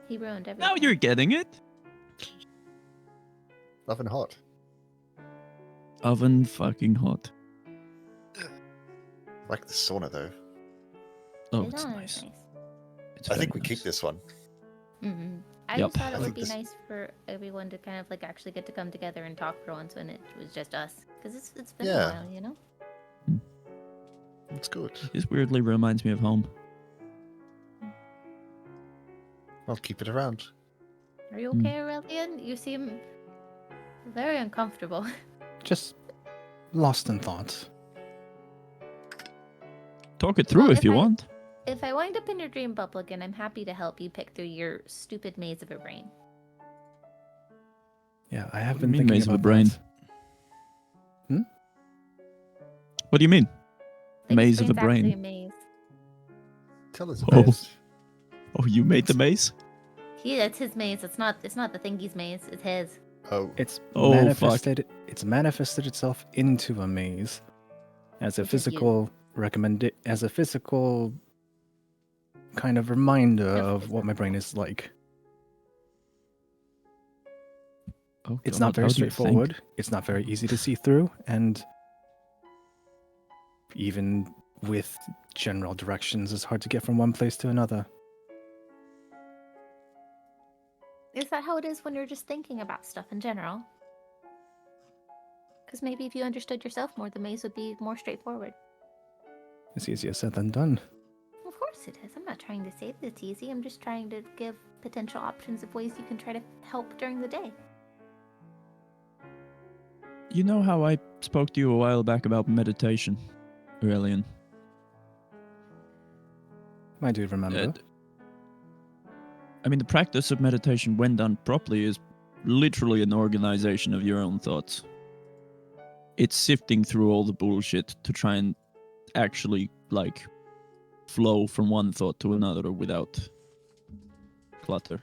He ruined everything. Now you're getting it. Love and hot. Oven fucking hot. Like the sauna, though. Oh, His it's honor nice. is nice. It's I very think we keep nice. this one. Mm-hmm. I Yep. just thought I it would think be this- nice for everyone to kind of like actually get to come together and talk for once when it was just us, because it's been Yeah. a while, you know. It's good. This weirdly reminds me of home. I'll keep it around. Are you Mm. okay, Aurelian? You seem very uncomfortable. Just lost in thought. Talk it through Well, if if you I- want. If I wind up in your dream bubble again, I'm happy to help you pick through your stupid maze of a brain. Yeah, I have What do been you mean, thinking maze of a about brain? that. What do you mean? Like, his Maze of a brain's actually brain. a maze. Tell us Oh. about Oh, you made the maze? That's his maze. It's not the thingy's maze. It's his. Oh, It's Oh, manifested. It's manifested itself into a maze as a Which is you. physical as a physical kind of reminder Of of what my brain physical. is like. Oh, It's God, not very how do you think? straightforward. It's not very easy to see through, and even with general directions, it's hard to get from one place to another. Is that how it is when you're just thinking about stuff in general? Because maybe if you understood yourself more, the maze would be more straightforward. It's easier said than done. Of course course it is. I'm not trying to say that it's easy. I'm just trying to give potential options of ways you can try to help during the day. You know how I spoke to you a while back about meditation, Aurelian? I do remember. I mean, the practice of meditation, when done properly, is literally an organization of your own thoughts. It's sifting through all the bullshit to try and actually, like, flow from one thought to another without clutter.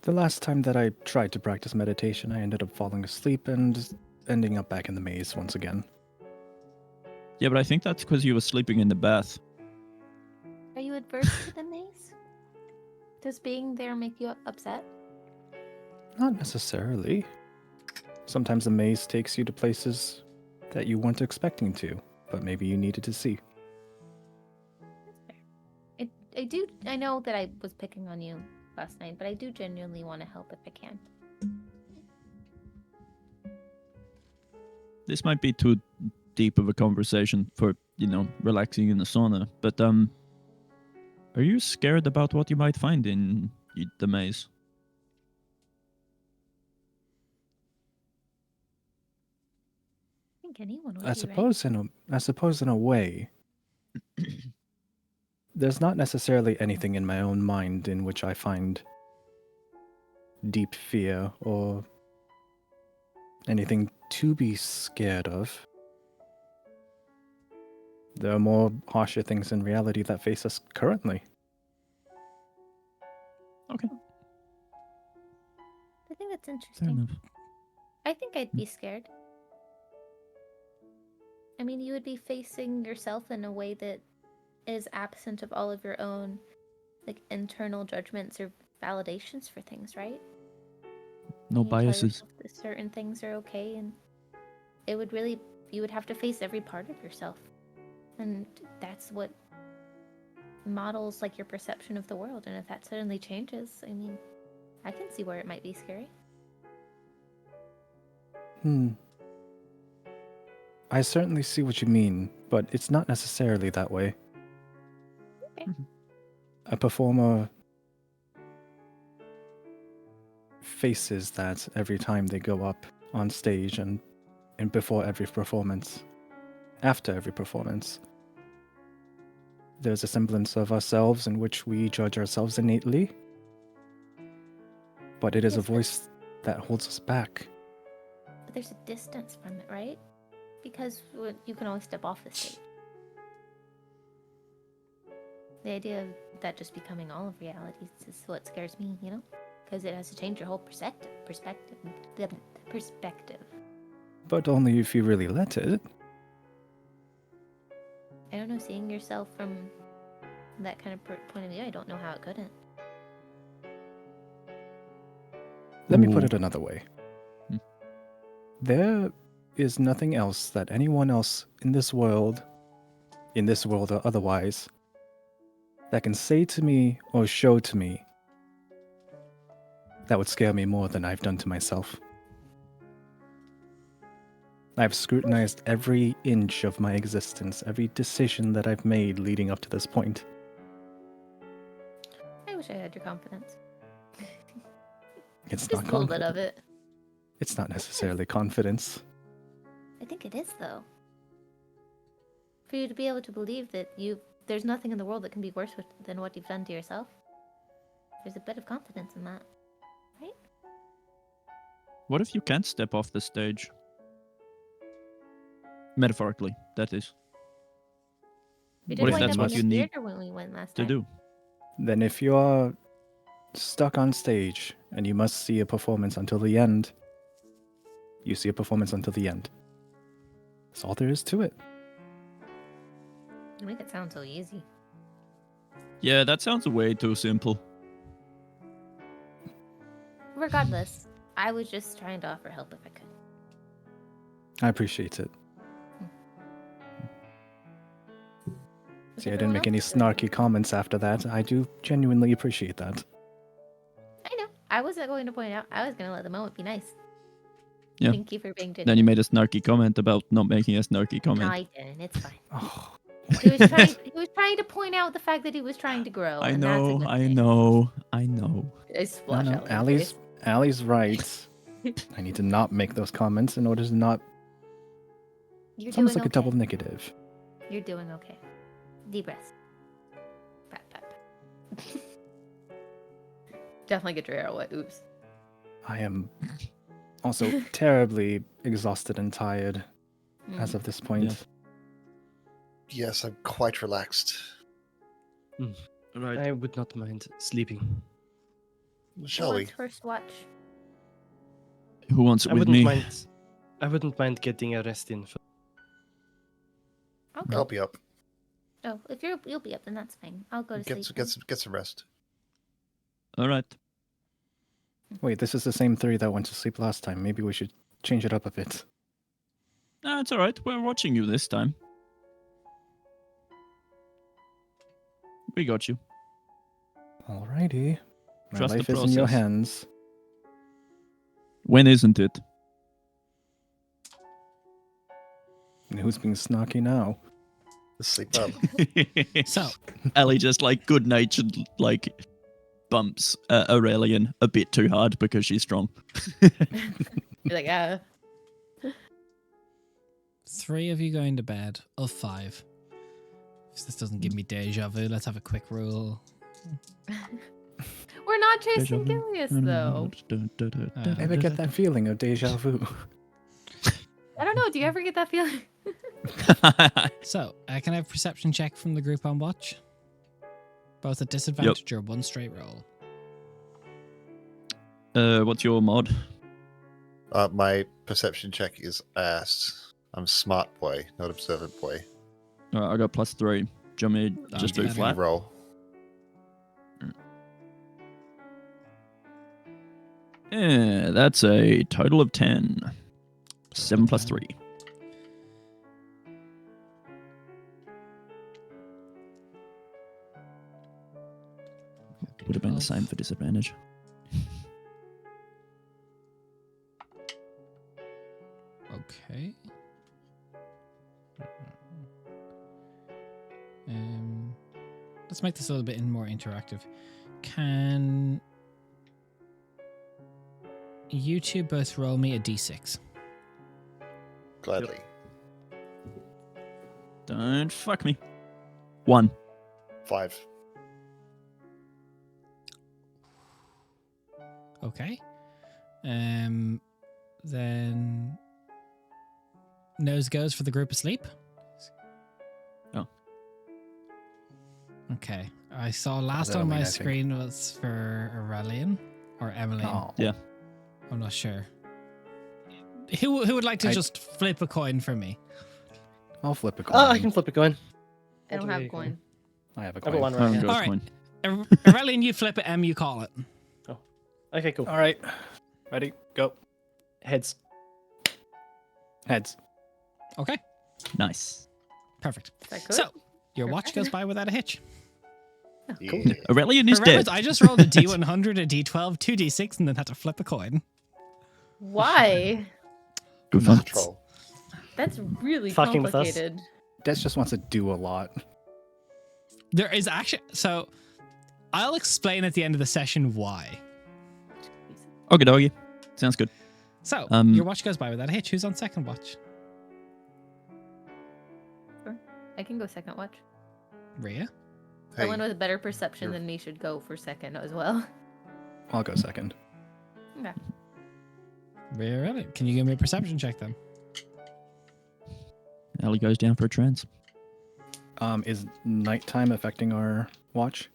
The last time that I tried to practice meditation, I ended up falling asleep and ending up back in the maze once again. Yeah, but I think that's because you were sleeping in the bath. Are you adverse to the maze? Does being there make you upset? Not necessarily. Sometimes the maze takes you to places that you weren't expecting to, but maybe you needed to see. That's fair. I know that I was picking on you last night, but I do genuinely want to help if I can. This might be too deep of a conversation for, relaxing in the sauna, but are you scared about what you might find in the maze? I think anyone would I be, suppose in a way, there's not necessarily anything in my own mind in which I find deep fear or anything to be scared of. There are more harsher things in reality that face us currently. Okay. I think that's Fair interesting. enough. I think I'd be scared. I mean, you would be facing yourself in a way that is absent of all of your own, like, internal judgments or validations for things, right? No And you tell biases. yourself that certain things are okay, and it would really, you would have to face every part of yourself. And that's what models, like, your perception of the world. And if that suddenly changes, I mean, I can see where it might be scary. I certainly see what you mean, but it's not necessarily that way. Okay. A performer faces that every time they go up on stage and before every performance, after every performance. There's a semblance of ourselves in which we judge ourselves innately, but it is a Yes, but- voice that holds us back. But there's a distance from it, right? Because you can always step off the stage. The idea of that just becoming all of reality is what scares me, because it has to change your whole perspective. But only if you really let it. I don't know, seeing yourself from that kind of point of view, I don't know how it couldn't. Let me put Ooh. it another way. Hmm. There is nothing else that anyone else in this world or otherwise, that can say to me or show to me that would scare me more than I've done to myself. I've scrutinized every inch of my existence, every decision that I've made leading up to this point. I wish I had your confidence. It's Just not a little bit confidence. of it. It's not necessarily confidence. I think it is, though. For you to be able to believe that there's nothing in the world that can be worse than what you've done to yourself. There's a bit of confidence in that, right? What if you can't step off the stage? Metaphorically, that is. We What did if wind that's up what in you the need theater when we went last to time. do? Then if you're stuck on stage and you must see a performance until the end, you see a performance until the end. That's all there is to it. You make it sound so easy. Yeah, that sounds way too simple. Regardless, I was just trying to offer help if I could. I appreciate it. Was See, I didn't everyone make any else doing snarky comments after that. I do genuinely appreciate that. I know. I wasn't going to point out. I was going to let the moment be nice. Yeah. Thank you for being genuine. Then you made a snarky comment about not making a snarky comment. No, I didn't. It's fine. Oh, He was trying to point out the fact that he was trying to grow. I and that's a know, good I thing. know, I know. I No, splash no, out in your face. Allie's right. I need to not make those comments in order to not. You're It's almost doing like a double okay. negative. You're doing okay. Deep breaths. Pat, pat, pat. Definitely get your arrow wet. Oops. I am also terribly exhausted and tired Mm. as of this point. Yeah. Yes, I'm quite relaxed. Right. I would not mind sleeping. Shall Who we? wants first watch? Who wants it I with wouldn't me? mind. I wouldn't mind getting a rest in. I'll go. I'll be up. Oh, if you'll be up, then that's fine. I'll go to Get sleep. get some rest. All right. Wait, this is the same three that went to sleep last time. Maybe we should change it up a bit. No, it's all right. We're watching you this time. We got you. Alrighty. My Trust the life is in your process. hands. When isn't it? And who's being snarky now? Sleep up. So, Ellie just like good natured like bumps Aurelian a bit too hard because she's strong. You're like, ah. 3 of you going to bed of 5. If this doesn't give me deja vu, let's have a quick rule. We're not Deja chasing vu. Gilius, though. Uh, Ever get that feeling of deja vu? I don't know. Do you ever get that feeling? So, can I have a perception check from the group on watch? Both at disadvantage or 1 straight roll? What's your mod? My perception check is ass. I'm smart boy, not observant boy. I got +3. Do you want me to I'll just do do that. flat? Roll. Yeah, that's a total of 10. 7 plus 3. Would have been the same for disadvantage. Okay. Let's make this a little bit more interactive. Can you two both roll me a d6? Gladly. Don't fuck me. 1. 5. Okay. Then nose goes for the group asleep. Oh. Okay. I saw last That'll on my mean, I think. screen was for Aurelian or Emily. Oh. Yeah. I'm not sure. Who would like to I- just flip a coin for me? I'll flip a coin. Oh, I can flip a coin. I don't have coin. I have a I've got coin. one I right haven't here. got a Alright. coin. Aurelian, you flip it. You call it. Okay, cool. All right. Ready? Go. Heads. Heads. Okay. Nice. Perfect. Is that good? So your watch goes by without a hitch. Yeah. Aurelian is Remember, dead. I just rolled a D100, a D12, 2 D6, and then had to flip a coin. Why? Good fun. Troll. That's really Fucking with us. complicated. Des just wants to do a lot. There is actually, so I'll explain at the end of the session why. Okay, doggy. Sounds good. So your watch goes by without a hitch. Who's on second watch? I can go second watch. Rhea? Someone with a better perception you're- than me should go for second as well. I'll go second. Okay. Rhea, really? Can you give me a perception check then? Ellie goes down for a trance. Is nighttime affecting our watch?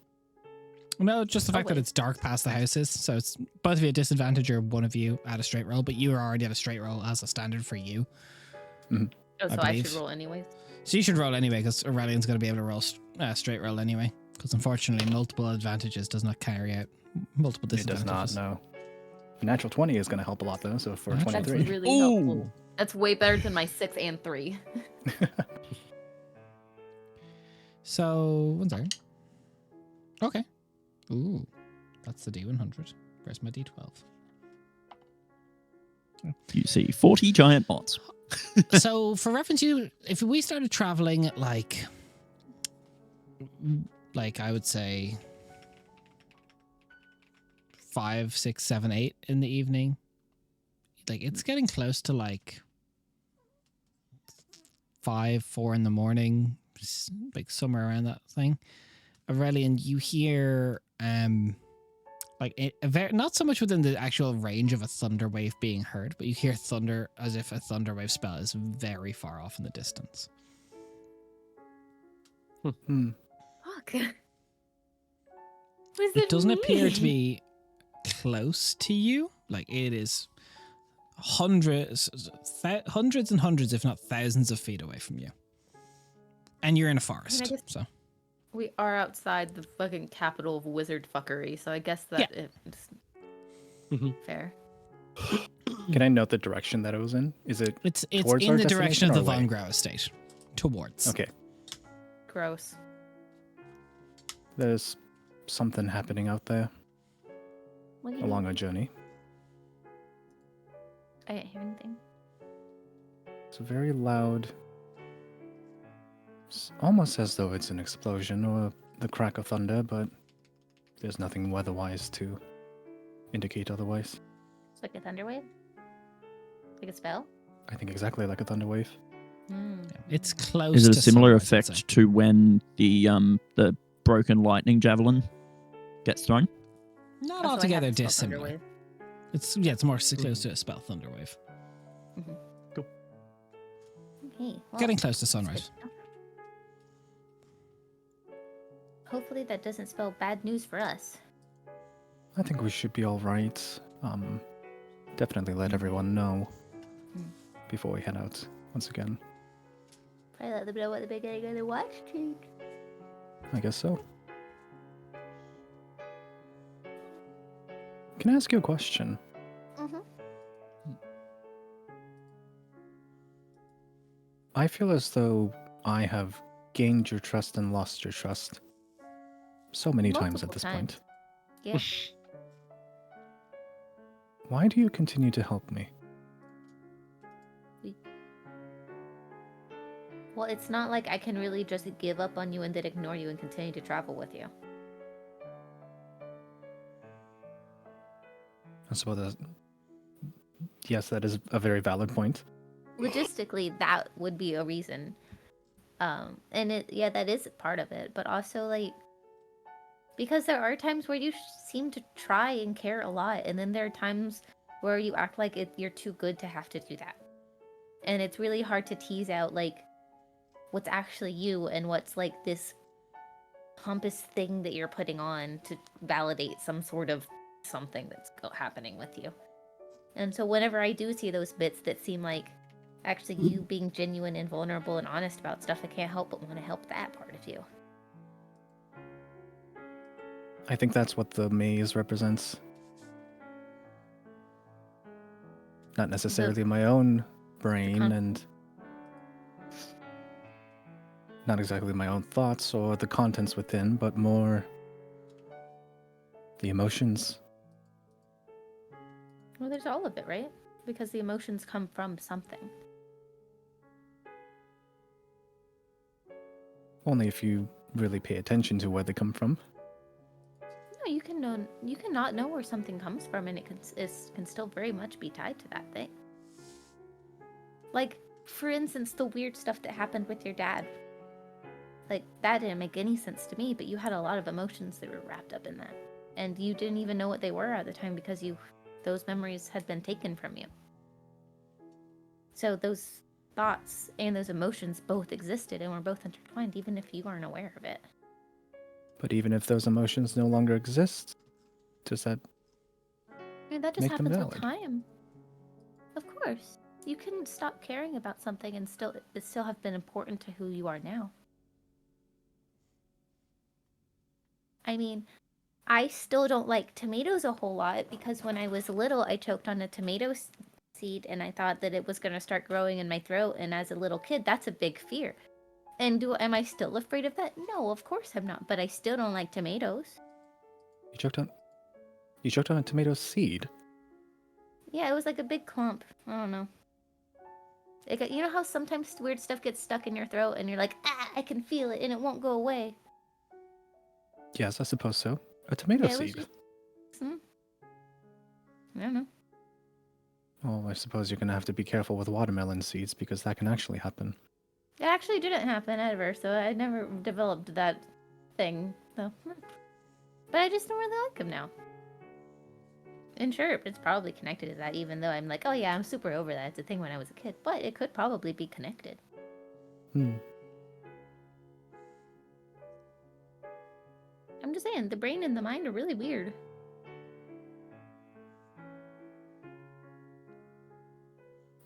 No, just the Oh, fact that wait. it's dark past the houses. So it's both of you at disadvantage or one of you at a straight roll, but you are already at a straight roll as a standard for you. Oh, I so I should believe. roll anyways. So you should roll anyway because Aurelian's going to be able to roll straight roll anyway. Because unfortunately, multiple advantages does not carry out multiple It does disadvantages. not, no. A natural 20 is going to help a lot, though, so for That's That's 23. really helpful. That's way better than my 6 and 3. So, one second. Okay. Ooh, that's the D100. Where's my D12? You see 40 giant bots. So, for reference, if we started traveling at like like I would say 5, 6, 7, 8 in the evening. Like it's getting close to like 5, 4 in the morning, like somewhere around that thing. Aurelian, you hear like not so much within the actual range of a thunder wave being heard, but you hear thunder as if a thunder wave spell is very far off in the distance. Hmm. Fuck. What does It doesn't appear to mean? be close to you. Like it is hundreds and hundreds, if not thousands of feet away from you. And you're in a forest, guess- so. We are outside the fucking capital of wizard fuckery, so I guess that it's fair. Can I note the direction that it was in? Is it It's towards in our the direction of the destination or Von away? Grau estate. Towards. Okay. Gross. There's something happening out there What do you along mean? our journey. I didn't hear anything. It's very loud. It's almost as though it's an explosion or the crack of thunder, but there's nothing weather-wise to indicate otherwise. It's like a thunder wave? Like a spell? I think exactly like a thunder wave. It's close Is it a to similar sunrise, I'd say. effect to when the broken lightning javelin gets thrown? Not Also, I altogether haven't spelled dissimilar. Thunderwave. It's more close to a spell thunder wave. Okay, well, Getting close to that's good sunrise. to know. Hopefully that doesn't spell bad news for us. I think we should be all right. Definitely let everyone know before we head out once again. Probably let them know what the beginning of the watch change. I guess so. Can I ask you a question? I feel as though I have gained your trust and lost your trust so many times at Multiple this times. point. Yeah. Why do you continue to help me? Well, it's not like I can really just give up on you and then ignore you and continue to travel with you. I suppose that, yes, that is a very valid point. Logistically, that would be a reason. And that is part of it, but also like because there are times where you seem to try and care a lot, and then there are times where you act like you're too good to have to do that. And it's really hard to tease out like what's actually you and what's like this pompous thing that you're putting on to validate some sort of something that's happening with you. And so whenever I do see those bits that seem like actually you being genuine and vulnerable and honest about stuff, I can't help but want to help that part of you. I think that's what the maze represents. Not necessarily my own brain and not exactly my own thoughts or the contents within, but more the emotions. Well, there's all of it, right? Because the emotions come from something. Only if you really pay attention to where they come from. No, you can know. You cannot know where something comes from, and it can still very much be tied to that thing. Like, for instance, the weird stuff that happened with your dad. Like, that didn't make any sense to me, but you had a lot of emotions that were wrapped up in that, and you didn't even know what they were at the time because those memories had been taken from you. So those thoughts and those emotions both existed and were both intertwined, even if you weren't aware of it. But even if those emotions no longer exist, does that I mean, that just make them happens with valid? time. Of course. You can stop caring about something and it still have been important to who you are now. I mean, I still don't like tomatoes a whole lot because when I was little, I choked on a tomato seed and I thought that it was going to start growing in my throat. And as a little kid, that's a big fear. And am I still afraid of that? No, of course I'm not. But I still don't like tomatoes. You choked on a tomato seed? Yeah, it was like a big clump. I don't know. You know how sometimes weird stuff gets stuck in your throat and you're like, I can feel it and it won't go away. Yes, I suppose so. A tomato Yeah, it was seed. just- I don't know. Well, I suppose you're going to have to be careful with watermelon seeds because that can actually happen. It actually didn't happen ever, so I never developed that thing. So, but I just don't really like him now. And sure, it's probably connected to that, even though I'm like, oh yeah, I'm super over that. It's a thing when I was a kid. But it could probably be connected. Hmm. I'm just saying, the brain and the mind are really weird.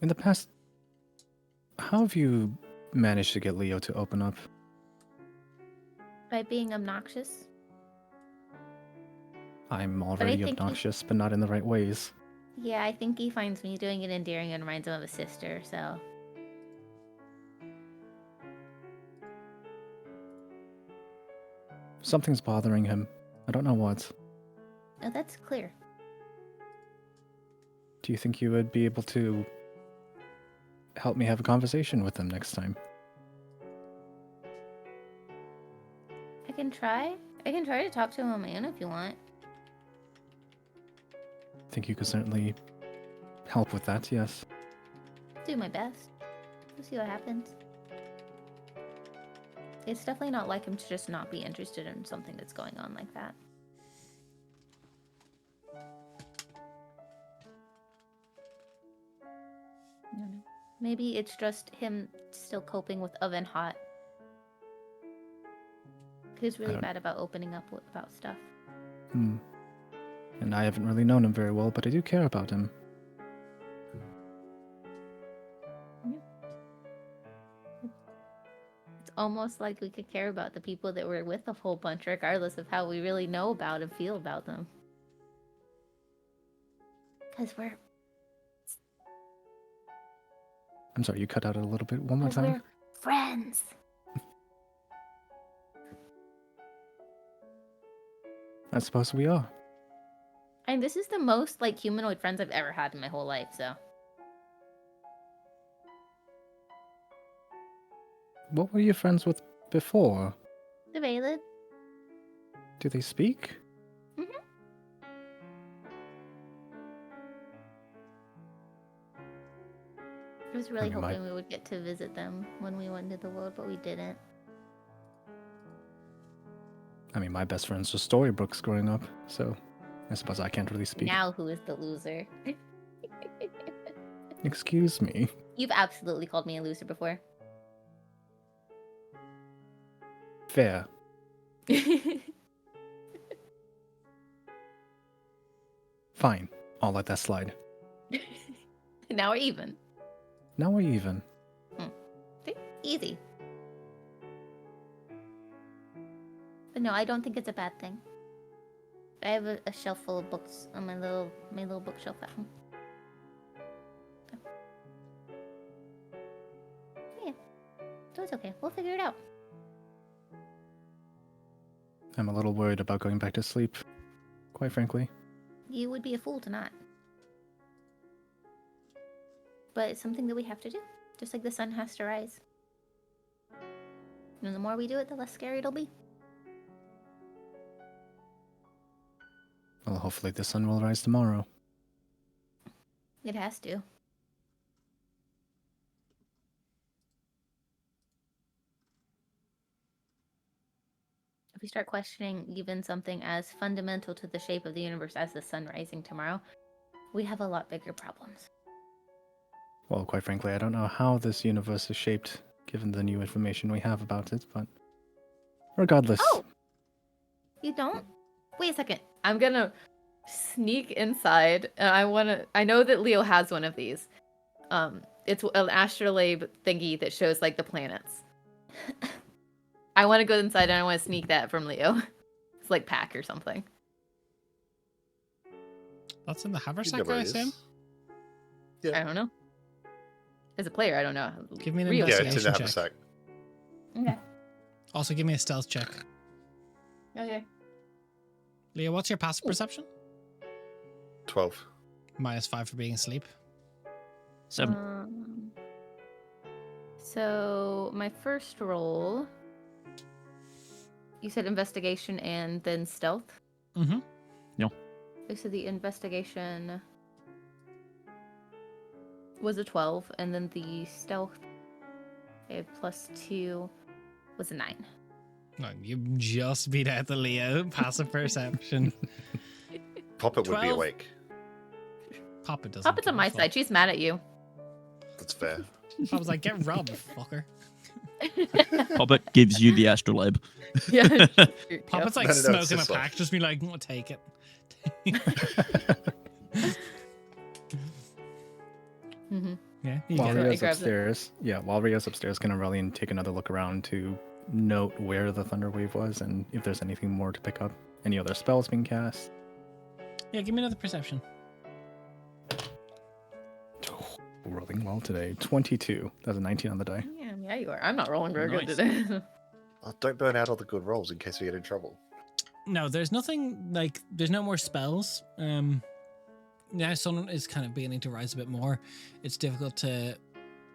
In the past, how have you managed to get Leo to open up? By being obnoxious. I'm I already think obnoxious, but not in the right ways. Yeah, I think he finds me doing it endearing and reminds him of a sister, so. Something's bothering him. I don't know what. Oh, that's clear. Do you think you would be able to help me have a conversation with him next time? I can try. I can try to talk to him on my own if you want. I think you could certainly help with that, yes. Do my best. We'll see what happens. It's definitely not like him to just not be interested in something that's going on like that. I don't know. Maybe it's just him still coping with oven hot. He's really bad about opening up about stuff. Hmm. And I haven't really known him very well, but I do care about him. It's almost like we could care about the people that we're with a whole bunch, regardless of how we really know about and feel about them. Because we're... I'm sorry, you cut out a little bit. One more time? We're friends. I suppose we are. And this is the most, like, humanoid friends I've ever had in my whole life, so... What were you friends with before? The Valid. Do they speak? Mm-hmm. I was really hoping we would get to visit them when we went into the world, but we didn't. I mean, my best friends were storybooks growing up, so I suppose I can't really speak. Now who is the loser? Excuse me. You've absolutely called me a loser before. Fair. Fine. I'll let that slide. Now we're even. Now we're even. See? Easy. But no, I don't think it's a bad thing. I have a shelf full of books on my little bookshelf at home. Yeah. So it's okay. We'll figure it out. I'm a little worried about going back to sleep, quite frankly. You would be a fool to not. But it's something that we have to do. Just like the sun has to rise. And the more we do it, the less scary it'll be. Well, hopefully the sun will rise tomorrow. It has to. If we start questioning even something as fundamental to the shape of the universe as the sun rising tomorrow, we have a lot bigger problems. Well, quite frankly, I don't know how this universe is shaped, given the new information we have about it, but regardless. Oh! You don't? Wait a second. I'm gonna sneak inside, and I know that Leo has one of these. It's an astrolabe thingy that shows, like, the planets. I want to go inside and I want to sneak that from Leo. It's like pack or something. That's in the You know haversack, where I it is. assume? Yeah. I don't know. As a player, I don't know. Give me an Real. Yeah, it's in the investigation check. haversack. Okay. Also, give me a stealth check. Okay. Leo, what's your passive perception? 12. -5 for being asleep. 7. So my first roll You said investigation and then stealth? Mm-hmm. So the investigation was a 12, and then the stealth a +2 was a 9. No, you just beat out the Leo. Passive perception. Poppet would be 12. awake. Papa doesn't. Puppet's on give a my fuck. side. She's mad at you. That's fair. Papa's like, get robbed, fucker. Poppet gives you the astrolabe. Yeah. Papa's like No, no, no, smoking it's a this one. pack, just be like, "Mm, take it. Mm-hmm. Yeah, you While get Right, it. Rio's grabs it. upstairs, while Rio's upstairs, can Aurelian take another look around to note where the thunder wave was and if there's anything more to pick up? Any other spells being cast? Yeah, give me another perception. Rolling well today. 22. That's a 19 on the die. Yeah, you are. I'm not rolling very good Nice. today. Oh, don't burn out all the good rolls in case we get in trouble. No, there's nothing like there's no more spells. Now sun is kind of beginning to rise a bit more. It's difficult to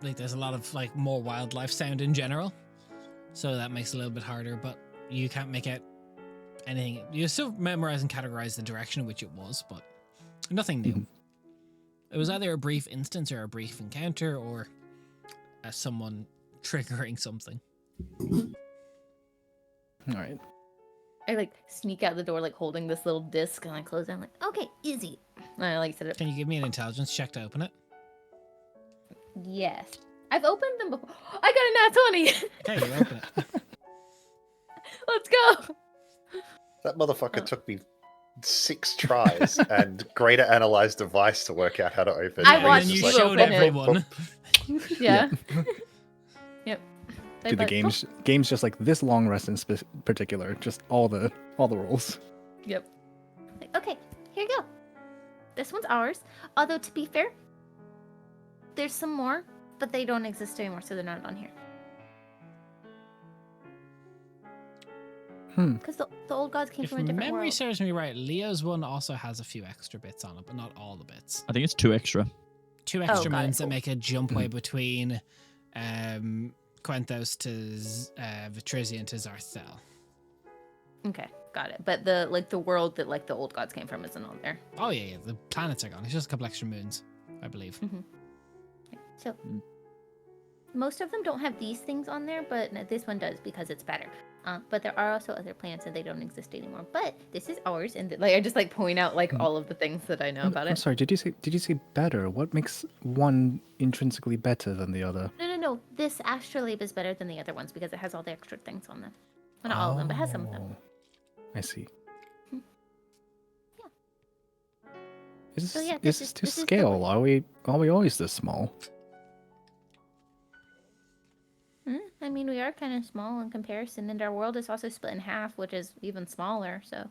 like there's a lot of like more wildlife sound in general. So that makes it a little bit harder, but you can't make out anything. You still memorize and categorize the direction in which it was, but nothing new. Mhm. It was either a brief instance or a brief encounter or someone triggering something. All right. I like sneak out the door, like holding this little disc, and I close it. I'm like, okay, easy. And I like set it. Can you give me an intelligence check to open it? Yes. I've opened them before. I got a nat 20. Okay, you open it. Let's go. That motherfucker took me 6 tries and greater analyze device to work out how to open. I it. And watched and he's you just you showed open it. everyone. Yeah. Yep. Do the games just like this long rest in particular? Just all the rolls. Yep. Like, okay, here you go. This one's ours. Although to be fair, there's some more, but they don't exist anymore, so they're not on here. Because the old gods came If from a different memory world. serves me right, Leo's one also has a few extra bits on it, but not all the bits. I think it's 2 extra. 2 extra got it, moons that cool. make a jump way between Quentos to Vitrizian to Zarthel. Okay, got it. But the world that like the old gods came from isn't on there. Oh yeah, the planets are gone. It's just a couple extra moons, I believe. So most of them don't have these things on there, but this one does because it's better. But there are also other planets and they don't exist anymore. But this is ours, and like I just like point out like all of the things that I know about I'm it. sorry. Did you say better? What makes one intrinsically better than the other? No. This astrolabe is better than the other ones because it has all the extra things on them. Well, not all of them, but it has some of them. Oh, I see. Yeah. Is So, yeah, this this is is- to this is the scale? way- Are we always this small? I mean, we are kind of small in comparison, and our world is also split in half, which is even smaller. So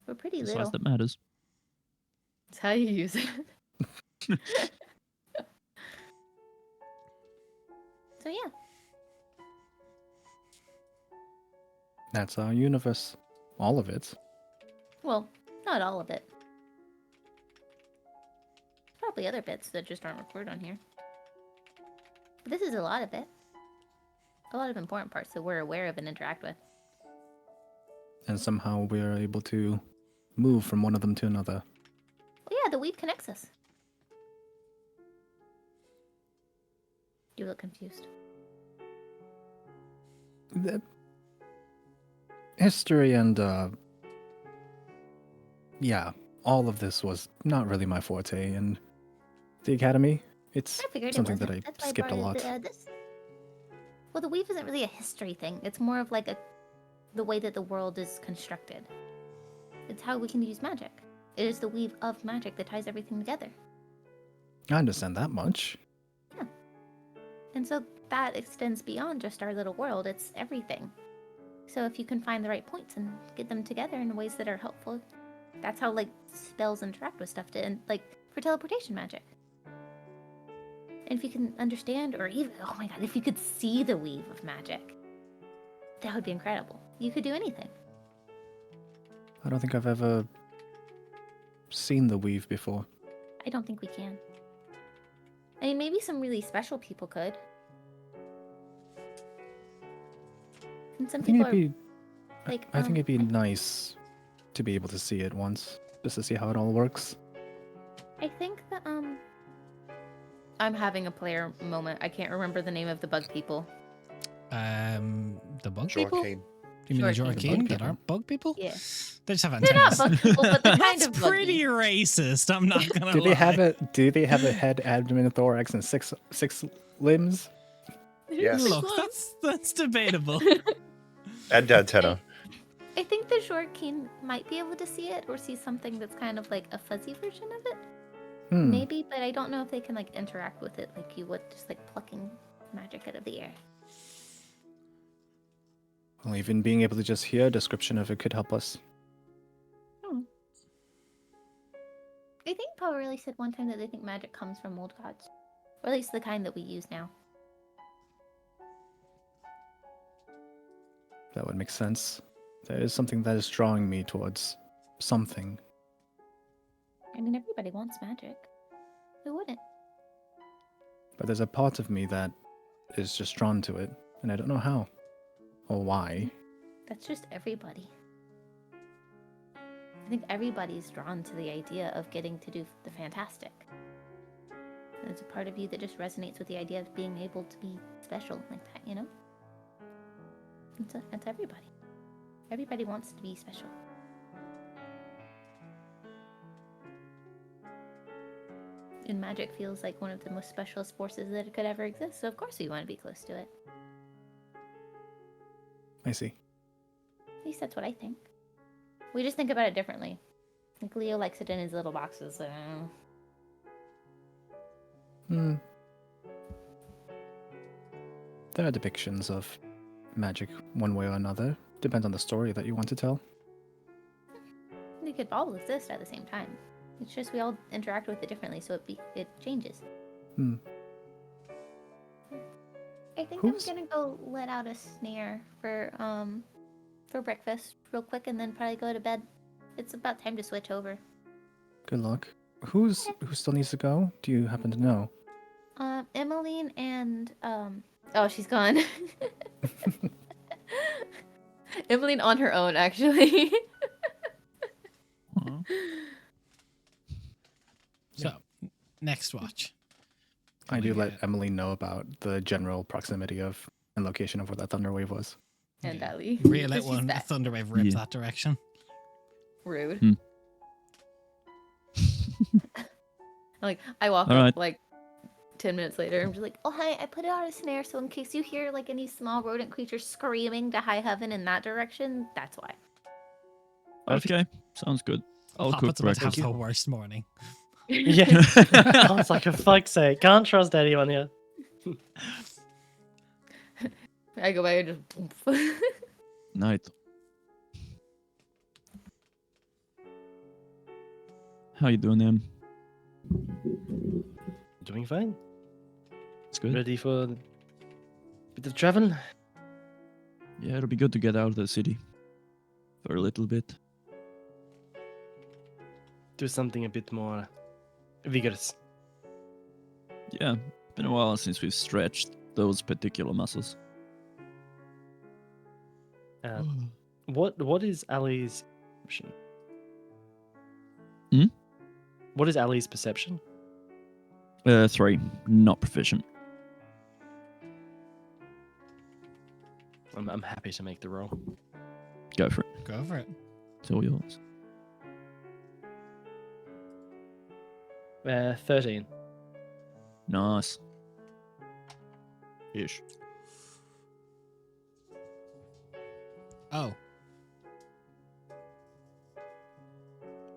we're pretty The little. size that matters. It's how you use it. So yeah, That's our universe. All of it. well, not all of it. Probably other bits that just aren't recorded on here. But this is a lot of it. A lot of important parts that we're aware of and interact with. And somehow we're able to move from one of them to another. Well, yeah, the weave connects us. You look confused. The history and all of this was not really my forte. And the academy, it's I figured something it that wasn't. I That's why skipped a brought lot. this. Well, the weave isn't really a history thing. It's more of like the way that the world is constructed. It's how we can use magic. It is the weave of magic that ties everything together. I understand that much. And so that extends beyond just our little world. It's everything. So if you can find the right points and get them together in ways that are helpful, that's how like spells interact with stuff and like for teleportation magic. And if you can understand or even, oh my god, if you could see the weave of magic, that would be incredible. You could do anything. I don't think I've ever seen the weave before. I don't think we can. I mean, maybe some really special people could. And some I think people it'd are be. like, I think it'd be nice to be able to see it once, just to see how it all works. I think that I'm having a player moment. I can't remember the name of the bug people. The bug People? people? You mean the Jorkeen. Jorkeen that aren't bug people? Yeah. They just have They're not antennas. bug people, but they're kind That's of buggy. pretty racist. I'm not gonna Do lie. Do they have a head, abdomen, thorax, and six limbs? Yes. Look, that's debatable. And antenna. I think the Jorkeen might be able to see it or see something that's kind of like a fuzzy version of it. Hmm. Maybe, but I don't know if they can like interact with it like you would just like plucking magic out of the air. Well, even being able to just hear a description of it could help us. I think Paul really said one time that they think magic comes from old gods. Or at least the kind that we use now. That would make sense. There is something that is drawing me towards something. I mean, everybody wants magic. Who wouldn't? But there's a part of me that is just drawn to it, and I don't know how or why. That's just everybody. I think everybody's drawn to the idea of getting to do the fantastic. There's a part of you that just resonates with the idea of being able to be special like that, you know? It's everybody. Everybody wants to be special. And magic feels like one of the most specialist forces that could ever exist, so of course we want to be close to it. I see. At least that's what I think. We just think about it differently. Like Leo likes it in his little boxes. Hmm. There are depictions of magic one way or another. Depends on the story that you want to tell. They could all exist at the same time. It's just we all interact with it differently, so it changes. Hmm. I think Who's- I'm gonna go let out a snare for breakfast real quick, and then probably go to bed. It's about time to switch over. Good luck. Who still needs to go? Do you happen to know? Emmeline and oh, she's gone. Emmeline on her own, actually. So, next watch. I We do let get- Emily know about the general proximity of and location of where that thunder wave was. And Yeah. Ali. Really let She's one back. thunderwave rip Yeah. that direction. Rude. Hmm. Like I walk All up right. like 10 minutes later. I'm just like, oh hi, I put out a snare, so in case you hear like any small rodent creatures screaming to high heaven in that direction, that's why. Okay, sounds good. I'll cook Papa's about to have breakfast. the worst morning. Yeah. I was like, for fuck's sake, can't trust anyone here. I go by and just Night. How you doing, Em? Doing fine. It's good. Ready for a bit of travel? Yeah, it'll be good to get out of the city for a little bit. Do something a bit more vigorous. Yeah, been a while since we've stretched those particular muscles. What is Ali's perception? Hmm? What is Ali's perception? 3, not proficient. I'm happy to make the roll. Go for it. Go for it. It's all yours. 13. Nice. Ish. Oh.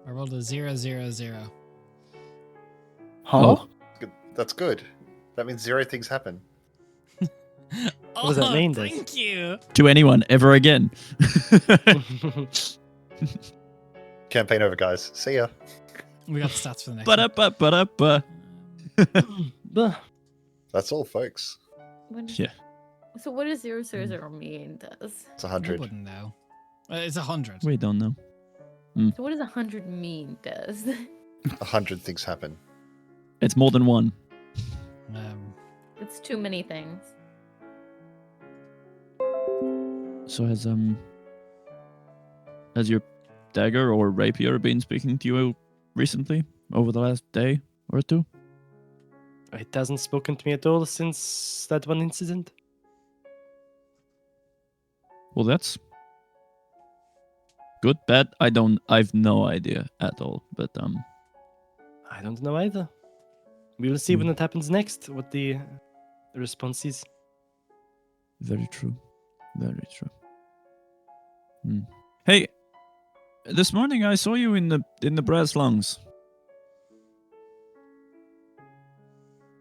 I rolled a 0, 0, 0. Huh? Oh. Good. That's good. That means 0 things happen. What does that mean, Des? Thank you. To anyone ever again. Campaign over, guys. See ya. We got the stats for the next Ba-da-ba-ba-da-ba. Bah. That's all, folks. Yeah. So what does 000 mean, Does? It's one. I 100. wouldn't know. It's 100. We don't know. So what does 100 mean, Does? 100 things happen. It's more than one. It's too many things. So has your dagger or rapier been speaking to you recently, over the last day or two? It hasn't spoken to me at all since that one incident. Well, that's good, bad. I've no idea at all. But I don't know either. We will see when Hmm. it happens next, what the response is. very true, very true. Hey, this morning I saw you in the brass lungs.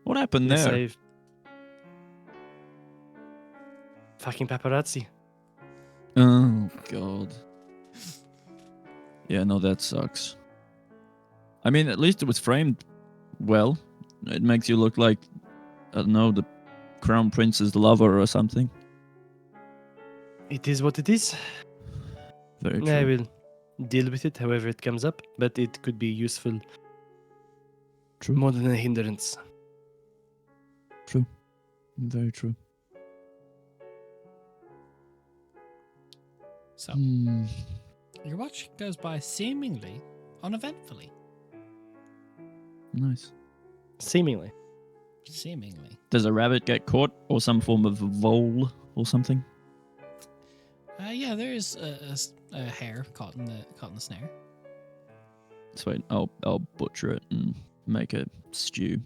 What happened Yes, there? I've... Fucking paparazzi. Oh god. Yeah, no, that sucks. I mean, at least it was framed well. It makes you look like, I don't know, the crown prince's lover or something. It is what it is. Very true. I will deal with it however it comes up, but it could be useful True. more than a hindrance. True. Very true. So, Hmm. your watch goes by seemingly uneventfully. Nice. Seemingly. Seemingly. Does a rabbit get caught or some form of vole or something? Yeah, there is a hare caught in the snare. Sweet. I'll butcher it and make a stew.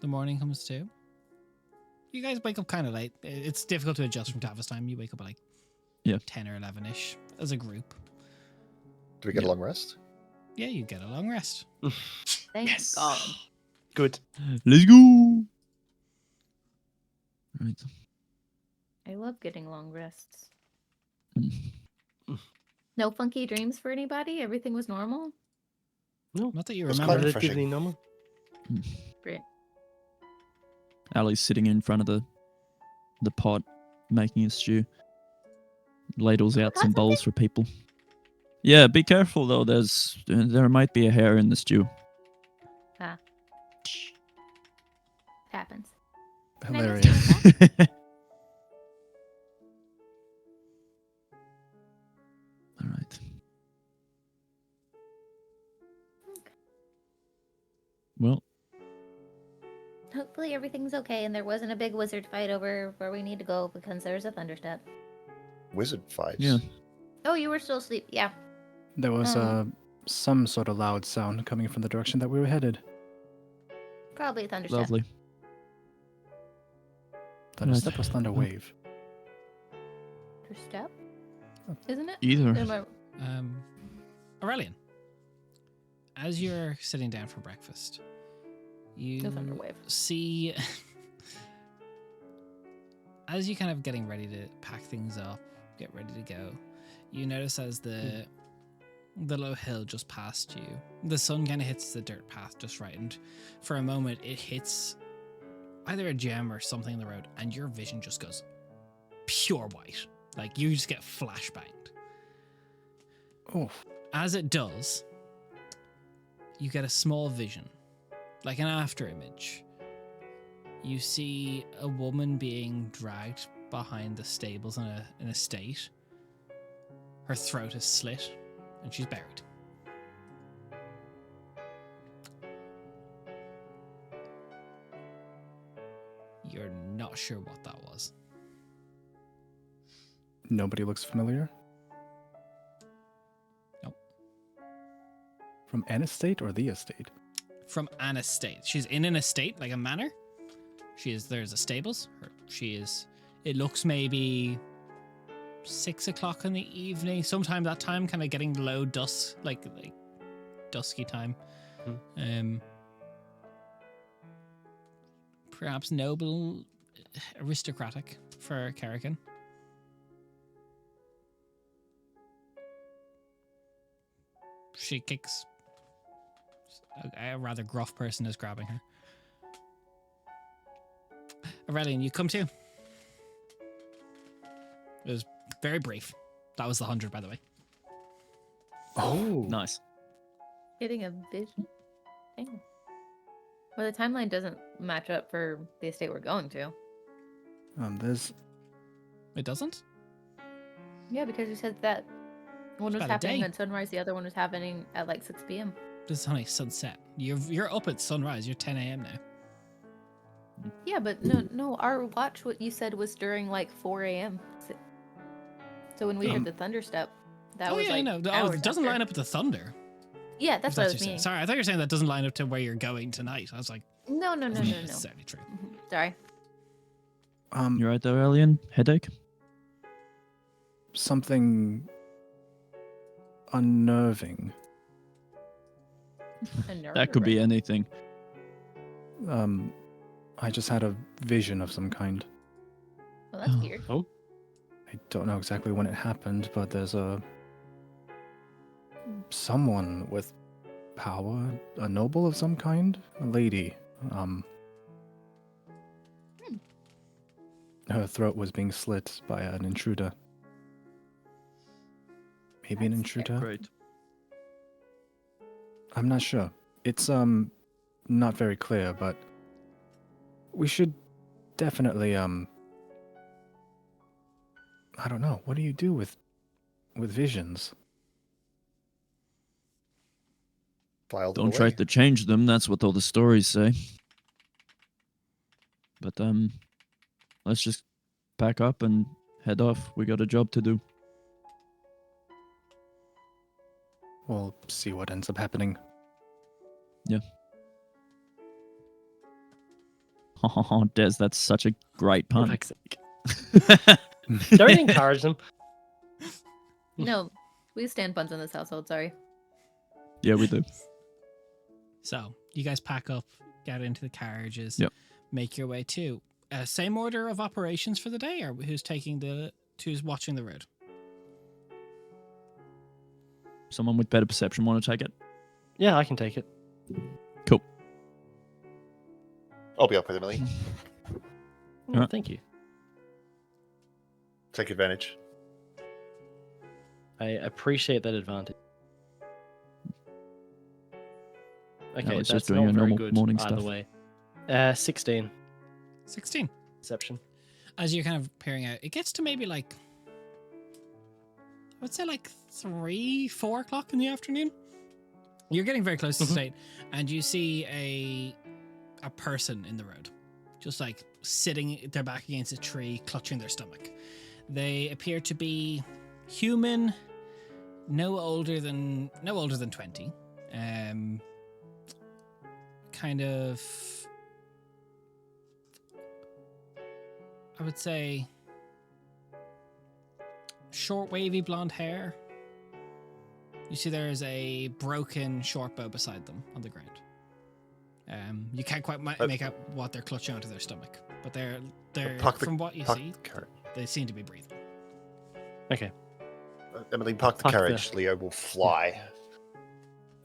The morning comes to. You guys wake up kind of late. It's difficult to adjust from Tavis time. You wake up at like 10 or 11ish as a group. Do we get a long rest? Yeah, you get a long rest. Thank Yes. God. Good. Let's go. Right. I love getting long rests. No funky dreams for anybody? Everything was normal? No, Not that you It was remember. quite relatively refreshing. normal. Great. Ali's sitting in front of the pot, making a stew. Ladles out some That's bowls okay. for people. Yeah, be careful though. There might be a hair in the stew. It happens. Can I go Hilarious. sit on that? All right. Well, Hopefully everything's okay and there wasn't a big wizard fight over where we need to go because there's a thunderstep. Wizard fights. yeah. Oh, you were still asleep. Yeah. There was some sort of loud sound coming from the direction that we were headed. Probably a thunderstep. Lovely. Thunderstep Right. was thunder wave. Thunderstep? Isn't it? Either. Am I- Aurelian, as you're sitting down for breakfast, you No thunder wave. see as you kind of getting ready to pack things up, get ready to go, you notice as the low hill just past you, the sun kind of hits the dirt path just right, and for a moment it hits either a gem or something in the road, and your vision just goes pure white. Like you just get flashbanged. Oh, As it does, you get a small vision, like an after image. You see a woman being dragged behind the stables in an estate. Her throat is slit, and she's buried. You're not sure what that was. nobody looks familiar? Nope. From an estate or the estate? From an estate. She's in an estate, like a manor. There's a stables. It looks maybe 6 o'clock in the evening. Sometime that time, kind of getting low dusk, like dusky time. Perhaps noble, aristocratic for Kerrigan. She kicks. A rather gruff person is grabbing her. Aurelian, you come too. It was very brief. That was the 100, by the way. Oh, Nice. Getting a vision? Dang. Well, the timeline doesn't match up for the estate we're going to. There's It doesn't? Yeah, because you said that one was about a happening day. at sunrise, the other one was happening at like 6 p.m. This is only sunset. You're up at sunrise. You're 10 a.m. now. Yeah, but no, our watch, what you said was during like 4 a.m. So when we heard the thunder step, that was yeah, like I know. Oh, hours it doesn't after. line up with the thunder. Yeah, that's If what I what was you're saying. meaning. Sorry, I thought you were saying that doesn't line up to where you're going tonight. I was like, No. that's not necessarily true. Sorry. You right there, Alien? Headache? something unnerving. That could be anything. I just had a vision of some kind. Well, that's weird. Oh, I don't know exactly when it happened, but there's someone with power, a noble of some kind, a lady. Her throat was being slit by an intruder. Maybe an That's intruder? Great. I'm not sure. It's not very clear, but we should definitely I don't know. What do you do with visions? File them Don't try away. to change them. That's what all the stories say. But let's just pack up and head off. We got a job to do. We'll see what ends up happening. Oh, Des, that's such a great for pun. fuck's sake. Don't encourage them. No, we stand puns in this household. Sorry. Yeah, we do. So you guys pack up, get into the carriages, Yep. make your way to same order of operations for the day, or who's watching the road? Someone with better perception want to take it? Yeah, I can take it. Cool. I'll be up with Emily. Oh, Alright. Thank you. Take advantage. I appreciate that advantage. Okay, it's that's just doing not your very normal good morning either stuff. way. 16 16. perception. As you're kind of peering out, it gets to maybe like, I would say like 3, 4 o'clock in the afternoon. You're getting very close to the state, and you see a person in the road, just like sitting their back against a tree, clutching their stomach. They appear to be human, no older than 20. Kind of, I would say, short wavy blonde hair. You see there is a broken short bow beside them on the ground. You can't quite make out what they're clutching onto their stomach, but they're from what you see, they seem to be breathing. Okay. Emily, park the Park carriage. Leo will fly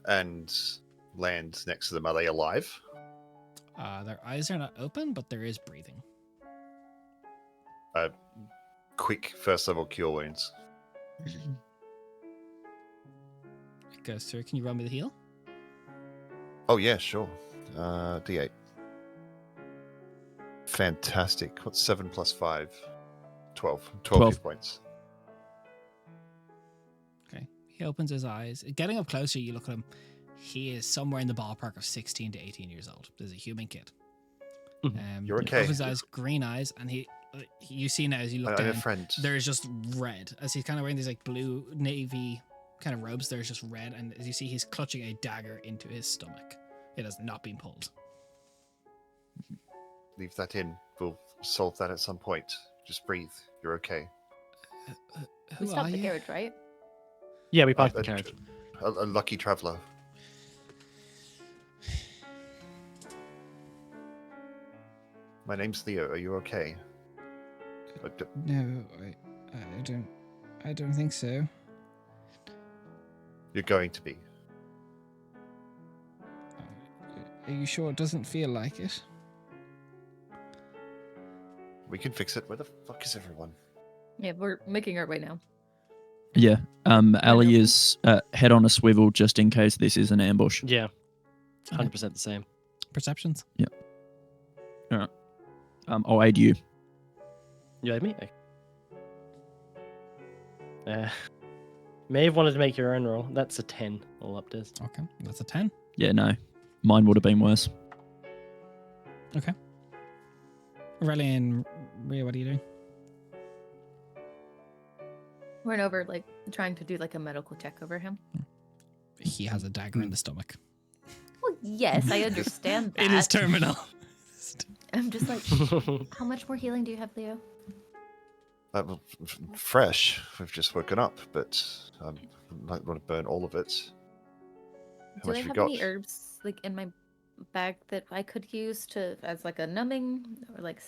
and land next to them. Are they alive? Their eyes are not open, but there is breathing. Quick first level cure wounds. It goes through. Can you run me the heal? Oh yeah, sure. D8. Fantastic. What's 7 plus 5? 12. 12 hit points. Okay. He opens his eyes. Getting up closer, you look at him. He is somewhere in the ballpark of 16 to 18 years old. There's a human kid. You're He okay. opens his eyes, green eyes, and you see now as you look I have a down, friend. there's just red. As he's kind of wearing these like blue navy kind of robes, there's just red, and as you see, he's clutching a dagger into his stomach. It has not been pulled. Leave that in. We'll solve that at some point. Just breathe. You're okay. We Who stopped are the you? carriage, right? Yeah, we parked the carriage. A lucky traveler. My name's Leo. Are you okay? No, I don't think so. You're going to be. Are you sure it doesn't feel like it? We can fix it. Where the fuck is everyone? Yeah, we're making our way now. Yeah. Ali is head on a swivel just in case this is an ambush. Yeah. 100% the same. Perceptions? Alright. I'll aid you. You had me? May have wanted to make your own roll. That's a 10 all up does. Okay, that's a 10. Yeah, no. Mine would have been worse. Okay. Aurelian, Rhea, what are you doing? We're over, like, trying to do, like, a medical check over him. He has a dagger in the stomach. Well, yes, I understand that. It is terminal. I'm just like, how much more healing do you have, Leo? Fresh. We've just woken up, but I might want to burn all of it. How Do much I have you have got? any herbs, like, in my bag that I could use to as, like, a numbing or, like,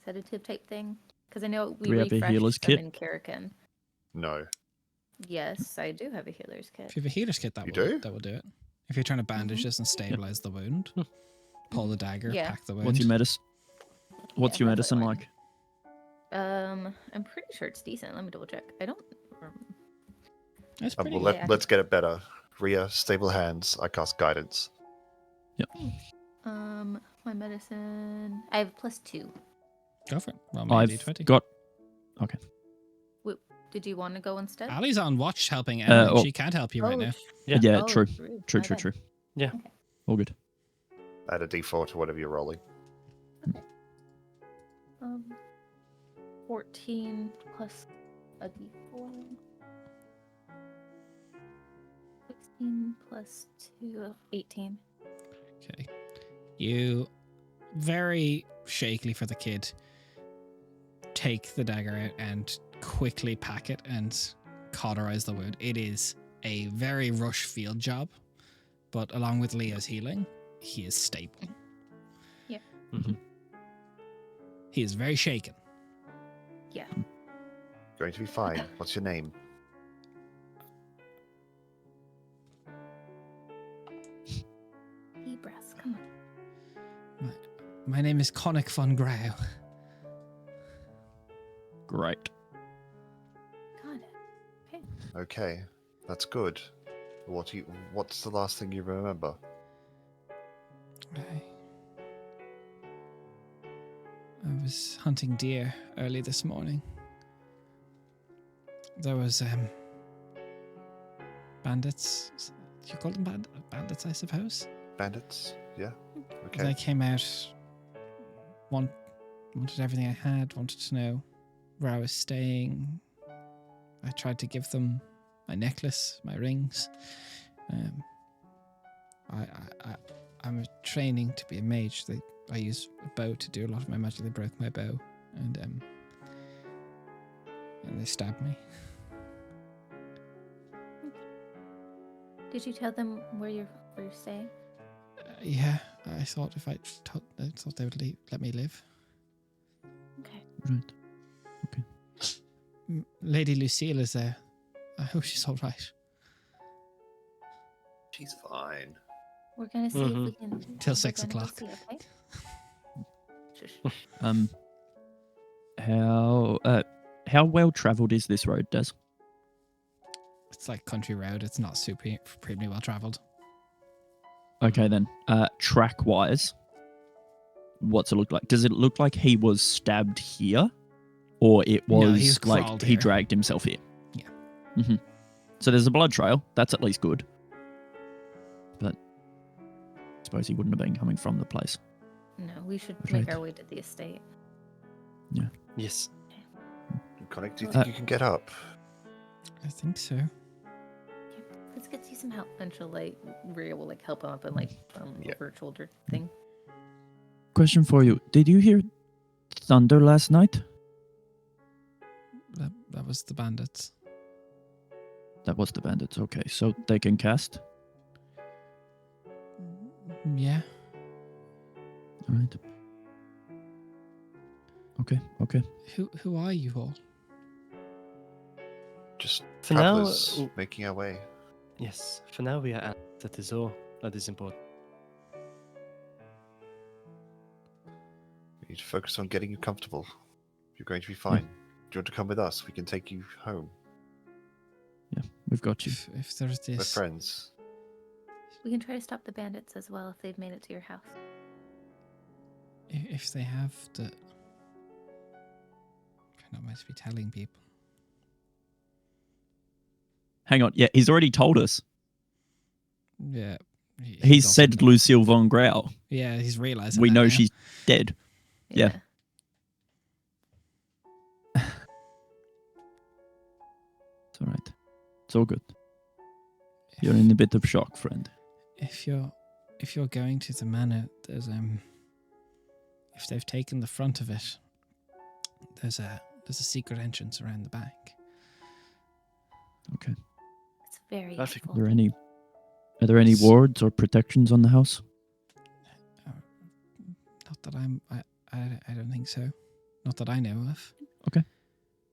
sedative type thing? Because I know we Do we have a refreshed healer's them kit? in Karakin. No. Yes, I do have a healer's kit. If you have a healer's kit, that You will do? that will do it. If you're trying to bandage this and stabilize the wound, pull the dagger, Yeah. pack the wound. What's your medicine? What's Yeah, your that's medicine what I like? I'm pretty sure it's decent. Let me double check. I don't. That's pretty Well, good. Yeah. let's get it better. Rhea, stable hands. I cast guidance. My medicine. I have +2. Go for it. Roll me a I've d20. got. Did you want to go instead? Ali's on watch helping Emma. oh. She can't help you right now. Yeah. Yeah, Oh, true. My True. bad. Yeah. Okay. All good. Add a d4 to whatever you're rolling. 14 plus a d4. 16 plus 2, 18. Okay. You very shakily for the kid take the dagger out and quickly pack it and cauterize the wound. It is a very rush field job, but along with Leo's healing, he is stable. Yeah. Mm-hmm. He is very shaken. Yeah. Going to be fine. What's your name? Deep breaths. Come on. My name is Connick von Grau. Great. Got it. Okay, that's good. What's the last thing you remember? I was hunting deer early this morning. There was bandits. Do you call them bandits, I suppose? Bandits? Yeah. They Okay. came out, wanted everything I had, wanted to know where I was staying. I tried to give them my necklace, my rings. I'm training to be a mage. I use a bow to do a lot of my magic. They broke my bow, and they stabbed me. Did you tell them where you're staying? Yeah, I thought if I thought they would let me live. Okay. Right. Lady Lucille is there. I hope she's all right. She's fine. We're gonna see if we can. Till we're 6 gonna go o'clock. see, okay? How well traveled is this road, Des? It's like country road. It's not supremely well traveled. Okay then. Track wise, what's it look like? Does it look like he was stabbed here, or it No, was he's like crawled he here. dragged himself here? Yeah. Mm-hmm. So there's a blood trail. That's at least good. But I suppose he wouldn't have been coming from the place. No, we should Right. make our way to the estate. Yes. Connect, do you think you can get up? I think so. Let's get you some help. And she'll Rhea will help him up and Yeah. over her shoulder thing. Question for you: did you hear thunder last night? That was the bandits. That was the bandits. Okay, so they can cast. Yeah. All right. Okay. Who are you all? Just For now, travelers making our way. Yes. For now, we are at. That is all. That is important. We need to focus on getting you comfortable. You're going to be fine. Do you want to come with us? We can take you home. Yeah, we've got you. If there's We're this, friends. We can try to stop the bandits as well if they've made it to your house. if they have not much to be telling people. Hang on. Yeah, he's already told us. Yeah. He's also- said Lucille von Grau. Yeah, he's realizing We that know now. she's dead. Yeah. It's all right. It's all good. You're in a bit of shock, friend. If you're going to the manor, there's if they've taken the front of it, there's a secret entrance around the back. Okay. It's very Perfect. helpful. Are there any wards or protections on the house? Not that I don't think so. Not that I know of.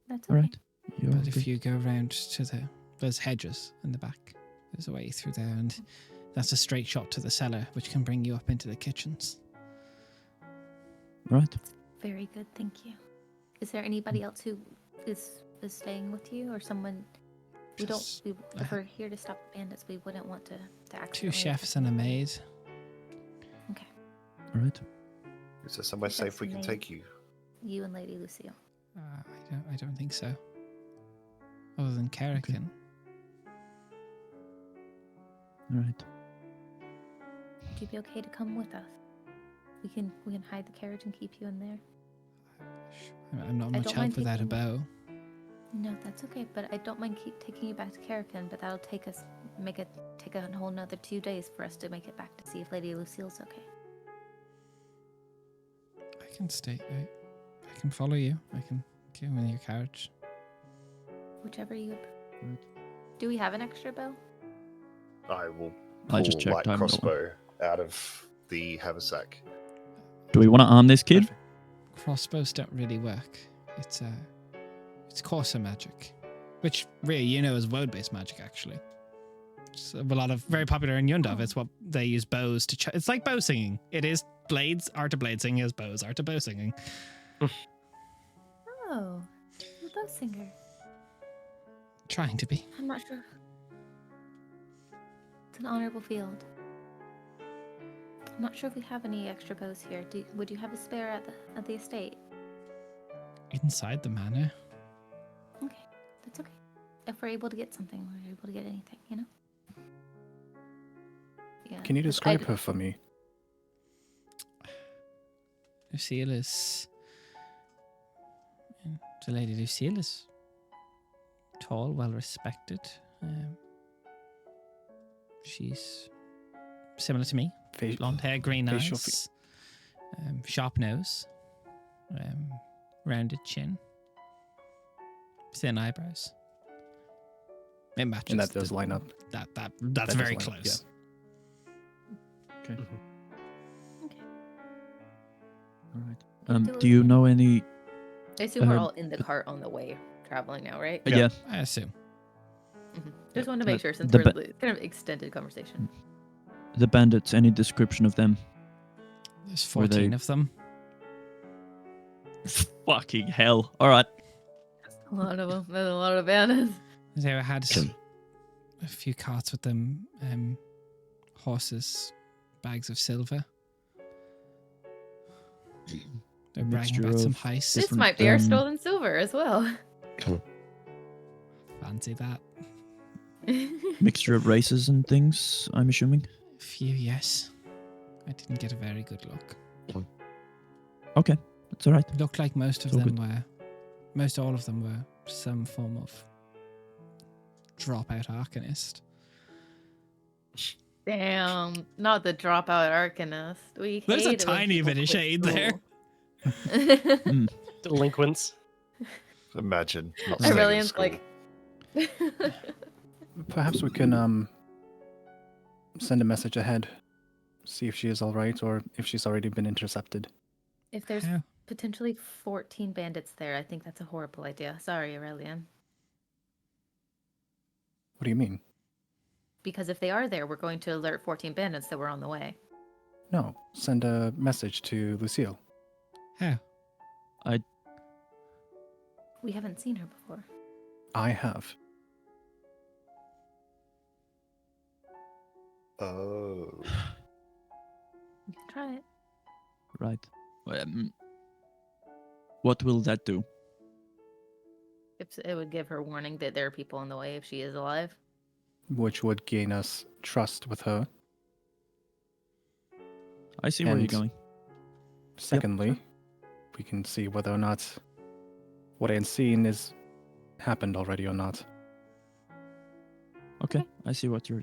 That's All okay. right. You're But good. if you go around to there's hedges in the back. There's a way through there, and that's a straight shot to the cellar, which can bring you up into the kitchens. All right. Very good, thank you. Is there anybody else who is staying with you, or someone? Just- If we're here to stop the bandits, we wouldn't want to accidentally. 2 chefs and a maid. Okay. All right. Is there somewhere That's safe we can amazing. take you? You and Lady Lucille. I don't think so. Other than Kerrigan. All right. Would you be okay to come with us? We can hide the carriage and keep you in there. I'm not I much don't help mind without a taking- bow. No, that's okay. But I don't mind keep taking you back to Kerrigan. But that'll take a whole nother 2 days for us to make it back to see if Lady Lucille's okay. I can stay. I can follow you. I can get in your carriage. Whichever you. Right. Do we have an extra bow? I will I pull just checked, light I'm not- crossbow out of the haversack. Do we want to arm this kid? Crossbows don't really work. It's coarser magic, which really is woad-based magic actually. It's a lot of very popular in Yundov. It's what they use bows to. It's like bow singing. It is blades are to blade singing as bows are to bow singing. Oh, you're a bow singer. Trying to be. I'm not sure. It's an honorable field. I'm not sure if we have any extra bows here. Would you have a spare at the estate? Inside the manor. Okay, that's okay. If we're able to get something, we're able to get anything, you know? Yeah. Can you 'cause describe her for me? Lucille is. The Lady Lucille is tall, well respected. She's similar to me. Fa- Blonde hair, green facial eyes, sharp nose, rounded chin, thin eyebrows. It matches. And that does line up. That's That very does line up, close. Okay. Okay. All right. Do Do you it. know any? I assume we're Uh, all in the cart on the way traveling now, right? Yeah. I assume. Just wanted to make sure since the we're kind of extended conversation. The bandits. Any description of them? There's Were they- 14 of them. Fucking hell! All right. A lot of them. There's a lot of bandits. They had a few carts with them, horses, bags of silver. They're bragging Mixture about some of heists. This different, might be our stolen silver as well. Fancy that. Mixture of races and things. I'm assuming. A few, yes. I didn't get a very good look. Okay, that's all right. Looked like most of It's all them good. were, most all of them were some form of dropout arcanist. Damn, not the dropout arcanist. We There's a hate it when tiny people bit of quit shade there. school. Delinquents. Imagine not staying in Aurelian's school. like, Perhaps we can send a message ahead, see if she is all right or if she's already been intercepted. if there's How? potentially 14 bandits there, I think that's a horrible idea. Sorry, Aurelian. What do you mean? Because if they are there, we're going to alert 14 bandits that we're on the way. No, send a message to Lucille. How? We haven't seen her before. I have. Oh. You can try it. Right. What will that do? It would give her warning that there are people in the way if she is alive. which would gain us trust with her. I see where you're And- going. Secondly, we can see whether or not what I had seen is happened already or not. Okay, I see what you're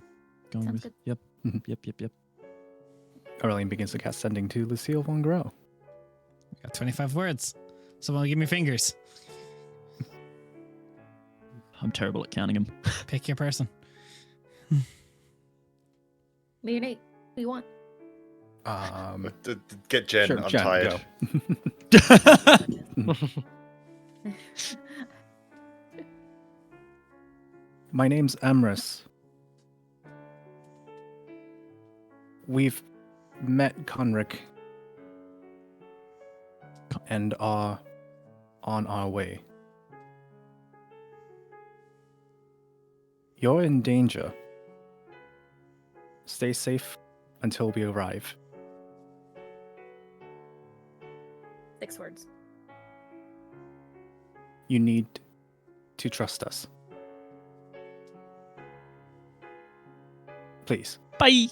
going Sounds with. good. Yep. Mhm. Yep. Aurelian begins to cast Sending to Lucille Von Grow. Got 25 words. Someone give me fingers. I'm terrible at counting them. Pick your person. Me or Nate, who you want? Get Jen. Sure, I'm Jen, tired. go. My name's Emrys. We've met Conric and are on our way. You're in danger. Stay safe until we arrive. 6 words. You need to trust us. Please. Bye.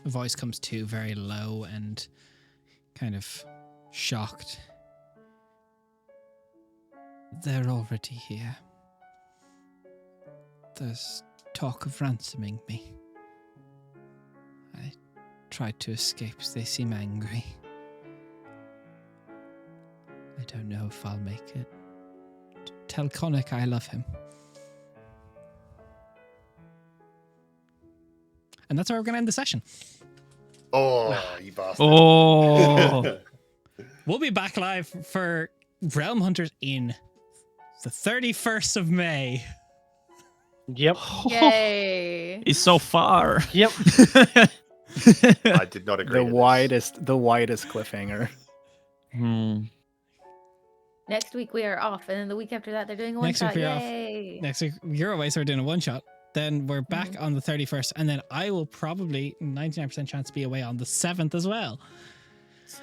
The voice comes to very low and kind of shocked. They're already here. There's talk of ransoming me. I tried to escape. They seem angry. I don't know if I'll make it. Tell Connick I love him. And that's where we're going to end the session. Oh, you bastard. Oh. We'll be back live for Realmhunters in the 31st of May. Yep. Yay! It's so far. Yep. I did not agree. The to this. widest cliffhanger. Next week we are off, and then the week after that they're doing a one Next week shot. we're off. Yay! Next week, you're away, so we're doing a one shot. Then we're back on the 31st, and then I will probably 99% chance be away on the 7th as well.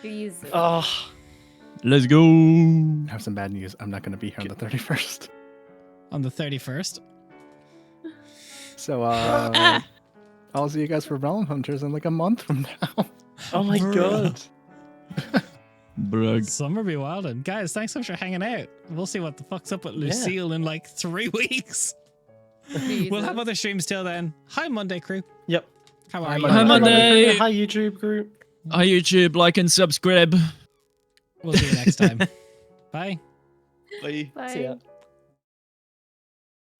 Jesus. Oh, Let's go. I have some bad news. I'm not going to be here on the 31st. On the 31st. So, I'll see you guys for Realmhunters in like a month from now. oh my Bruh. god. Brug. Summer be wildin'. Guys, thanks so much for hanging out. We'll see what the fuck's up with Lucille in like 3 weeks. We'll have other streams till then. Hi, Monday crew. Yep. How are Hi, you? Monday. Hi, Monday. Hi, YouTube group. Hi, YouTube. Like and subscribe. We'll see you next time. Bye. Bye. Bye. See ya.